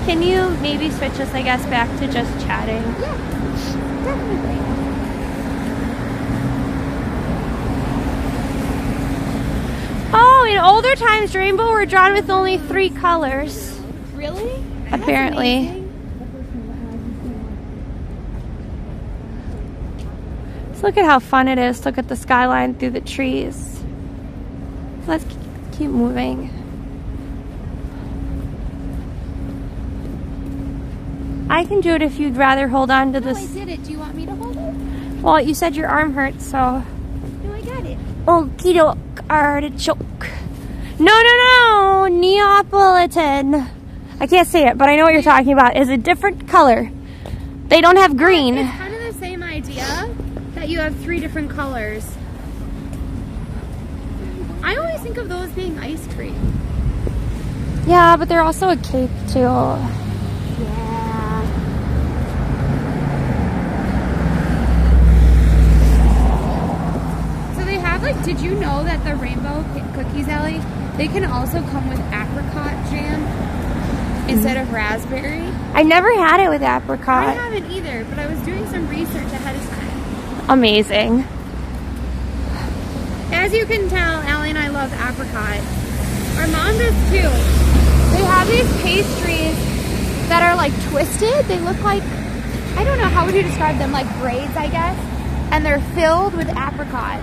Can you maybe switch us, I guess, back to just chatting? Yeah, definitely. Oh, in older times, rainbow were drawn with only 3 colors. Really? Apparently. That's amazing. So look at how fun it is. Look at the skyline through the trees. Let's keep moving. I can do it if you'd rather hold on to No, I this. did it. Do you want me to hold it? Well, you said your arm hurts, so. No, I got it. Okie doke, artichoke. No, Neapolitan. I can't say it, but I know what you're talking about. Is a different color. They don't have green. It's kind of the same idea that you have 3 different colors. I always think of those being ice cream. Yeah, but they're also a cake too. Yeah. So they have like Did you know that the rainbow cookies, Ellie, they can also come with apricot jam instead of raspberry? I never had it with I apricot. haven't either, but I was doing some research ahead of time. Amazing. As you can tell, Allie and I love apricot. Our mom does too. They have these pastries that are like twisted. They look like, I don't know, how would you describe them? Like braids, I guess. And they're filled with apricot.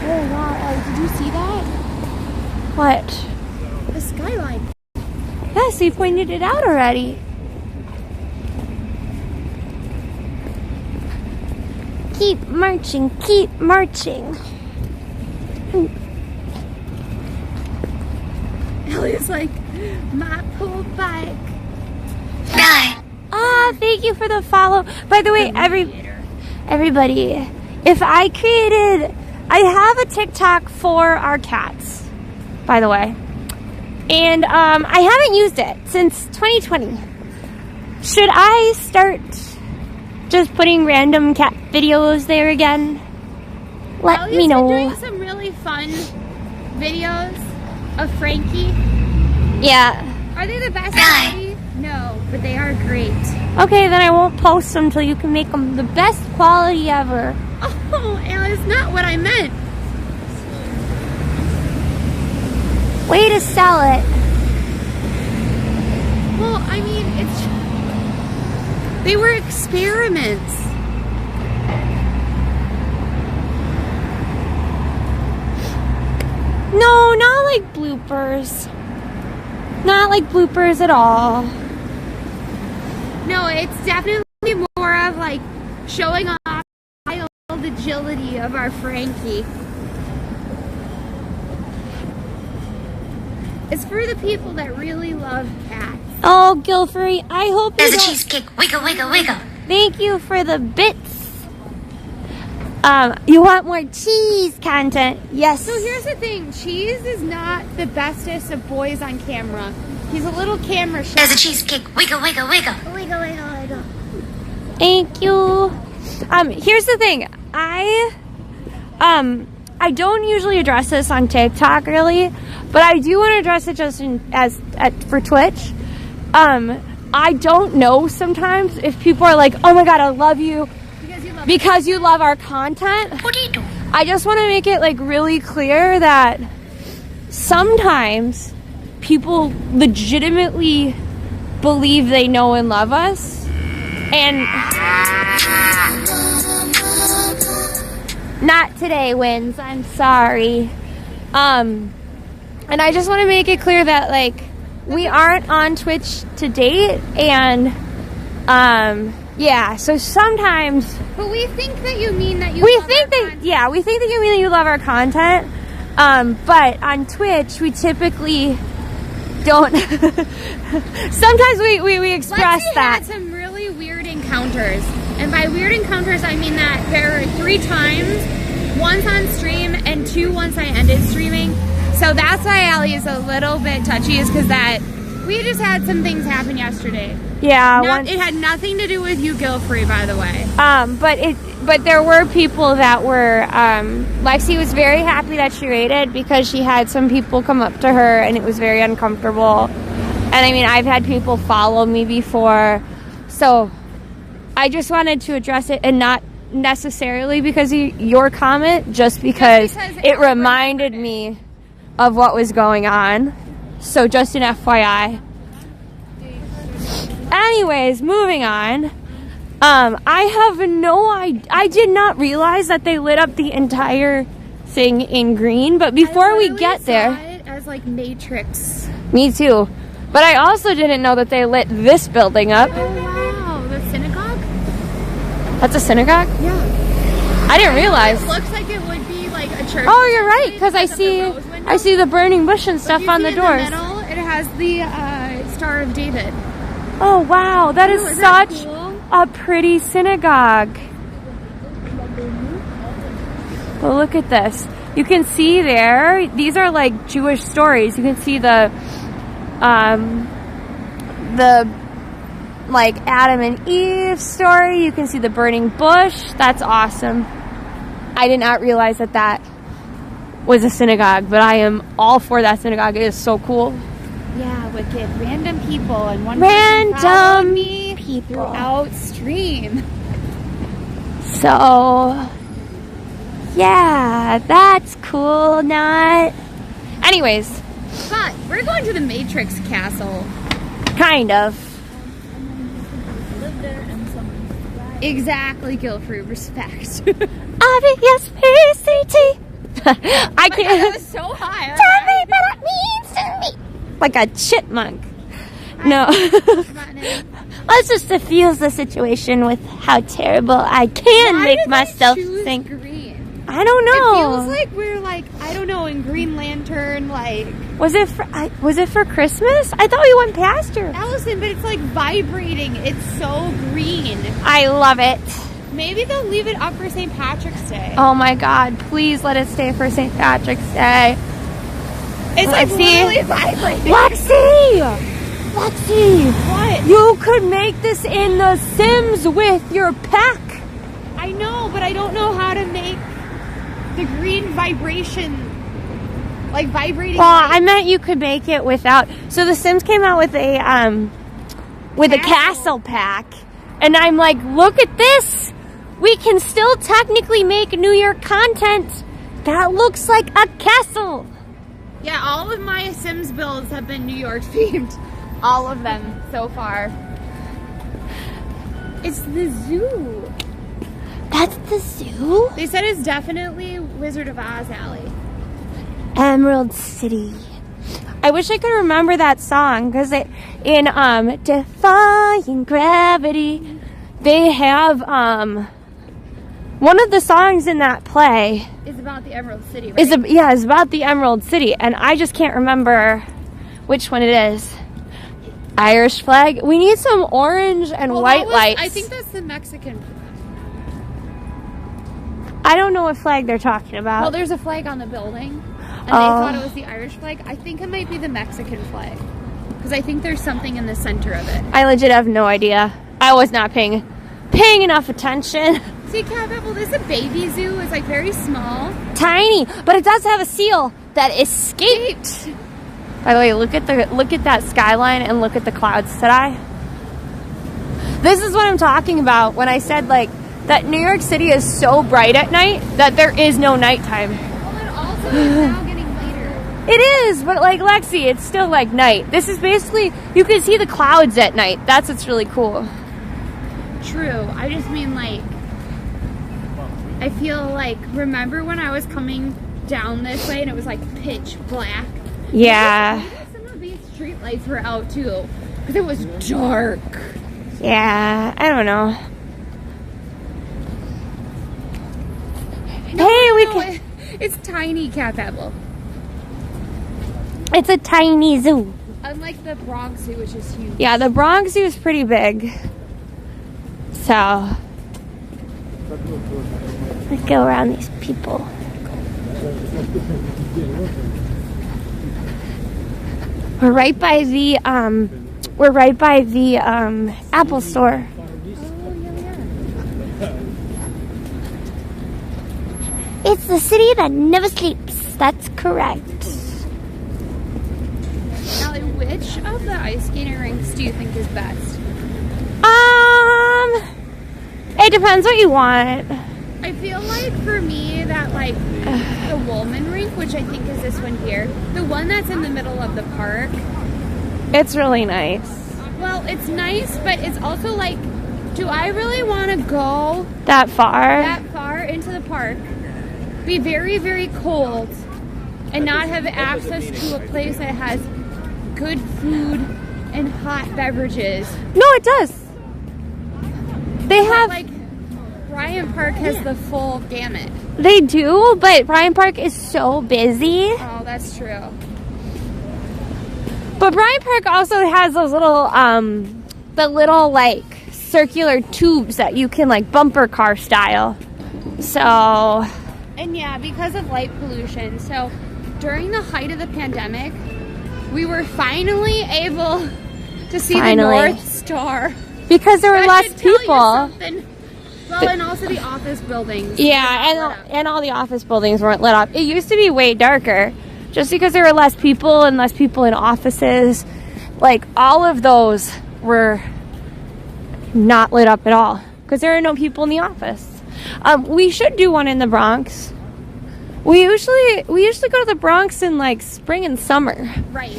Oh wow, Ellie, did you see that? What? The skyline. Yes, you pointed it out already. Keep marching, keep marching. Ellie's like, my poor bike. Ah, thank you for the follow. By the way, everybody, if I have a TikTok for our cats, by the way. And I haven't used it since 2020. Should I start just putting random cat videos there again? Let me know. Ellie's been doing some really fun videos of Frankie. Yeah. Are they the best quality? No, but they are great. Okay, then I won't post them till you can make them the best quality ever. Oh, Ellie, it's not what I meant. Way to sell it. Well, I mean, they were experiments. No, not like bloopers. Not like bloopers at all. No, it's definitely more of like showing off the wild agility of our Frankie. It's for the people that really love cats. Oh, Guilford, I hope you There's a don't... cheesecake. Wiggle, wiggle, wiggle. Thank you for the bits. You want more cheese content? Yes. So here's the thing. Cheese is not the bestest of boys on camera. He's a little camera shy. There's a cheesecake. Wiggle, wiggle, wiggle. Wiggle, wiggle, wiggle. Thank you. Here's the thing. I don't usually address this on TikTok really, but I do want to address it just for Twitch. I don't know sometimes if people are like, oh my god, I love you because you love our content. What do you do? I just want to make it like really clear that sometimes people legitimately believe they know and love us, and not today wins. I'm sorry. And I just want to make it clear that like we aren't on Twitch to date, and yeah, so sometimes But we think that you mean that you we love think our that content. yeah, we think that you mean that you love our content. But on Twitch we typically don't sometimes we express Lexi that. had some really weird encounters. And by weird encounters I mean that there were 3 times, once on stream and 2 once I ended streaming. So that's why Allie is a little bit touchy, is because that we just had some things happen yesterday. Yeah, It had nothing to do with you, Guilfrey, by the way. but there were people that were Lexi was very happy that she rated because she had some people come up to her and it was very uncomfortable. And I mean, I've had people follow me before, so I just wanted to address it, and not necessarily because of your comment, just because it reminded me of what was going on. So just an FYI. Anyways, moving on. I have no idea. I did not realize that they lit up the entire thing in green. But before we get there, it as like Matrix. me too. But I also didn't know that they lit this building up. Oh wow, the synagogue? That's a synagogue? Yeah. I didn't realize. It looks like it would be like a church. Oh, you're right, because I see the burning bush and stuff on the doors. In the middle, it has the Star of David. Oh wow, that is Isn't that such cool? a pretty synagogue. Well, look at this. You can see there, these are like Jewish stories. You can see the like Adam and Eve story. You can see the burning bush. That's awesome. I did not realize that was a synagogue, but I am all for that synagogue. It is so cool. Yeah, wicked. Random people and one person followed me throughout stream. So, yeah, that's cool, not. Anyways. But we're going to the Matrix Castle. Kind of. Exactly, Guilford. Respect. Obvious PCT. I can't. That was so high. Tell me what it means to me. Like a chipmunk. No. Let's just diffuse the situation with how terrible I can make myself think. Green? I don't know. It feels like we're like, I don't know, in Green Lantern, like. Was it for Christmas? I thought we went past her. Allison, but it's like vibrating. It's so green. I love it. Maybe they'll leave it up for St. Patrick's Day. Oh my God! Please let it stay for St. Patrick's Day. It's like literally vibrating. Lexi! What? You could make this in The Sims with your pack. I know, but I don't know how to make the green vibration, like vibrating. Well, I meant you could make it without. So The Sims came out with a castle pack, and I'm like, look at this. We can still technically make New Year content that looks like a castle. Yeah, all of my Sims builds have been New York themed. All of them so far. It's the zoo. That's the zoo? They said it's definitely Wizard of Oz Alley. Emerald City. I wish I could remember that song because in Defying Gravity, they have one of the songs in that play It's about the Emerald City, right? is about the Emerald City, and I just can't remember which one it is. Irish flag. We need some orange and white lights. I think that's the Mexican. I don't know what flag they're talking about. Well, there's a flag on the building, and they thought it was the Irish flag. I think it might be the Mexican flag, because I think there's something in the center of it. I legit have no idea. I was not paying enough attention. See, Cat Apple, this is a baby zoo. It's like very small. Tiny, but it does have a seal that escaped. By the way, look at that skyline and look at the clouds today. This is what I'm talking about when I said like that New York City is so bright at night that there is no nighttime. Well, it also is now getting later. It is, but like Lexi, it's still like night. This is basically, you can see the clouds at night. That's what's really cool. True. I just mean like, I feel like, remember when I was coming down this way and it was like pitch black? Yeah. Some of these street lights were out too, because it was dark. Yeah, I don't know. It's tiny, Cat Pebble. It's a tiny zoo. Unlike the Bronx Zoo, which is huge. Yeah, the Bronx Zoo is pretty big. So, let's go around these people. We're right by the Apple store. It's the city that never sleeps. That's correct. Now, which of the ice skating rinks do you think is best? It depends what you want. I feel like for me that like the Woolman rink, which I think is this one here, the one that's in the middle of the park. It's really nice. Well, it's nice, but it's also like, do I really want to go that far into the park, be very, very cold, and not have access to a place that has good food and hot beverages? No, it does. They have, like, Bryant Park has the full gamut. They do, but Bryant Park is so busy. Oh, that's true. But Bryant Park also has those little, the little like circular tubes that you can like bumper car style. So. And yeah, because of light pollution. So during the height of the pandemic, we were finally able to see the North Star. Because there were less people. Well, and also the office buildings. Yeah, and all the office buildings weren't lit up. It used to be way darker, just because there were less people and less people in offices. Like, all of those were not lit up at all, because there are no people in the office. We should do one in the Bronx. We usually go to the Bronx in like spring and summer. Right.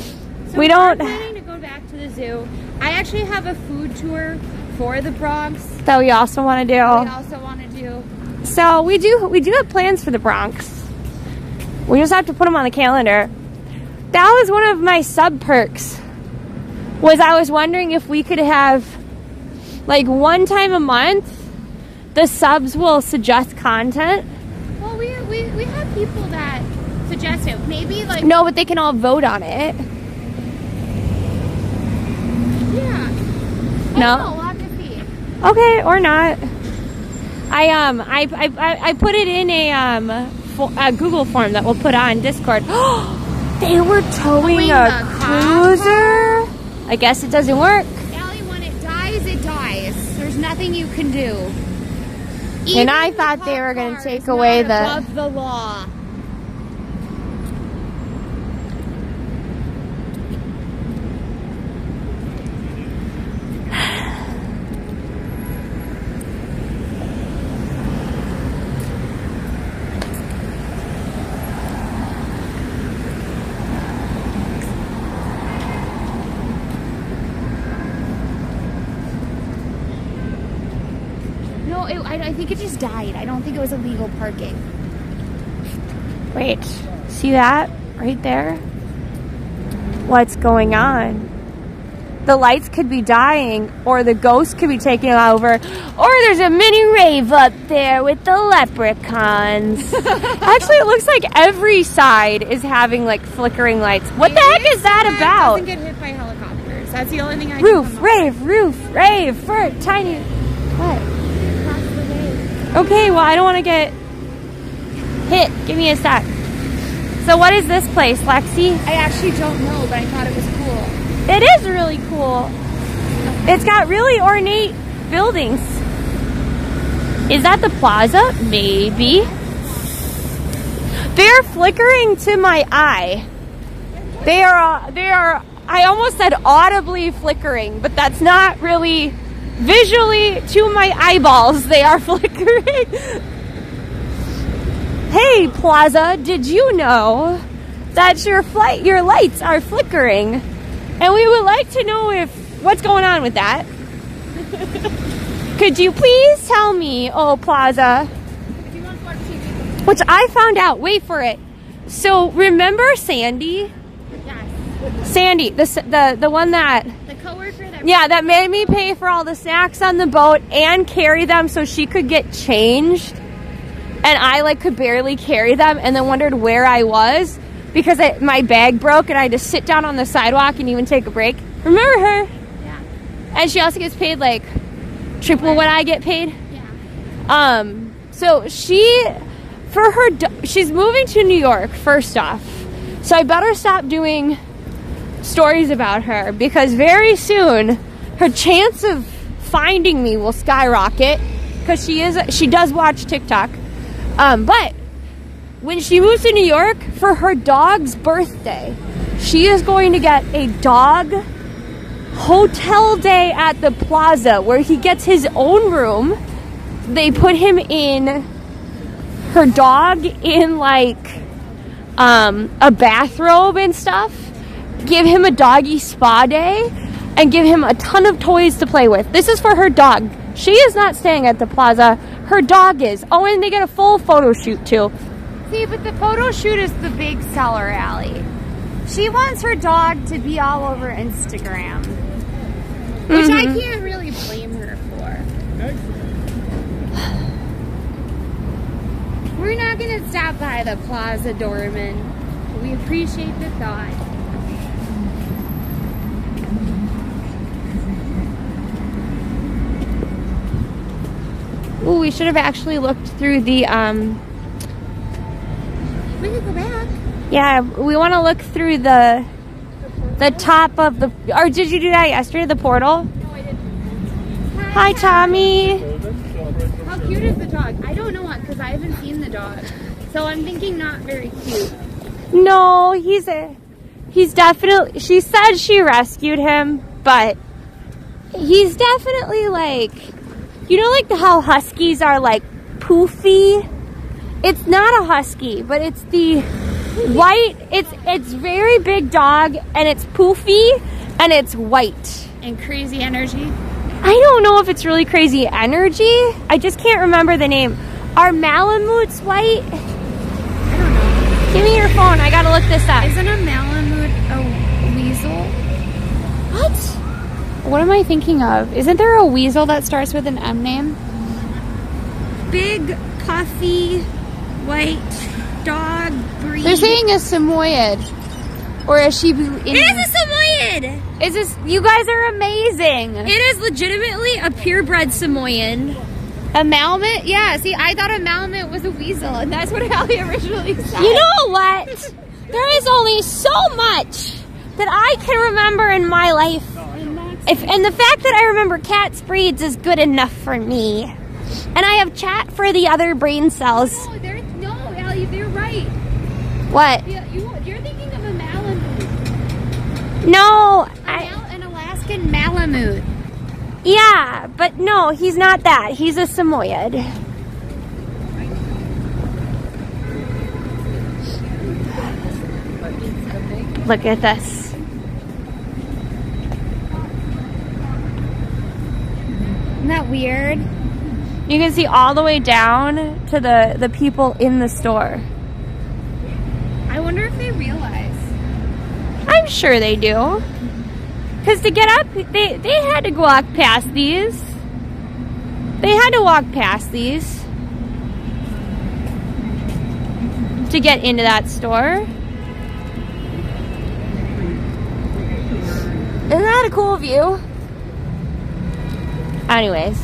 So We don't- We're planning to go back to the zoo. I actually have a food tour for the Bronx. That we also want to We do. also want to do. So we do have plans for the Bronx. We just have to put them on the calendar. That was one of my sub perks. Was I was wondering if we could have like one time a month, the subs will suggest content. Well, we have people that suggest it. Maybe like No, but they can all vote on it. yeah. No? We'll have to see. Okay, or not. I put it in a Google form that we'll put on Discord. They were towing a the cruiser. I guess it doesn't work. Allie, when it dies, it dies. There's nothing you can do. And I Even thought the they were cop gonna car take is away not the- above the law. No, I think it just died. I don't think it was illegal parking. Wait, see that right there? What's going on? The lights could be dying, or the ghost could be taking over, or there's a mini rave up there with the leprechauns. Actually, it looks like every side is having like flickering lights. What the heck is that about? Doesn't get hit by helicopters. That's the only thing I can Roof, come roof, rave for tiny. What? up across the way. Okay, well, I don't want to get hit. Give me a sec. So what is this place, Lexi? I actually don't know, but I thought it was cool. It is really cool. It's got really ornate buildings. Is that the plaza? Maybe. They're flickering to my eye. They are, I almost said audibly flickering, but that's not really visually to my eyeballs. They are flickering. Hey, Plaza, did you know that your lights are flickering? And we would like to know what's going on with that. Could you please tell me, oh Plaza? Which I found out, wait for it. So remember Sandy? Yes. Sandy, the one that, The coworker that that made me pay for all the snacks on the boat and carry them so she could get changed. And I could barely carry them, and then wondered where I was because my bag broke and I had to sit down on the sidewalk and even take a break. Remember her? Yeah. And she also gets paid like triple what I get paid. Yeah. So she's moving to New York first off. So I better stop doing stories about her because very soon her chance of finding me will skyrocket because she does watch TikTok. But when she moves to New York for her dog's birthday, she is going to get a dog hotel day at the plaza where he gets his own room. They put him in, her dog in a bathrobe and stuff, give him a doggy spa day, and give him a ton of toys to play with. This is for her dog. She is not staying at the plaza. Her dog is. Oh, and they get a full photo shoot too. See, but the photo shoot is the big seller, Allie. She wants her dog to be all over Instagram. Which I can't really blame her for. We're not going to stop by the Plaza Doorman. We appreciate the thought. Ooh, we should have actually looked through the, We can go back. yeah, we want to look through the top of the, or did you do that yesterday, the portal? No, I didn't. Hi, Tommy. How cute is the dog? I don't know what, because I haven't seen the dog. So I'm thinking not very cute. No, he's definitely, she said she rescued him, but he's definitely like, you know, like how huskies are like poofy? It's not a husky, but it's the white, it's very big dog, and it's poofy, and it's white. And crazy energy. I don't know if it's really crazy energy. I just can't remember the name. Are Malamutes white? I don't know. Give me your phone. I gotta look this up. Isn't a Malamute a weasel? What? What am I thinking of? Isn't there a weasel that starts with an M name? Big, puffy, white dog breed. They're saying a Samoyed. Or a Shibu Inu. It is a Samoyed! Is this, you guys are amazing. It is legitimately a purebred Samoyed. A Malamute? Yeah, see, I thought a Malamute was a weasel, and that's what Allie originally said. You know what? There is only so much that I can remember in my life. And the fact that I remember cats' breeds is good enough for me. And I have chat for the other brain cells. No, Allie, they're right. What? You're thinking of a Malamute. No, An Alaskan Malamute. yeah, but no, he's not that. He's a Samoyed. Look at this. Isn't that weird? You can see all the way down to the people in the store. I wonder if they realize. I'm sure they do. Because to get up, they had to walk past these. They had to walk past these to get into that store. Isn't that a cool view? Anyways.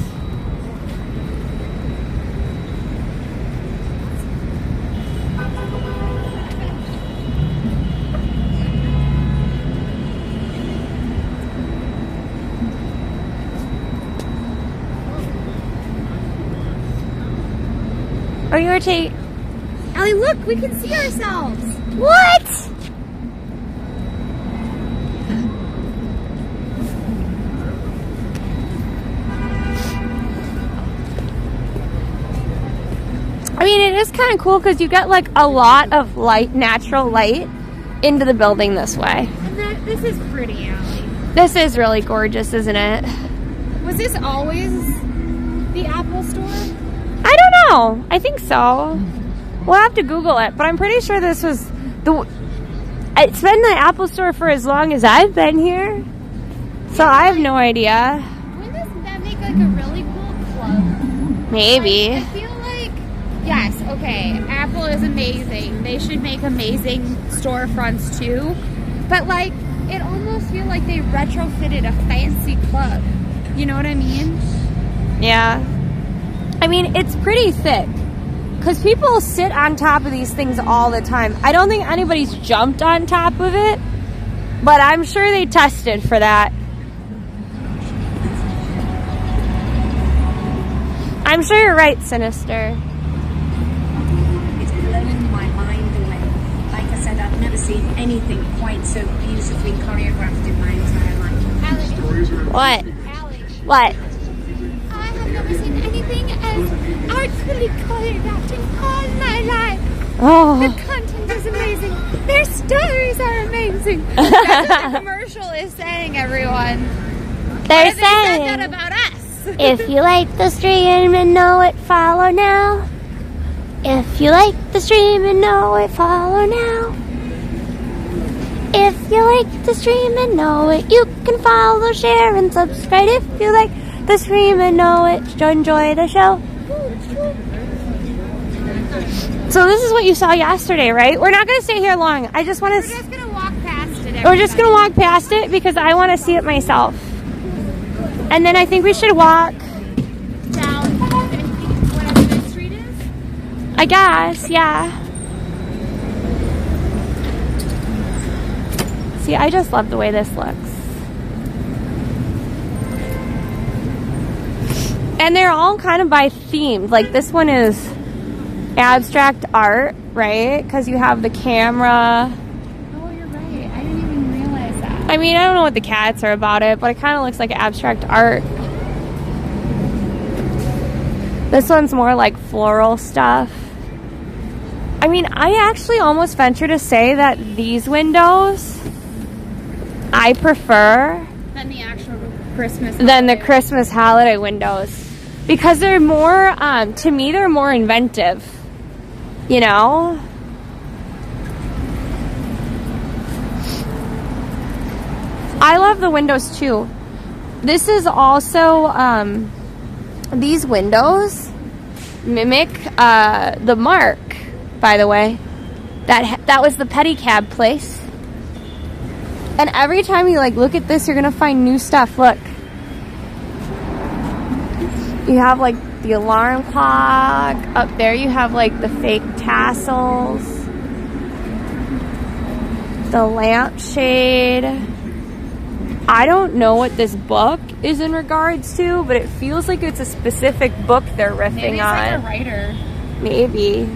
Or you were taking... Allie, look, we can see ourselves. What? I mean, it is kind of cool because you get like a lot of light, natural light into the building this way. And this is pretty, Allie. This is really gorgeous, isn't it? Was this always the Apple store? I don't know. I think so. We'll have to Google it, but I'm pretty sure this was it's been the Apple store for as long as I've been here. So I have no idea. Wouldn't that make like a really cool club? Maybe. I feel like, yes, okay, Apple is amazing. They should make amazing storefronts too. But like, it almost feels like they retrofitted a fancy club. You know what I mean? Yeah. I mean, it's pretty thick. Because people sit on top of these things all the time. I don't think anybody's jumped on top of it. But I'm sure they tested for that. I'm sure you're right, Sinister. It's blown my mind away. Like I said, I've never seen anything quite so beautifully choreographed in my entire life. What? Allie, What? I have never seen anything as artfully choreographed in all my life. Oh. The content is amazing. Their stories are amazing. That's what the commercial is saying, everyone. They're What if they said saying, that about us? if you like the stream and know it, follow now. If you like the stream and know it, follow now. If you like the stream and know it, you can follow, share, and subscribe. If you like the stream and know it, enjoy the show. So this is what you saw yesterday, right? We're not going to stay here long. I just want to... We're just going to walk past it. We're just going to walk past it because I want to see it myself. And then I think we should walk... down whatever this street is. I guess, yeah. See, I just love the way this looks. And they're all kind of by themed. Like this one is abstract art, right? Because you have the camera. Oh, you're right. I didn't even realize that. I mean, I don't know what the cats are about it, but it kind of looks like abstract art. This one's more like floral stuff. I mean, I actually almost venture to say that these windows I prefer Than the actual Christmas. than the Christmas holiday windows, because they're more, to me, they're more inventive, you know? I love the windows too. This is also, these windows mimic the Mark, by the way. That was the pedicab place. And every time you like look at this, you're gonna find new stuff. Look. You have like the alarm clock. Up there you have like the fake tassels. The lampshade. I don't know what this book is in regards to, but it feels like it's a specific book they're riffing Maybe it's on. like a writer. Maybe.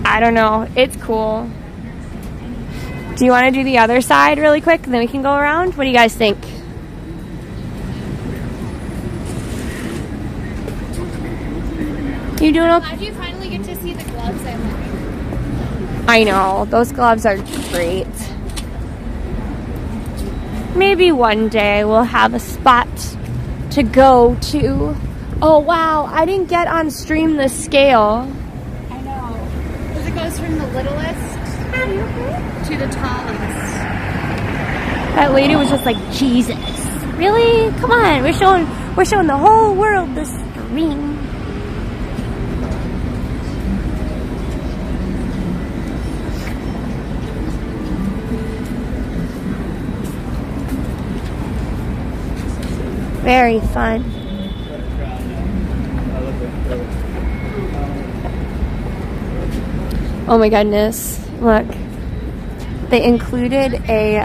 I don't know. It's cool. Do you want to do the other side really quick and then we can go around? What do you guys think? You doing okay? Glad you finally get to see the gloves I'm wearing. I know. Those gloves are great. Maybe one day we'll have a spot to go to. Oh wow, I didn't get on stream the scale. I know. Because it goes from the littlest to the tallest. That lady was just like, Jesus. Really? Come on, we're showing the whole world the stream. Very fun. Oh my goodness. Look. They included a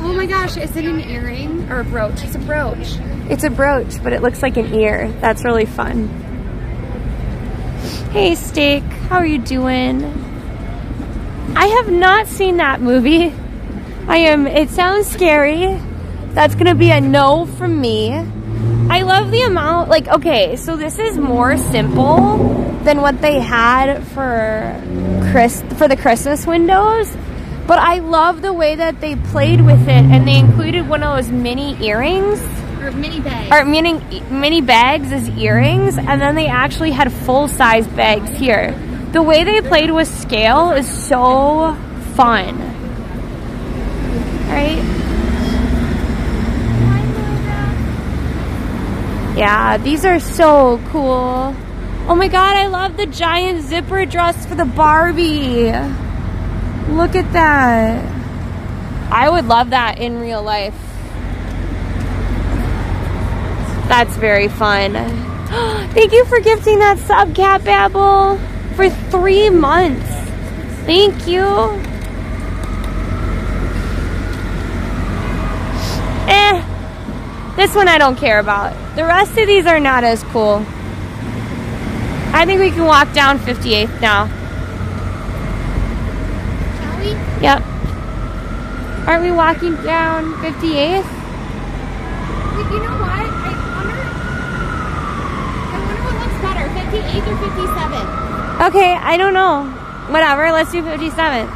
Oh my gosh, is it an earring or a brooch? It's a brooch. it's a brooch, but it looks like an ear. That's really fun. Hey Steak, how are you doing? I have not seen that movie. It sounds scary. That's gonna be a no from me. I love the amount, like, okay, so this is more simple than what they had for the Christmas windows, but I love the way that they played with it, and they included one of those mini earrings. Or mini bags. Or mini bags as earrings, and then they actually had full-size bags here. The way they played with scale is so fun. Right? Yeah, these are so cool. Oh my god, I love the giant zipper dress for the Barbie. Look at that. I would love that in real life. That's very fun. Thank you for gifting that sub, Cat Babble, for 3 months. Thank you. This one I don't care about. The rest of these are not as cool. I think we can walk down 58th now. Shall we? Yep. Aren't we walking down 58th? Wait, you know what? I wonder what looks better, 58 or 57? Okay, I don't know. Whatever, let's do 57.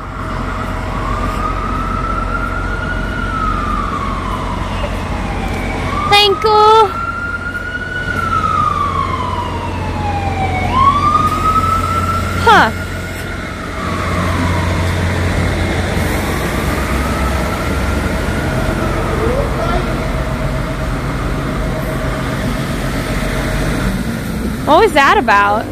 Thank you. Huh. What was that about?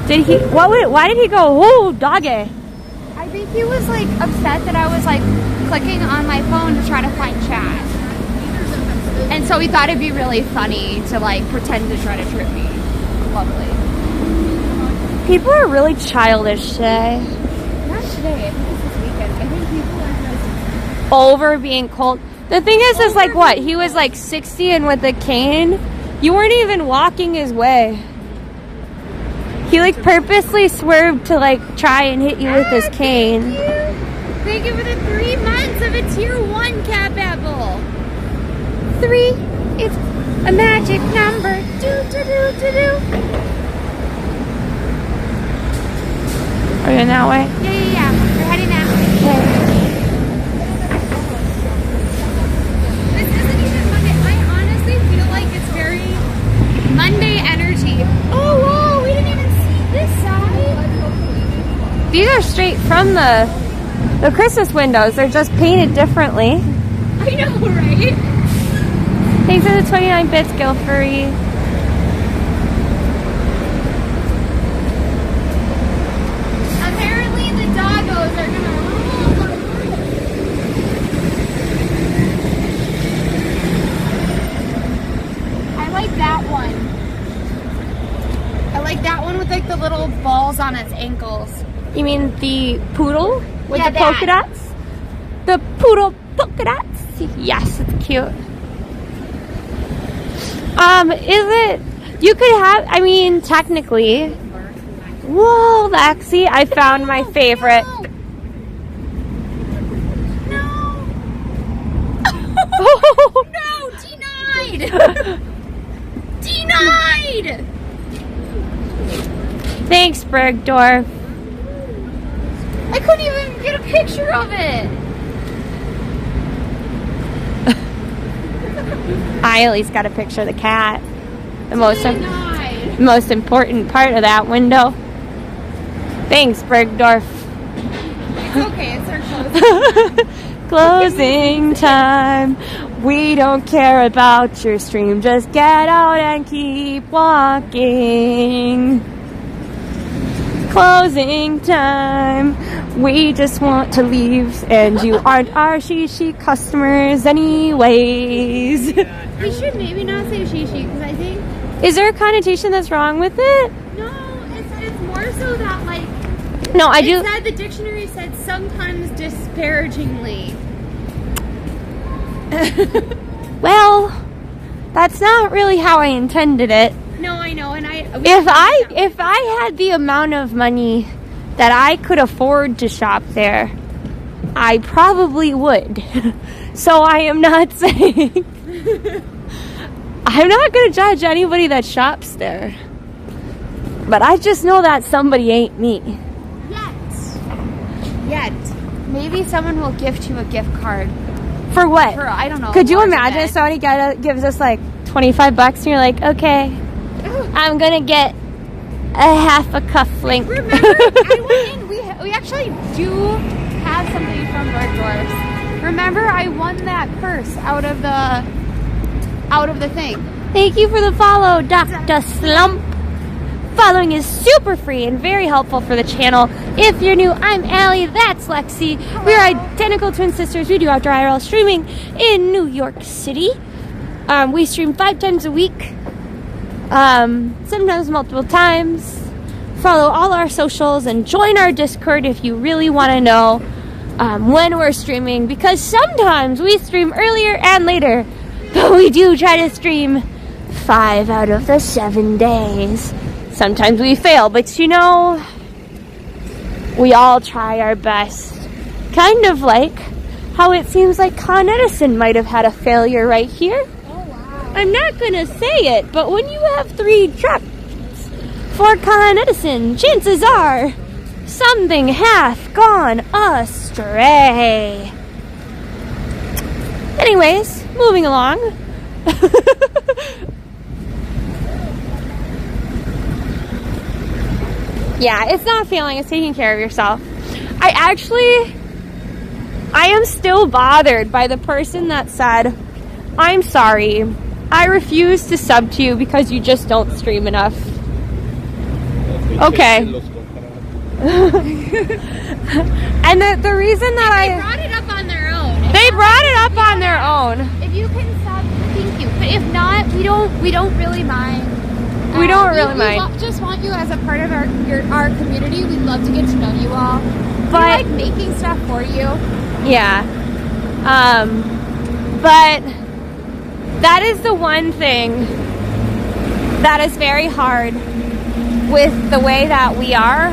Did he, why did he go, oh, doggy? I think he was like upset that I was like clicking on my phone to try to find chat. And so he thought it'd be really funny to like pretend to try to trip me. Lovely. People are really childish today. Not today, I think it's this weekend. I think people are just Over being cold. The thing is like what? He was like 60 and with a cane. You weren't even walking his way. He like purposely swerved to like try and hit you with his cane. Thank you for the 3 months of a tier 1 cat babble. 3, it's a magic number. Do. Are you in that way? Yeah. We're heading that way. This isn't even Monday. I honestly feel like it's very Monday energy. Oh, whoa, we didn't even see this side. These are straight from the Christmas windows. They're just painted differently. I know, right? Thanks for the 29 bits, Gilfurry. Apparently the doggos are gonna I like that one. I like that one with like the little balls on its ankles. You mean the poodle with Yeah, the polka that. dots? The poodle polka dots? Yes, it's cute. Is it, you could have, I mean, technically. Whoa, Lexi, I found my favorite. No, denied! Denied! Thanks, Bergdorf. I couldn't even get a picture of it. I at least got a picture of the cat. The most Denied. important part of that window. Thanks, Bergdorf. It's okay, it's our closing. Closing time. We don't care about your stream. Just get out and keep walking. Closing time. We just want to leave, and you aren't our shishi customers anyways. We should maybe not say shishi because I think Is there a connotation that's wrong with it? no, it's more so that like No, I it do. said the dictionary said sometimes disparagingly. Well, that's not really how I intended it. No, I know, and If I had the amount of money that I could afford to shop there, I probably would. So I am not saying I'm not going to judge anybody that shops there. But I just know that somebody ain't me. Yet. Maybe someone will gift you a gift card. For what? For, I don't know. Could you Lord's imagine Day. if somebody gives us like $25 and you're like, okay, I'm going to get a half a cufflink. Remember, I went in, we actually do have something from Bergdorf's. Remember, I won that purse out of the thing. Thank you for the follow, Dr. Slump. Following is super free and very helpful for the channel. If you're new, I'm Allie, that's Lexi. We're identical twin sisters. We do outdoor IRL streaming in New York City. We stream 5 times a week, sometimes multiple times. Follow all our socials and join our Discord if you really want to know when we're streaming, because sometimes we stream earlier and later, but we do try to stream 5 out of the 7 days. Sometimes we fail, but you know, we all try our best. Kind of like how it seems like Con Edison might have had a failure right here. Oh, wow. I'm not gonna say it, but when you have 3 drops for Con Edison, chances are something hath gone astray. Anyways, moving along. Yeah, it's not failing, it's taking care of yourself. I am still bothered by the person that said, I'm sorry, I refuse to sub to you because you just don't stream enough. Okay. And the reason that They brought it up on their own. They brought it up on their own. If you can sub, thank you. But if not, we don't really mind. We don't really mind. We just want you as a part of our community. We'd love to get to know you all. But we like making stuff for you. yeah. But that is the one thing that is very hard with the way that we are,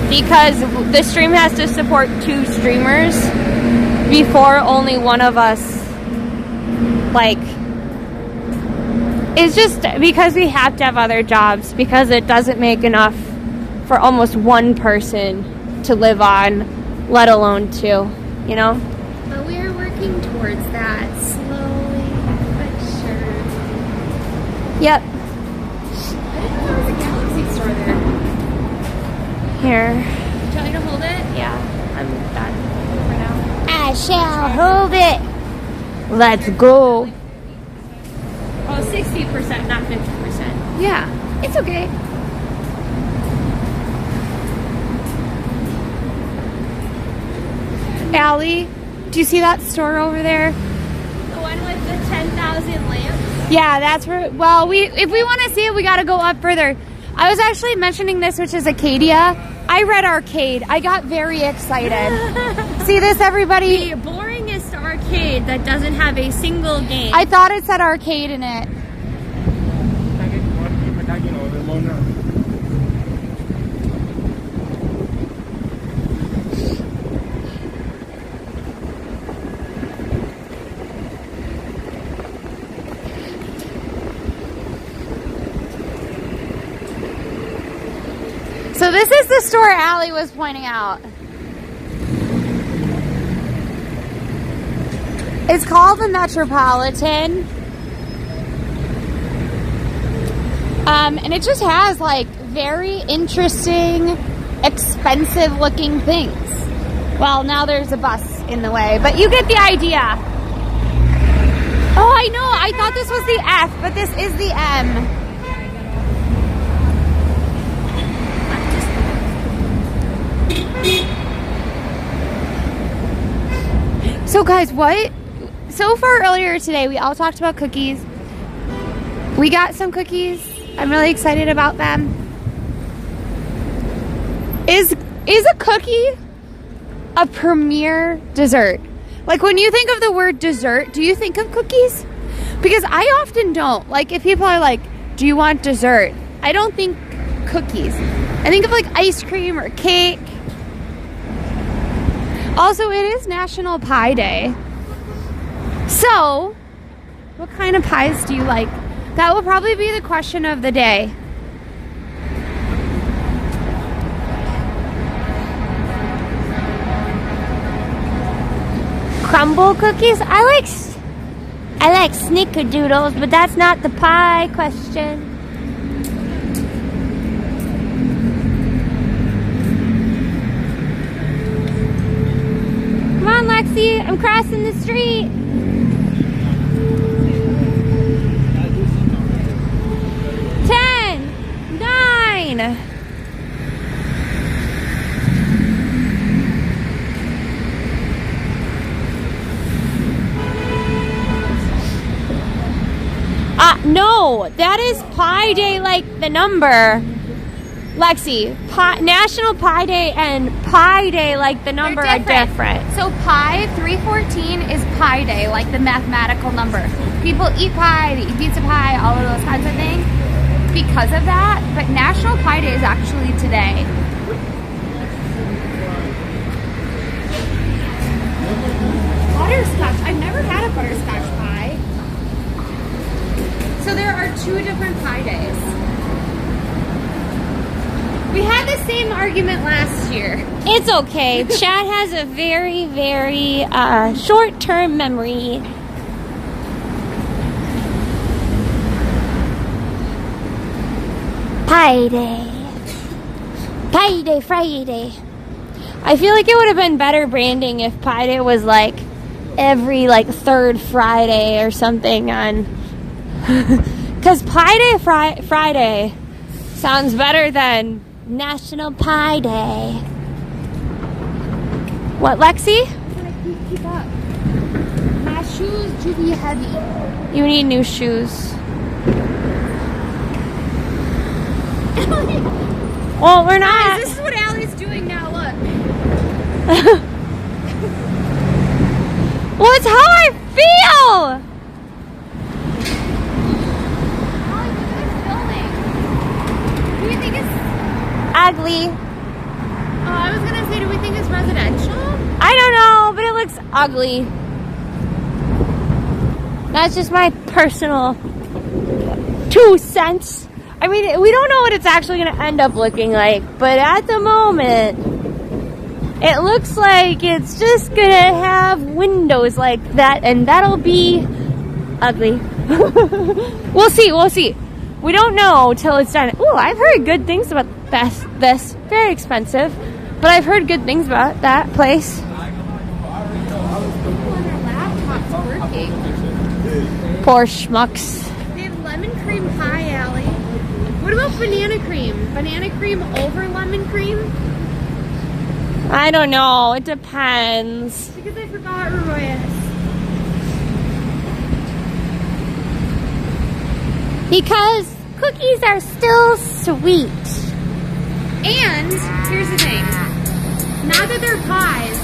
because the stream has to support 2 streamers before only one of us, like, it's just because we have to have other jobs, because it doesn't make enough for almost one person to live on, let alone 2, you know? But we are working towards that slowly but surely. Yep. I didn't know there was a Galaxy store there. Here. Do you want me to hold it? Yeah, I'm done for now. I shall hold it. Let's go. Oh, 60%, not 50%. Yeah, it's okay. Allie, do you see that store over there? The one with the 10,000 lamps? Yeah, that's where, well, if we want to see it, we got to go up further. I was actually mentioning this, which is Acadia. I read arcade. I got very excited. See this, everybody? The boringest arcade that doesn't have a single game. I thought it said arcade in it. So this is the store Allie was pointing out. It's called the Metropolitan. And it just has like very interesting, expensive looking things. Well, now there's a bus in the way, but you get the idea. Oh, I know. I thought this was the F, but this is the M. So guys, so far earlier today, we all talked about cookies. We got some cookies. I'm really excited about them. Is a cookie a premier dessert? Like, when you think of the word dessert, do you think of cookies? Because I often don't. Like, if people are like, do you want dessert? I don't think cookies. I think of like ice cream or cake. Also, it is National Pie Day. So, what kind of pies do you like? That will probably be the question of the day. Crumble cookies? I like snickerdoodles, but that's not the pie question. Come on, Lexi, I'm crossing the street. 10, 9. No, that is Pie Day, like the number. Lexi, National Pie Day and Pie Day, like the number, are different. So pi, 314, is Pi Day, like the mathematical number. People eat pie, they eat pizza pie, all of those kinds of things because of that. But National Pie Day is actually today. Butterscotch. I've never had a butterscotch pie. So there are 2 different pie days. We had the same argument last year. It's okay. Chad has a very, very short-term memory. Pie Day. Pie Day Friday. I feel like it would have been better branding if Pie Day was like every like 3rd Friday or something on... Because Pie Day Friday sounds better than National Pie Day. What, Lexi? Keep up. My shoes to be heavy. You need new shoes. Well, we're not. This is what Allie's doing now, look. Well, it's how I feel? Do we think it's Ugly. I was gonna say, do we think it's residential? I don't know, but it looks ugly. That's just my personal 2 cents. I mean, we don't know what it's actually going to end up looking like, but at the moment, it looks like it's just going to have windows like that, and that'll be ugly. We'll see, we'll see. We don't know till it's done. Ooh, I've heard good things about this. Very expensive, but I've heard good things about that place. Poor schmucks. They have lemon cream pie, Allie. What about banana cream? Banana cream over lemon cream? I don't know. It depends. Because I forgot Royas. Because cookies are still sweet. And here's the thing. Now that they're pies,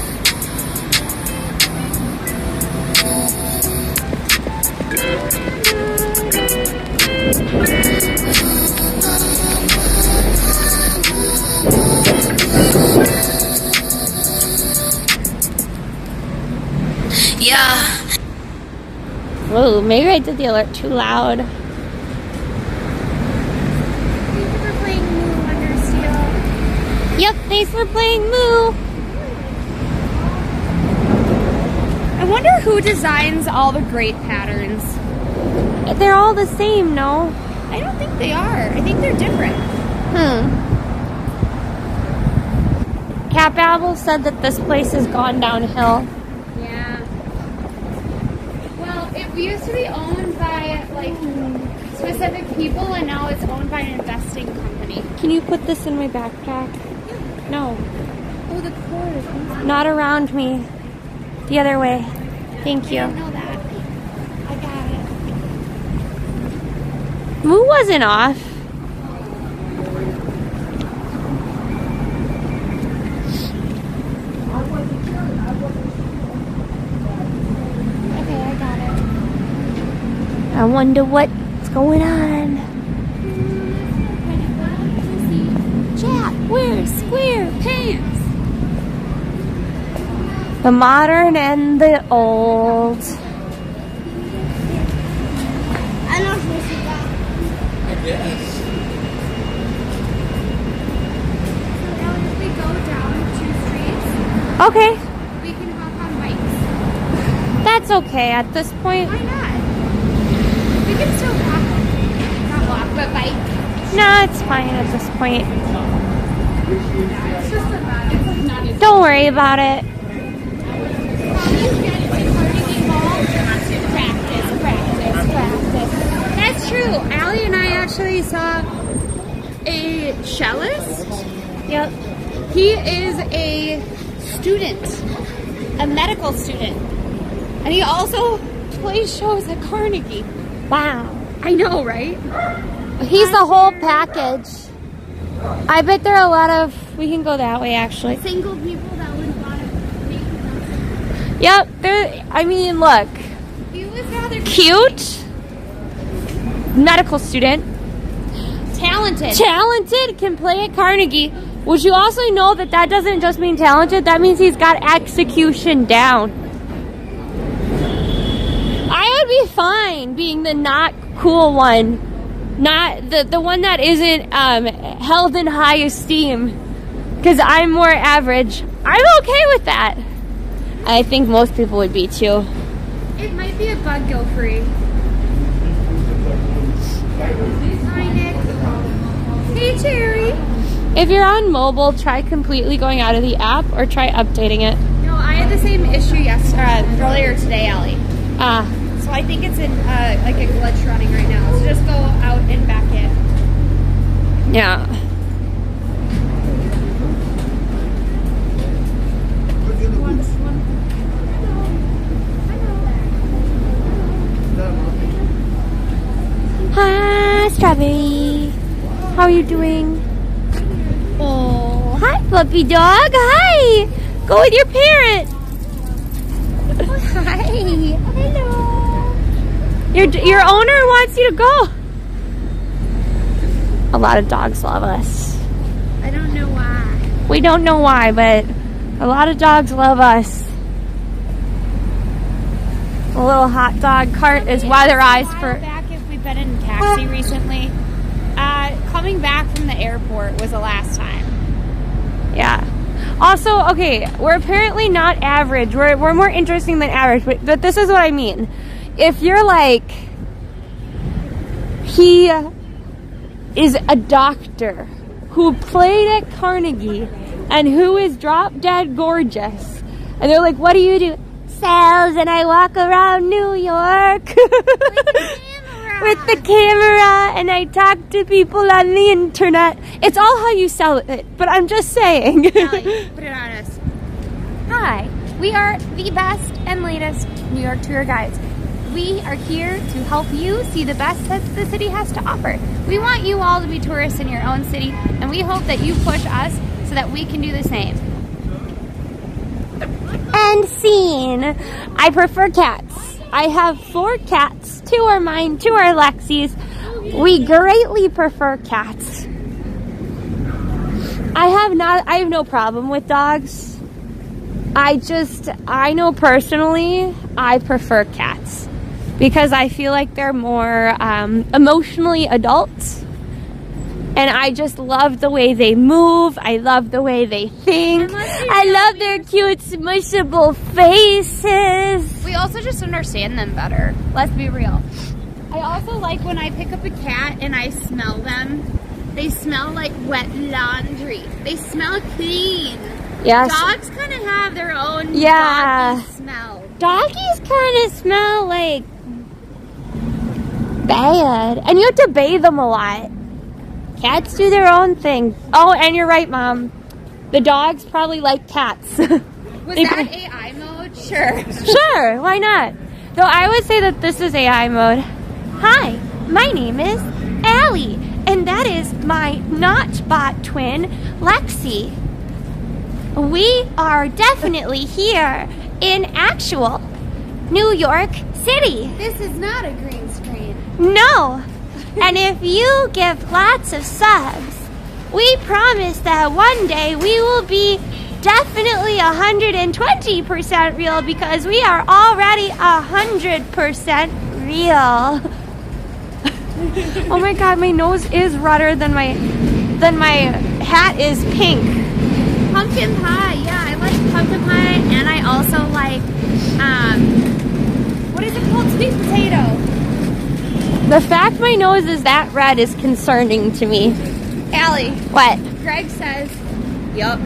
Yeah. Whoa, maybe I did the alert too loud. thank you for playing Moo Understeel. Yep, thanks for playing Moo. I wonder who designs all the great patterns. They're all the same, no? I don't think they are. I think they're different. Cat Babble said that this place has gone downhill. Yeah. Well, it used to be owned by like specific people, and now it's owned by an investing company. Can you put this in my backpack? No. Oh, the cord is inside. Not around me. The other way. Thank I you. didn't know that. I got it. Moo wasn't off. Okay, I got it. I wonder what's going on. Jack, wear square pants. The modern and the old. I don't know if that. Yes. So now if we go down 2 streets, Okay, we can hop on bikes. that's okay at this point. Why not? We can still walk. Not walk, but bike. No, it's fine at this point. It's just a bad. It's like not as Don't worry about it. That's true. Allie and I actually saw a cellist. Yep. He is a student, a medical student, and he also plays shows at Carnegie. Wow. I know, right? He's the whole package. I bet there are a lot of... We can go that way, actually. Single people that would want to make them. Yep. There. I mean, look. He was rather Cute. Medical student. talented. Talented. Can play at Carnegie. Would you also know that that doesn't just mean talented? That means he's got execution down. I would be fine being the not cool one. Not the one that isn't held in high esteem. Because I'm more average. I'm okay with that. I think most people would be too. It might be a bug go free. Hi, Nick. Hey, Cherry. If you're on mobile, try completely going out of the app or try updating it. No, I had the same issue earlier today, Allie. Ah, So I think it's in like a glitch running right now. So just go out and back in. yeah. Hi, Strawberry. How are you doing? Oh, hi, puppy dog. Hi. Go with your parent. Hi. Hello. Your owner wants you to go. A lot of dogs love us. I don't know why. We don't know why, but a lot of dogs love us. A little hot dog cart is weatherized for... Back if we've been in taxi recently. Coming back from the airport was the last time. Yeah. Also, okay, we're apparently not average. We're more interesting than average, but this is what I mean. If you're like, he is a doctor who played at Carnegie and who is drop dead gorgeous, and they're like, what do you do? Sales, and I walk around New York with the camera and I talk to people on the internet. It's all how you sell it, but I'm just saying. Allie, put it on us. Hi, we are the best and latest New York tour guides. We are here to help you see the best that the city has to offer. We want you all to be tourists in your own city, and we hope that you push us so that we can do the same. And scene. I prefer cats. I have 4 cats. 2 are mine, 2 are Lexi's. We greatly prefer cats. I have no problem with dogs. I know personally, I prefer cats because I feel like they're more emotionally adult. And I just love the way they move. I love the way they think. I love their cute, smushable faces. We also just understand them better. Let's be real. I also like when I pick up a cat and I smell them. They smell like wet laundry. They smell clean. Yes. Dogs kind of have their own doggy smell. Doggies kind of smell like bad. And you have to bathe them a lot. Cats do their own thing. Oh, and you're right, Mom. The dogs probably like cats. Was that AI mode? Sure. Sure, why not? Though I would say that this is AI mode. Hi, my name is Allie, and that is my not-bot twin, Lexi. We are definitely here in actual New York City. This is not a green screen. No. And if you give lots of subs, we promise that one day we will be definitely 120% real because we are already 100% real. Oh my god, my nose is redder than my hat is pink. Pumpkin pie, yeah, I like pumpkin pie, and I also like, what is it called? Sweet potato. The fact my nose is that red is concerning to me. Allie. What? Greg says, yup,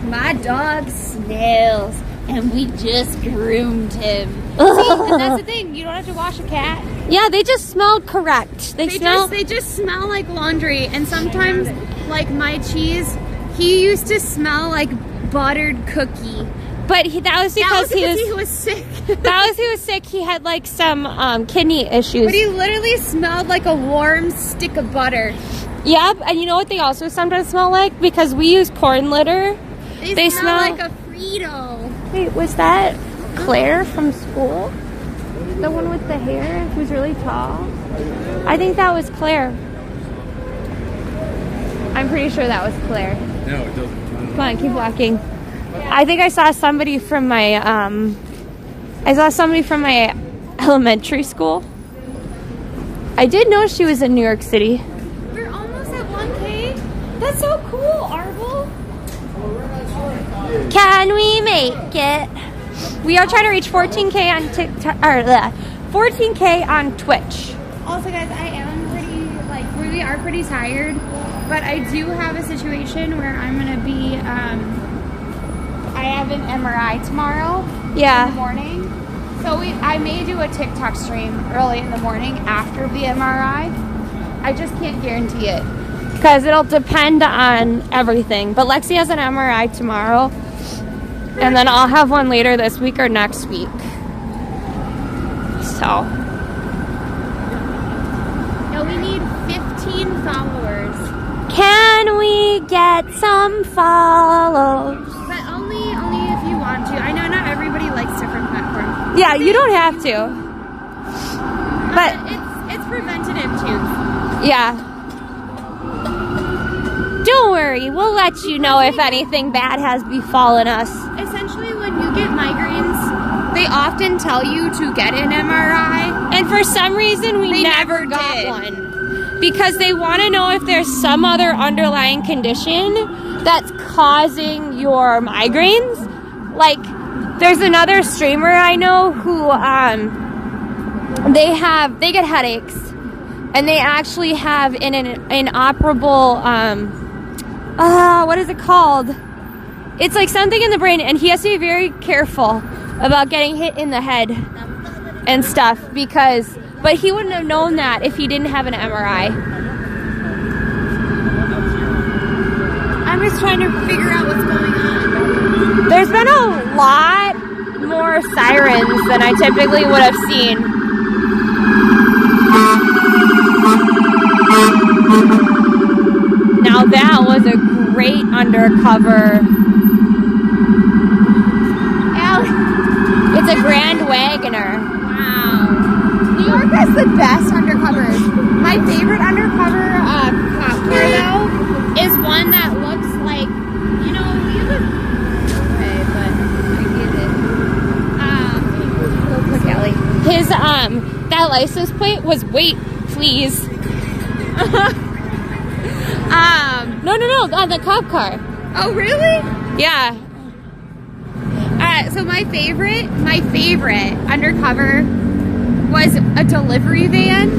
my dog smells, and we just groomed him. See, and that's the thing, you don't have to wash a cat. Yeah, they just smell correct. They just smell like laundry, and sometimes, like my cheese, he used to smell like buttered cookie. But that was because he was sick. That was he was sick. He had like some kidney issues. But he literally smelled like a warm stick of butter. Yep, and you know what they also sometimes smell like? Because we use corn litter. They smell like a Frito. Wait, was that Claire from school? The one with the hair who's really tall? I think that was Claire. I'm pretty sure that was Claire. No, it doesn't. Come on, keep walking. I think I saw somebody from my elementary school. I did know she was in New York City. We're almost at 1K. That's so cool, Arvel. Can we make it? We are trying to reach 14K on TikTok, or 14K on Twitch. Also, guys, we are pretty tired, but I do have a situation where I'm gonna be, I have an MRI tomorrow in the morning. So I may do a TikTok stream early in the morning after the MRI. I just can't guarantee it. Because it'll depend on everything. But Lexi has an MRI tomorrow. And then I'll have one later this week or next week. So. No, we need 15 followers. Can we get some follows? But only if you want to. I know not everybody likes different platforms. Yeah, you don't have to. But it's preventative too. yeah. Don't worry, we'll let you know if anything bad has befallen us. Essentially, when you get migraines, they often tell you to get an MRI. And for some reason, we never got one. Because they want to know if there's some other underlying condition that's causing your migraines. Like, there's another streamer I know who, they get headaches. And they actually have an inoperable, what is it called? It's like something in the brain, and he has to be very careful about getting hit in the head and stuff but he wouldn't have known that if he didn't have an MRI. I'm just trying to figure out what's going on. There's been a lot more sirens than I typically would have seen. Now that was a great undercover. It's a Grand Wagoner. Wow. New York has the best undercovers. My favorite undercover cop car though is one that looks like, you know, we have a okay, but I get it. Look, Ellie. His that license plate was wait, please. No, on the cop car. Oh really? Yeah. So my favorite undercover was a delivery van.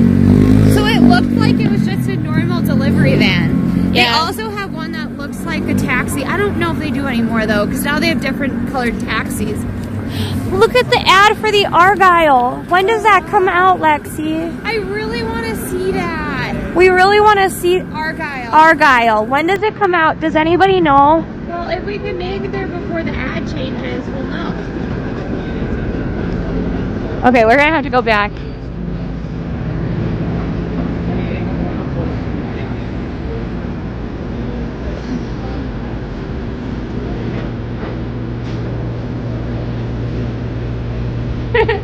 So it looked like it was just a normal delivery van. Yeah. They also have one that looks like a taxi. I don't know if they do anymore though, because now they have different colored taxis. Look at the ad for the Argyle. When does that come out, Lexi? I really want to see that. We really want to see Argyle. When does it come out? Does anybody know? Well, if we can make it there before the ad changes, we'll know. Okay, we're gonna have to go back.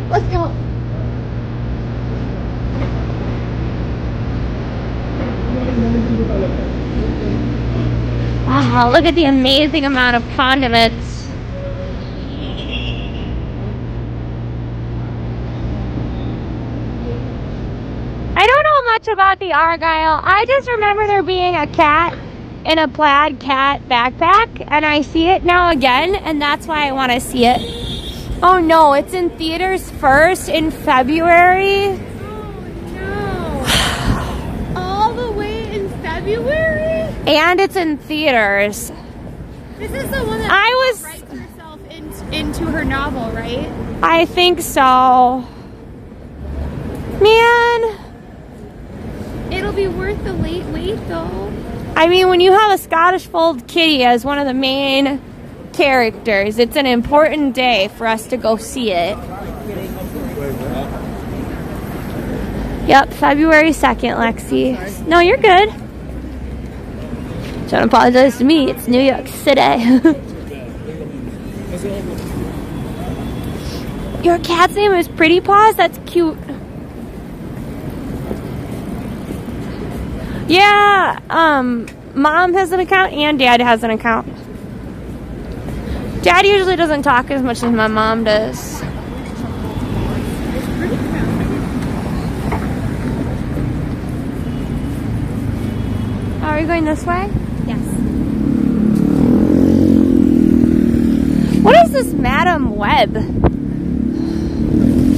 Let's go. Wow, look at the amazing amount of condiments. I don't know much about the Argyle. I just remember there being a cat in a plaid cat backpack, and I see it now again, and that's why I want to see it. Oh no, it's in theaters first in February. Oh no. All the way in February? And it's in theaters. This is the one that writes herself into her novel, right? I think so. Man. It'll be worth the late wait though. I mean, when you have a Scottish Fold kitty as one of the main characters, it's an important day for us to go see it. Yep, February 2nd, Lexi. No, you're good. Don't apologize to me. It's New York City. Your cat's name is Pretty Paws? That's cute. Yeah, Mom has an account and Dad has an account. Dad usually doesn't talk as much as my mom does. Are we going this way? Yes. What is this Madam Web?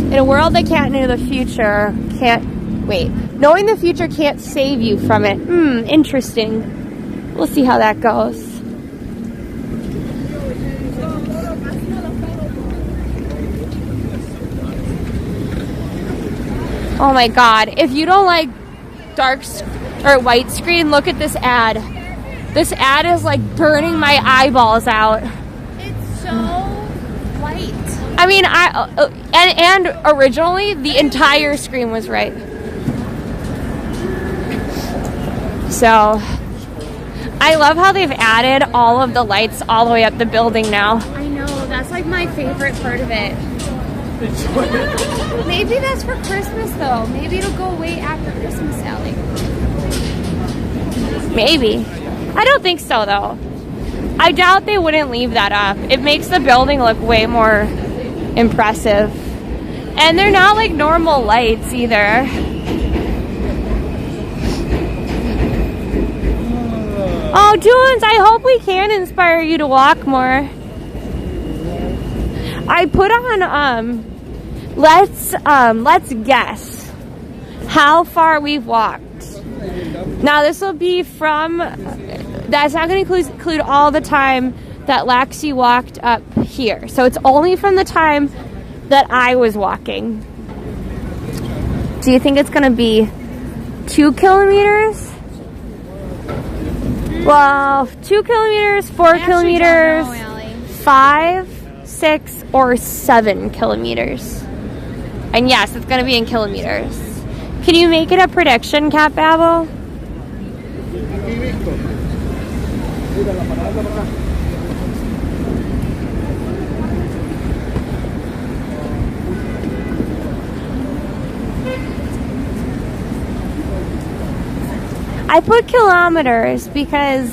In a world that can't know the future, knowing the future can't save you from it. Interesting. We'll see how that goes. Oh my god, if you don't like dark or white screen, look at this ad. This ad is like burning my eyeballs out. It's so white. I mean, and originally the entire screen was right. So, I love how they've added all of the lights all the way up the building now. I know, that's like my favorite part of it. Maybe that's for Christmas though. Maybe it'll go away after Christmas, Allie. Maybe. I don't think so though. I doubt they wouldn't leave that up. It makes the building look way more impressive. And they're not like normal lights either. Oh, Jules, I hope we can inspire you to walk more. I put on, let's guess how far we've walked. Now this will be from, that's not going to include all the time that Lexi walked up here. So it's only from the time that I was walking. Do you think it's going to be 2 kilometers? Well, 2 kilometers, 4 kilometers, 5, 6, or 7 kilometers. And yes, it's going to be in kilometers. Can you make it a prediction, Cat Babble? I put kilometers because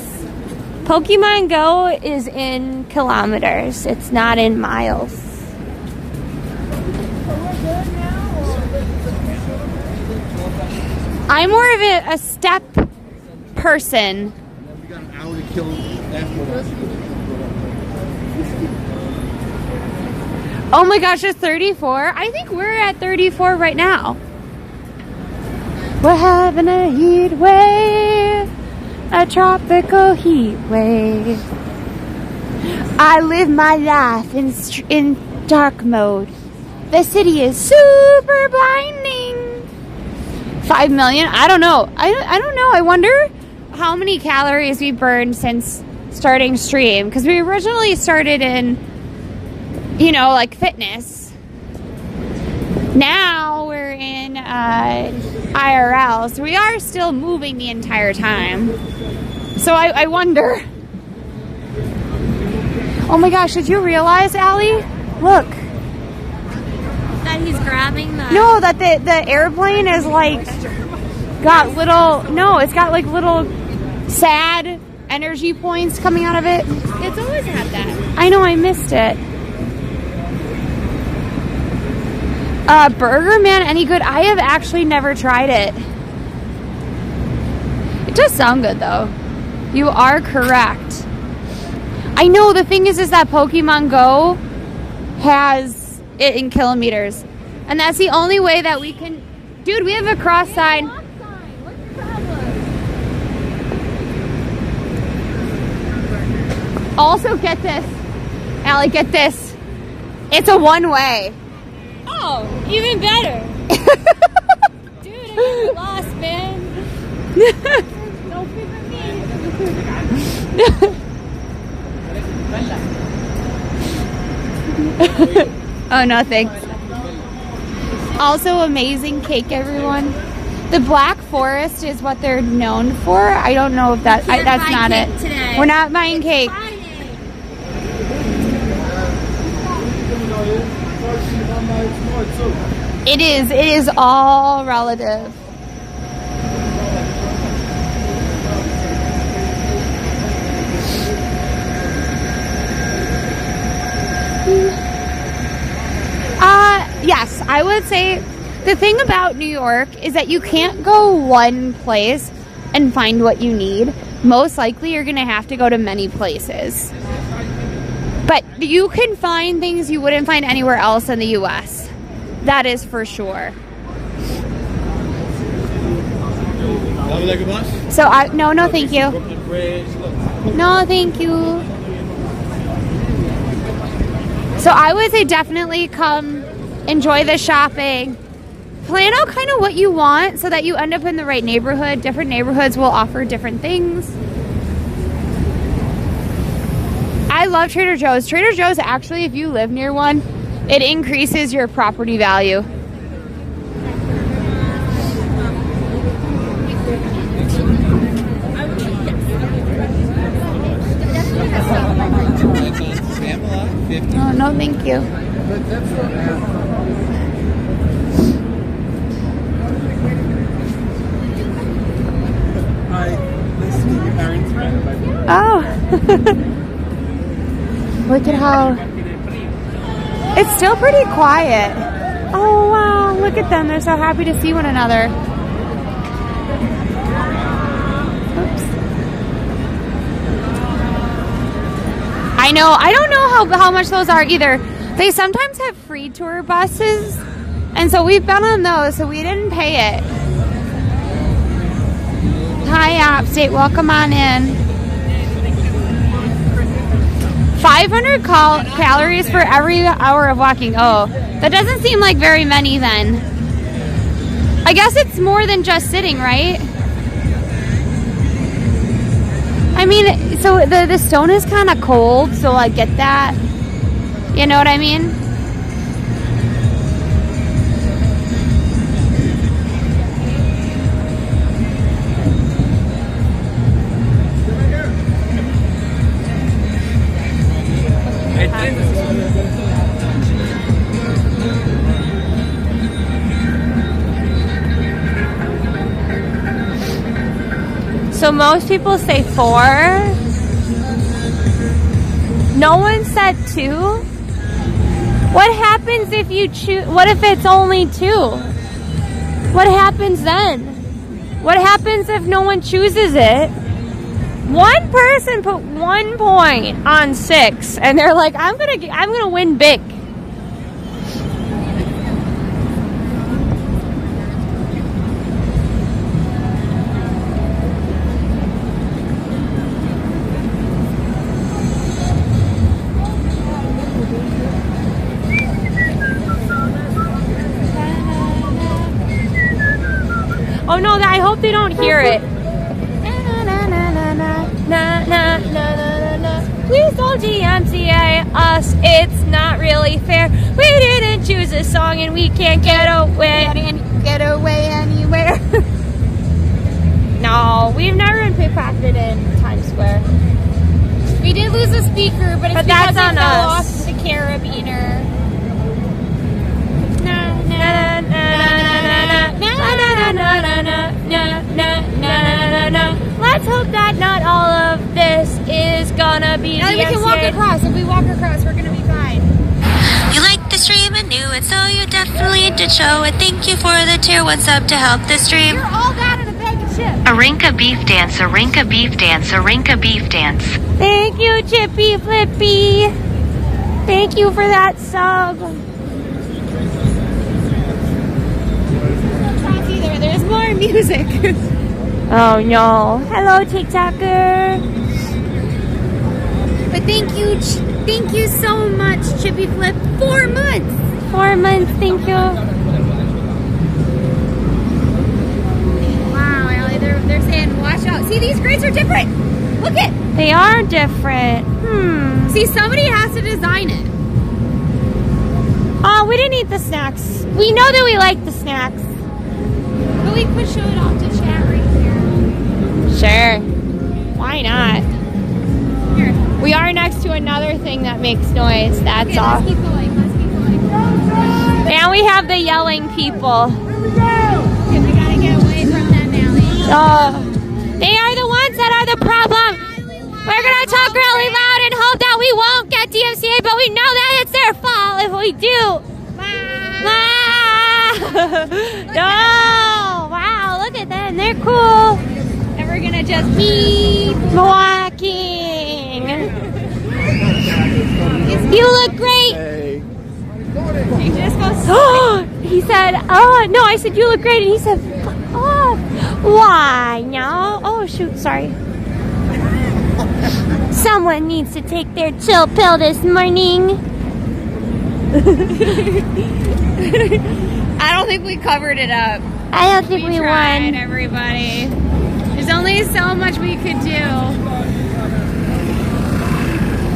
Pokemon Go is in kilometers. It's not in miles. I'm more of a step person. We got an hour to kill after. Oh my gosh, it's 34. I think we're at 34 right now. We're having a heat wave, a tropical heat wave. I live my life in dark mode. The city is super blinding. 5 million? I don't know. I don't know. I wonder how many calories we burned since starting stream. Because we originally started in, you know, like fitness. Now we're in IRL. So we are still moving the entire time. So I wonder. Oh my gosh, did you realize, Allie? Look. That he's grabbing the... No, that the airplane is like got little, no, it's got like little sad energy points coming out of it. It's always had that. I know, I missed it. Burger Man, any good? I have actually never tried it. It does sound good though. You are correct. I know, the thing is that Pokemon Go has it in kilometers. And that's the only way that we can... Dude, we have a cross sign. What's the problem? Also, get this. Allie, get this. It's a one-way. Oh, even better. Dude, I got lost, man. Don't figure me. Oh, no, thanks. Also, amazing cake, everyone. The Black Forest is what they're known for. I don't know if that's not it. Today. We're not buying cake. It is all relative. Yes, I would say the thing about New York is that you can't go one place and find what you need. Most likely you're going to have to go to many places. But you can find things you wouldn't find anywhere else in the U.S. That is for sure. So, no, thank you. No, thank you. So I would say definitely come enjoy the shopping. Plan out kind of what you want so that you end up in the right neighborhood. Different neighborhoods will offer different things. I love Trader Joe's. Trader Joe's, actually, if you live near one, it increases your property value. Oh, no, thank you. Oh. Look at how it's still pretty quiet. Oh wow, look at them. They're so happy to see one another. Oops. I know, I don't know how much those are either. They sometimes have free tour buses, and so we've been on those, so we didn't pay it. Hi, Upstate, welcome on in. 500 calories for every hour of walking. Oh, that doesn't seem like very many then. I guess it's more than just sitting, right? I mean, so the stone is kind of cold, so I get that. You know what I mean? So most people say 4. No one said 2. What happens if you choose? What if it's only 2? What happens then? What happens if no one chooses it? One person put 1 point on 6, and they're like, "I'm gonna win big." Oh no, I hope they don't hear it. Please don't DMCA us, it's not really fair. We didn't choose this song and we can't get away anywhere. No, we've never been pickpocketed in Times Square. We did lose a speaker, but it's that's because on it fell us. off the carabiner. Let's hope that not all of this is gonna be Now we can walk across. If we walk across, we're gonna be fine. You like the stream and knew it, so you definitely did show it. Thank you for the tier 1 sub to help the stream. You're all that in a bag of chips. Arinka beef dance, Arinka beef dance, Arinka beef dance. Thank you, Chippy Flippy. Thank you for that sub. There's more music. Oh no. Hello, TikToker. But thank you so much, Chippy Flip. 4 months. 4 months, thank you. Wow, Allie, they're saying watch out. See, these grades are different. Look it. They are different. See, somebody has to design it. Oh, we didn't eat the snacks. We know that we like the snacks. But we could show it off to chat right here. Sure. Why not? Here. We are next to another thing that makes noise, that's Okay, all. let's keep going. And we have the yelling people. Okay, we gotta get away from them, Allie. Oh, they are the ones that are the problem. We're gonna talk really loud and hope that we won't get DMCA, but we know that it's their fault if we do. No! Wow, look at them. They're cool. And we're gonna just keep walking. You look great. He just goes. He said, "Oh no!" I said, "You look great," and he said, "Oh, why no?" Oh shoot, sorry. Someone needs to take their chill pill this morning. I don't think we covered it up. I don't think we tried, won. everybody. There's only so much we could do.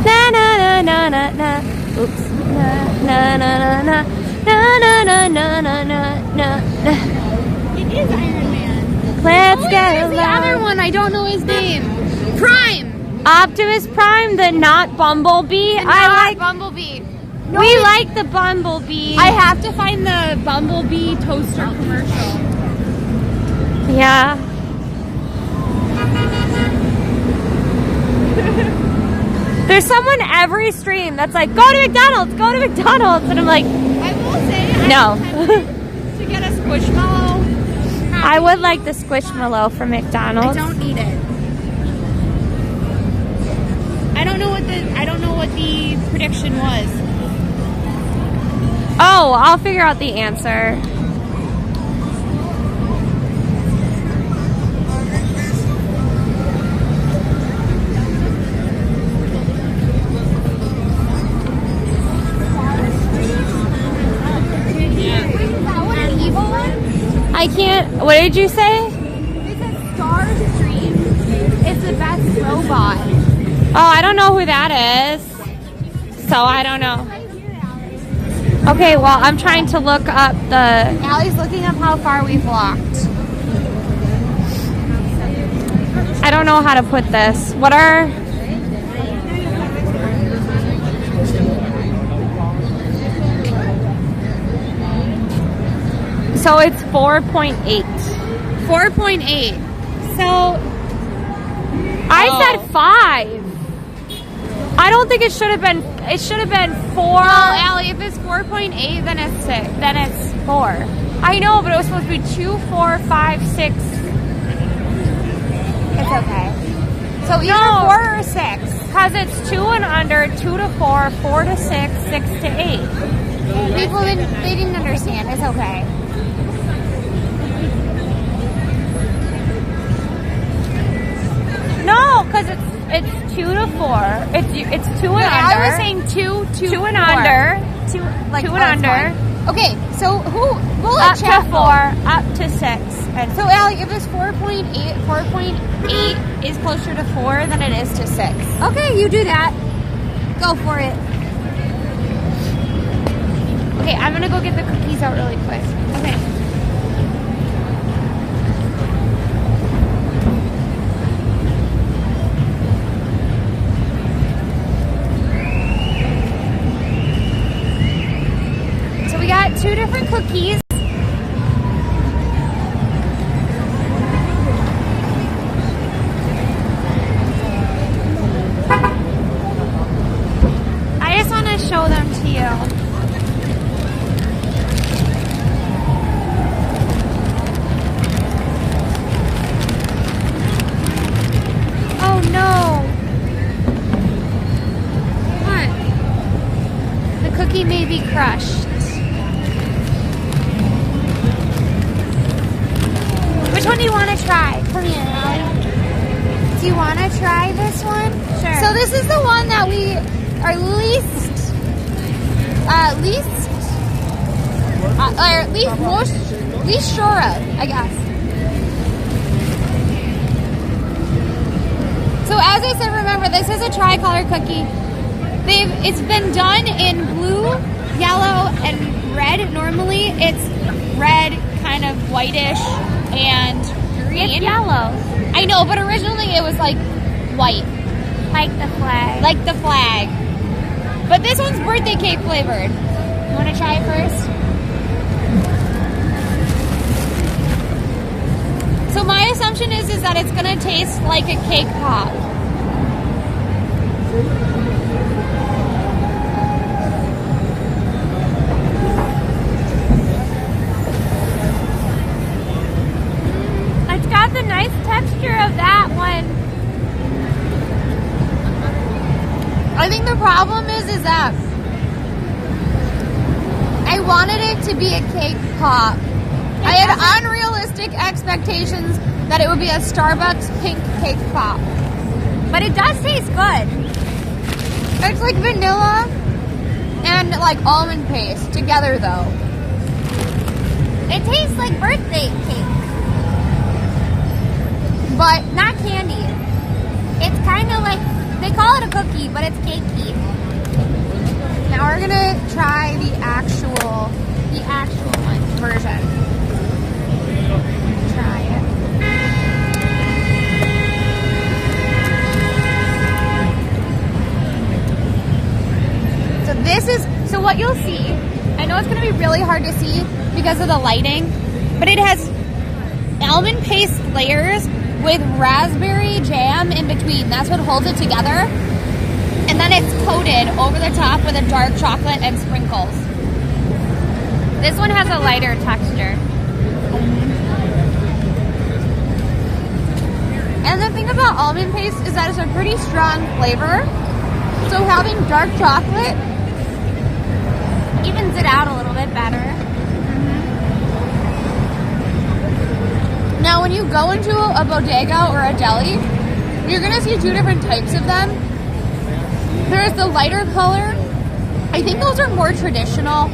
Na na na na na na. Oops. Na na na na na na na na na na na. It is Iron Man. Let's Oh, go. there's the other one. I don't know his name. Prime. Optimus Prime, the not Bumblebee. I like Bumblebee. We like the Bumblebee. I have to find the Bumblebee toaster commercial. Yeah. There's someone every stream that's like, go to McDonald's, go to McDonald's. And I'm like, I will say, no. to get a Squishmallow. I would like the Squishmallow from McDonald's. I don't need it. I don't know what the prediction was. Oh, I'll figure out the answer. I can't. What did you say? It's a Starstream. It's the best robot. Oh, I don't know who that is. So I don't know. Okay, well, I'm trying to look up the... Allie's looking up how far we've walked. I don't know how to put this. What are... So it's 4.8. 4.8. So I said 5. I don't think it should have been. It should have been 4. Well, Allie, if it's 4.8, then it's 6. Then it's 4. I know, but it was supposed to be 2, 4, 5, 6. It's okay. So either 4 or 6. Because it's 2 and under, 2 to 4, 4 to 6, 6 to 8. People they didn't understand. It's okay. No, because it's 2 to 4. It's 2 and under. I was saying 2 2 and 4. under. 2 Like 2 and under. Okay, so we'll Up let chat to 4, vote. up to 6. And So Allie, if it's 4.8 is closer to 4 than it is to 6. okay, you do that. Go for it. Okay, I'm gonna go get the cookies out really quick. Okay. So we got 2 different cookies. I just want to show them to you. Oh no. What? The cookie may be crushed. Which one do you want to try? Come here, Allie. Do you want to try this one? Sure. So this is the one that we are least sure of, I guess. So as I said, remember, this is a tricolor cookie. It's been done in blue, yellow, and red. Normally it's red, kind of whitish, and green. It's yellow. I know, but originally it was like white. Like the flag. Like the flag. But this one's birthday cake flavored. You want to try it first? So my assumption is that it's going to taste like a cake pop. It's got the nice texture of that one. I think the problem is that I wanted it to be a cake pop. I had unrealistic expectations that it would be a Starbucks pink cake pop. But it does taste good. It's like vanilla and like almond paste together though. It tastes like birthday cake, But not candy. It's kind of like, they call it a cookie, but it's cakey. now we're gonna try the actual one version. Try it. So what you'll see, I know it's gonna be really hard to see because of the lighting, but it has almond paste layers with raspberry jam in between. That's what holds it together. And then it's coated over the top with a dark chocolate and sprinkles. This one has a lighter texture. And the thing about almond paste is that it's a pretty strong flavor. So having dark chocolate Evens it out a little bit better. Now when you go into a bodega or a deli, you're gonna see two different types of them. There's the lighter color. I think those are more traditional.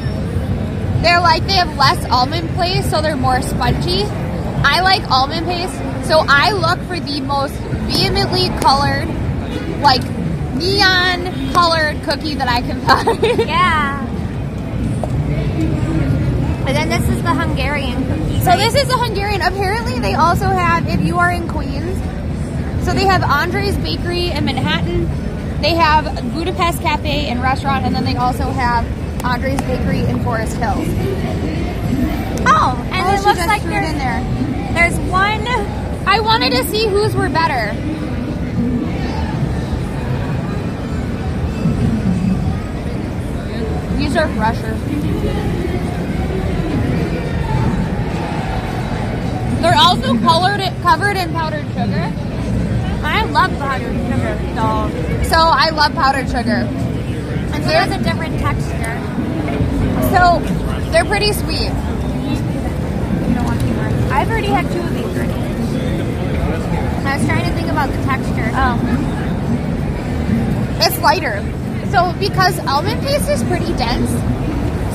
They're like, they have less almond paste, so they're more spongy. I like almond paste, so I look for the most vehemently colored, like neon colored cookie that I can find. Yeah. And then this is the Hungarian cookie. So this is the Hungarian. Apparently they also have, if you are in Queens, so they have Andre's Bakery in Manhattan. They have Budapest Cafe and Restaurant, and then they also have Andre's Bakery in Forest Hills. Oh, and it she looks just like threw it in there. there's one. I wanted to see whose were better. These are fresher. They're also covered in powdered sugar. I love powdered sugar, So I love powdered sugar. and so it has a different texture. So they're pretty sweet. You don't want any more. I've already had 2 of these already. I was trying to think about the texture. Oh. It's lighter. So because almond paste is pretty dense,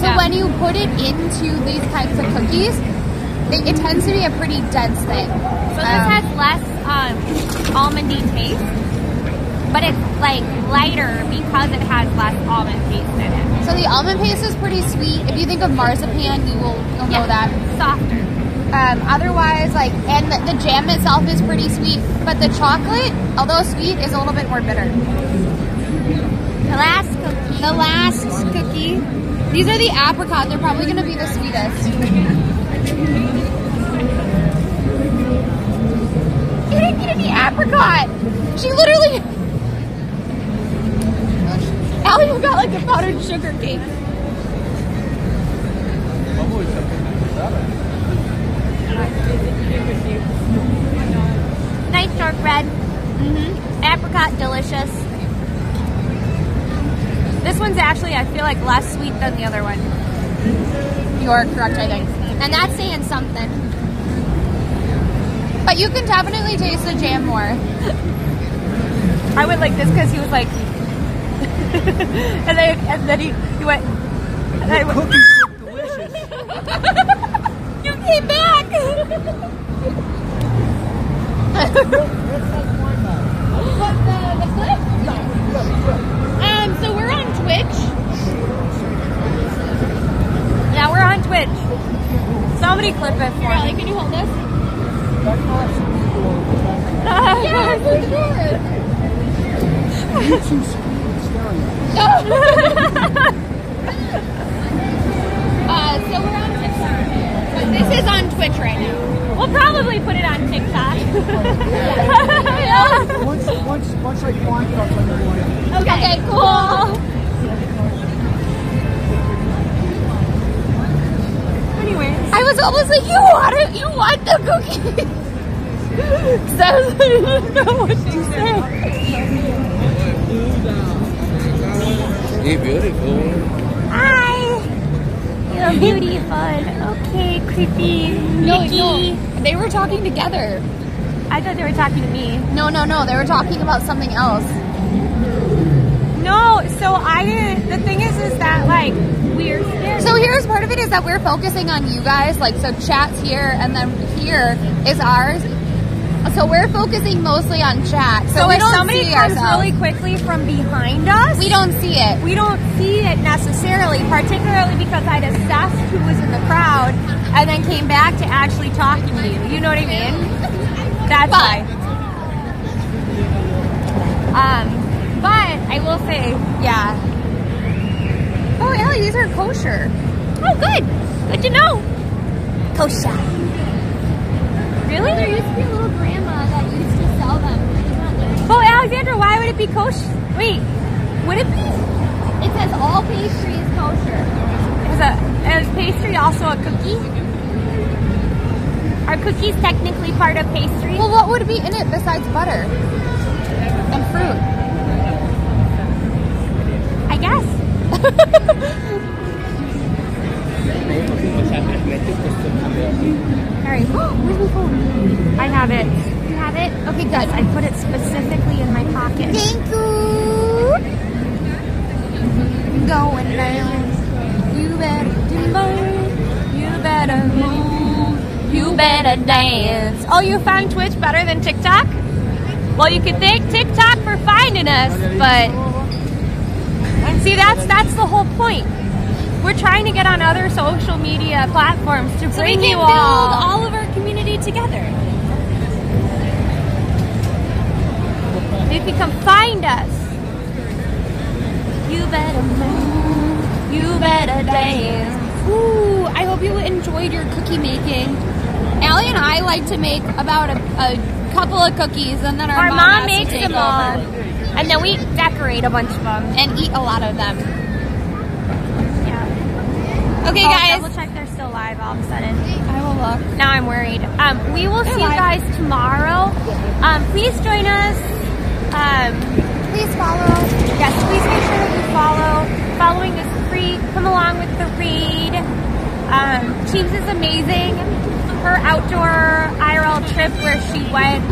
so when you put it into these types of cookies, it tends to be a pretty dense thing. So this has less almondy taste, but it's like lighter because it has less almond paste in it. So the almond paste is pretty sweet. If you think of marzipan, you'll know that. Softer. Otherwise, like, and the jam itself is pretty sweet, but the chocolate, although sweet, is a little bit more bitter. The last cookie. The last cookie. These are the apricot. They're probably going to be the sweetest. You didn't get any apricot. She literally... Allie got like a powdered sugar cake. Nice dark red. Apricot, delicious. This one's actually, I feel like, less sweet than the other one. You are correct, I think. And that's saying something. But you can definitely taste the jam more. I went like this because he was like... and then he went... And I went... Cookies look delicious. You came back! The clip? So we're on Twitch. Yeah, we're on Twitch. Somebody clip it for Allie, me. can you hold this? Yeah, for sure. You're too staring at So we're on TikTok. This is on Twitch right now. We'll probably put it on TikTok. Once I find it, I'll tell you why. Okay, cool. Anyways. I was almost like, you want the cookie? Because I didn't know what to say. You're beautiful. Hi. You're beautiful. Okay, creepy. No, Mickey. they were talking together. I thought they were talking to me. No, they were talking about something else. No, so I didn't. The thing is that like we're scared. So here's part of it is that we're focusing on you guys. Like, so chat's here, and then here is ours. So we're focusing mostly on chat. So we if don't somebody see comes ourselves. really quickly from behind us, We don't see it. we don't see it necessarily, particularly because I'd assessed who was in the crowd and then came back to actually talking to you. You know what I mean? That's why. But I will say, yeah. Oh, Ellie, these are kosher. Oh, good. Good to know. Kosher. Really? There used to be a little grandma that Oh, Alexandra, why would it be kosher? Wait, would it be? It says all pastry is kosher. Is pastry also a cookie? Are cookies technically part of pastry? Well, what would be in it besides butter and fruit? I guess. Alright, where's my phone? I have it. You have it? Okay, good. I put it specifically in my pocket. Thank you. Going down. You better do more. You better move. You better dance. Oh, you found Twitch better than TikTok? Well, you could thank TikTok for finding us, but see, that's the whole point. We're trying to get on other social media platforms to So we bring can you build all. all of our community together. If you can find us, you better move. You better dance. Ooh, I hope you enjoyed your cookie making. Allie and I like to make about a couple of cookies, and then our mom has makes to take them all, over and then we decorate a bunch of them. and eat a lot of them. Yeah. Okay, Oh, guys. double check they're still live all of a sudden. I will look. Now I'm worried. We will see you guys tomorrow. Please join us. Please follow. Yes, please make sure that you follow. Following is free. Come along with the read. Chiefs is amazing. Her outdoor IRL trip where she went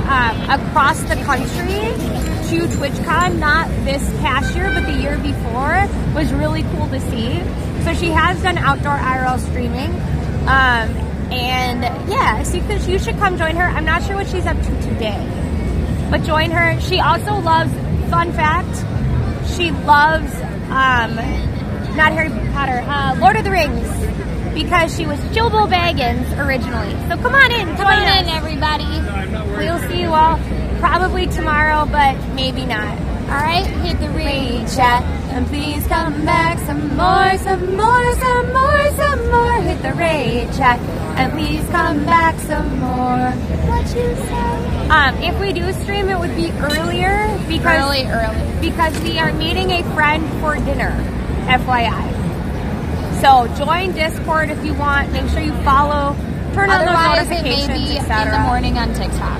across the country to TwitchCon, not this past year, but the year before, was really cool to see. So she has done outdoor IRL streaming. And yeah, so you should come join her. I'm not sure what she's up to today, but join her. She also loves, fun fact, she loves, not Harry Potter, Lord of the Rings, because she was Bilbo Baggins originally. So come on in, Come on in, everybody. We'll see you all probably tomorrow, but maybe not. All right, hit the Raid chat, and please come back some more, some more, some more, some more. Hit the raid chat, and please come back some more. What you say? If we do stream, it would be earlier because Early. because we are meeting a friend for dinner, FYI. So join Discord if you want. Make sure you follow, turn on those Otherwise, it may notifications, be in etc. the morning on TikTok.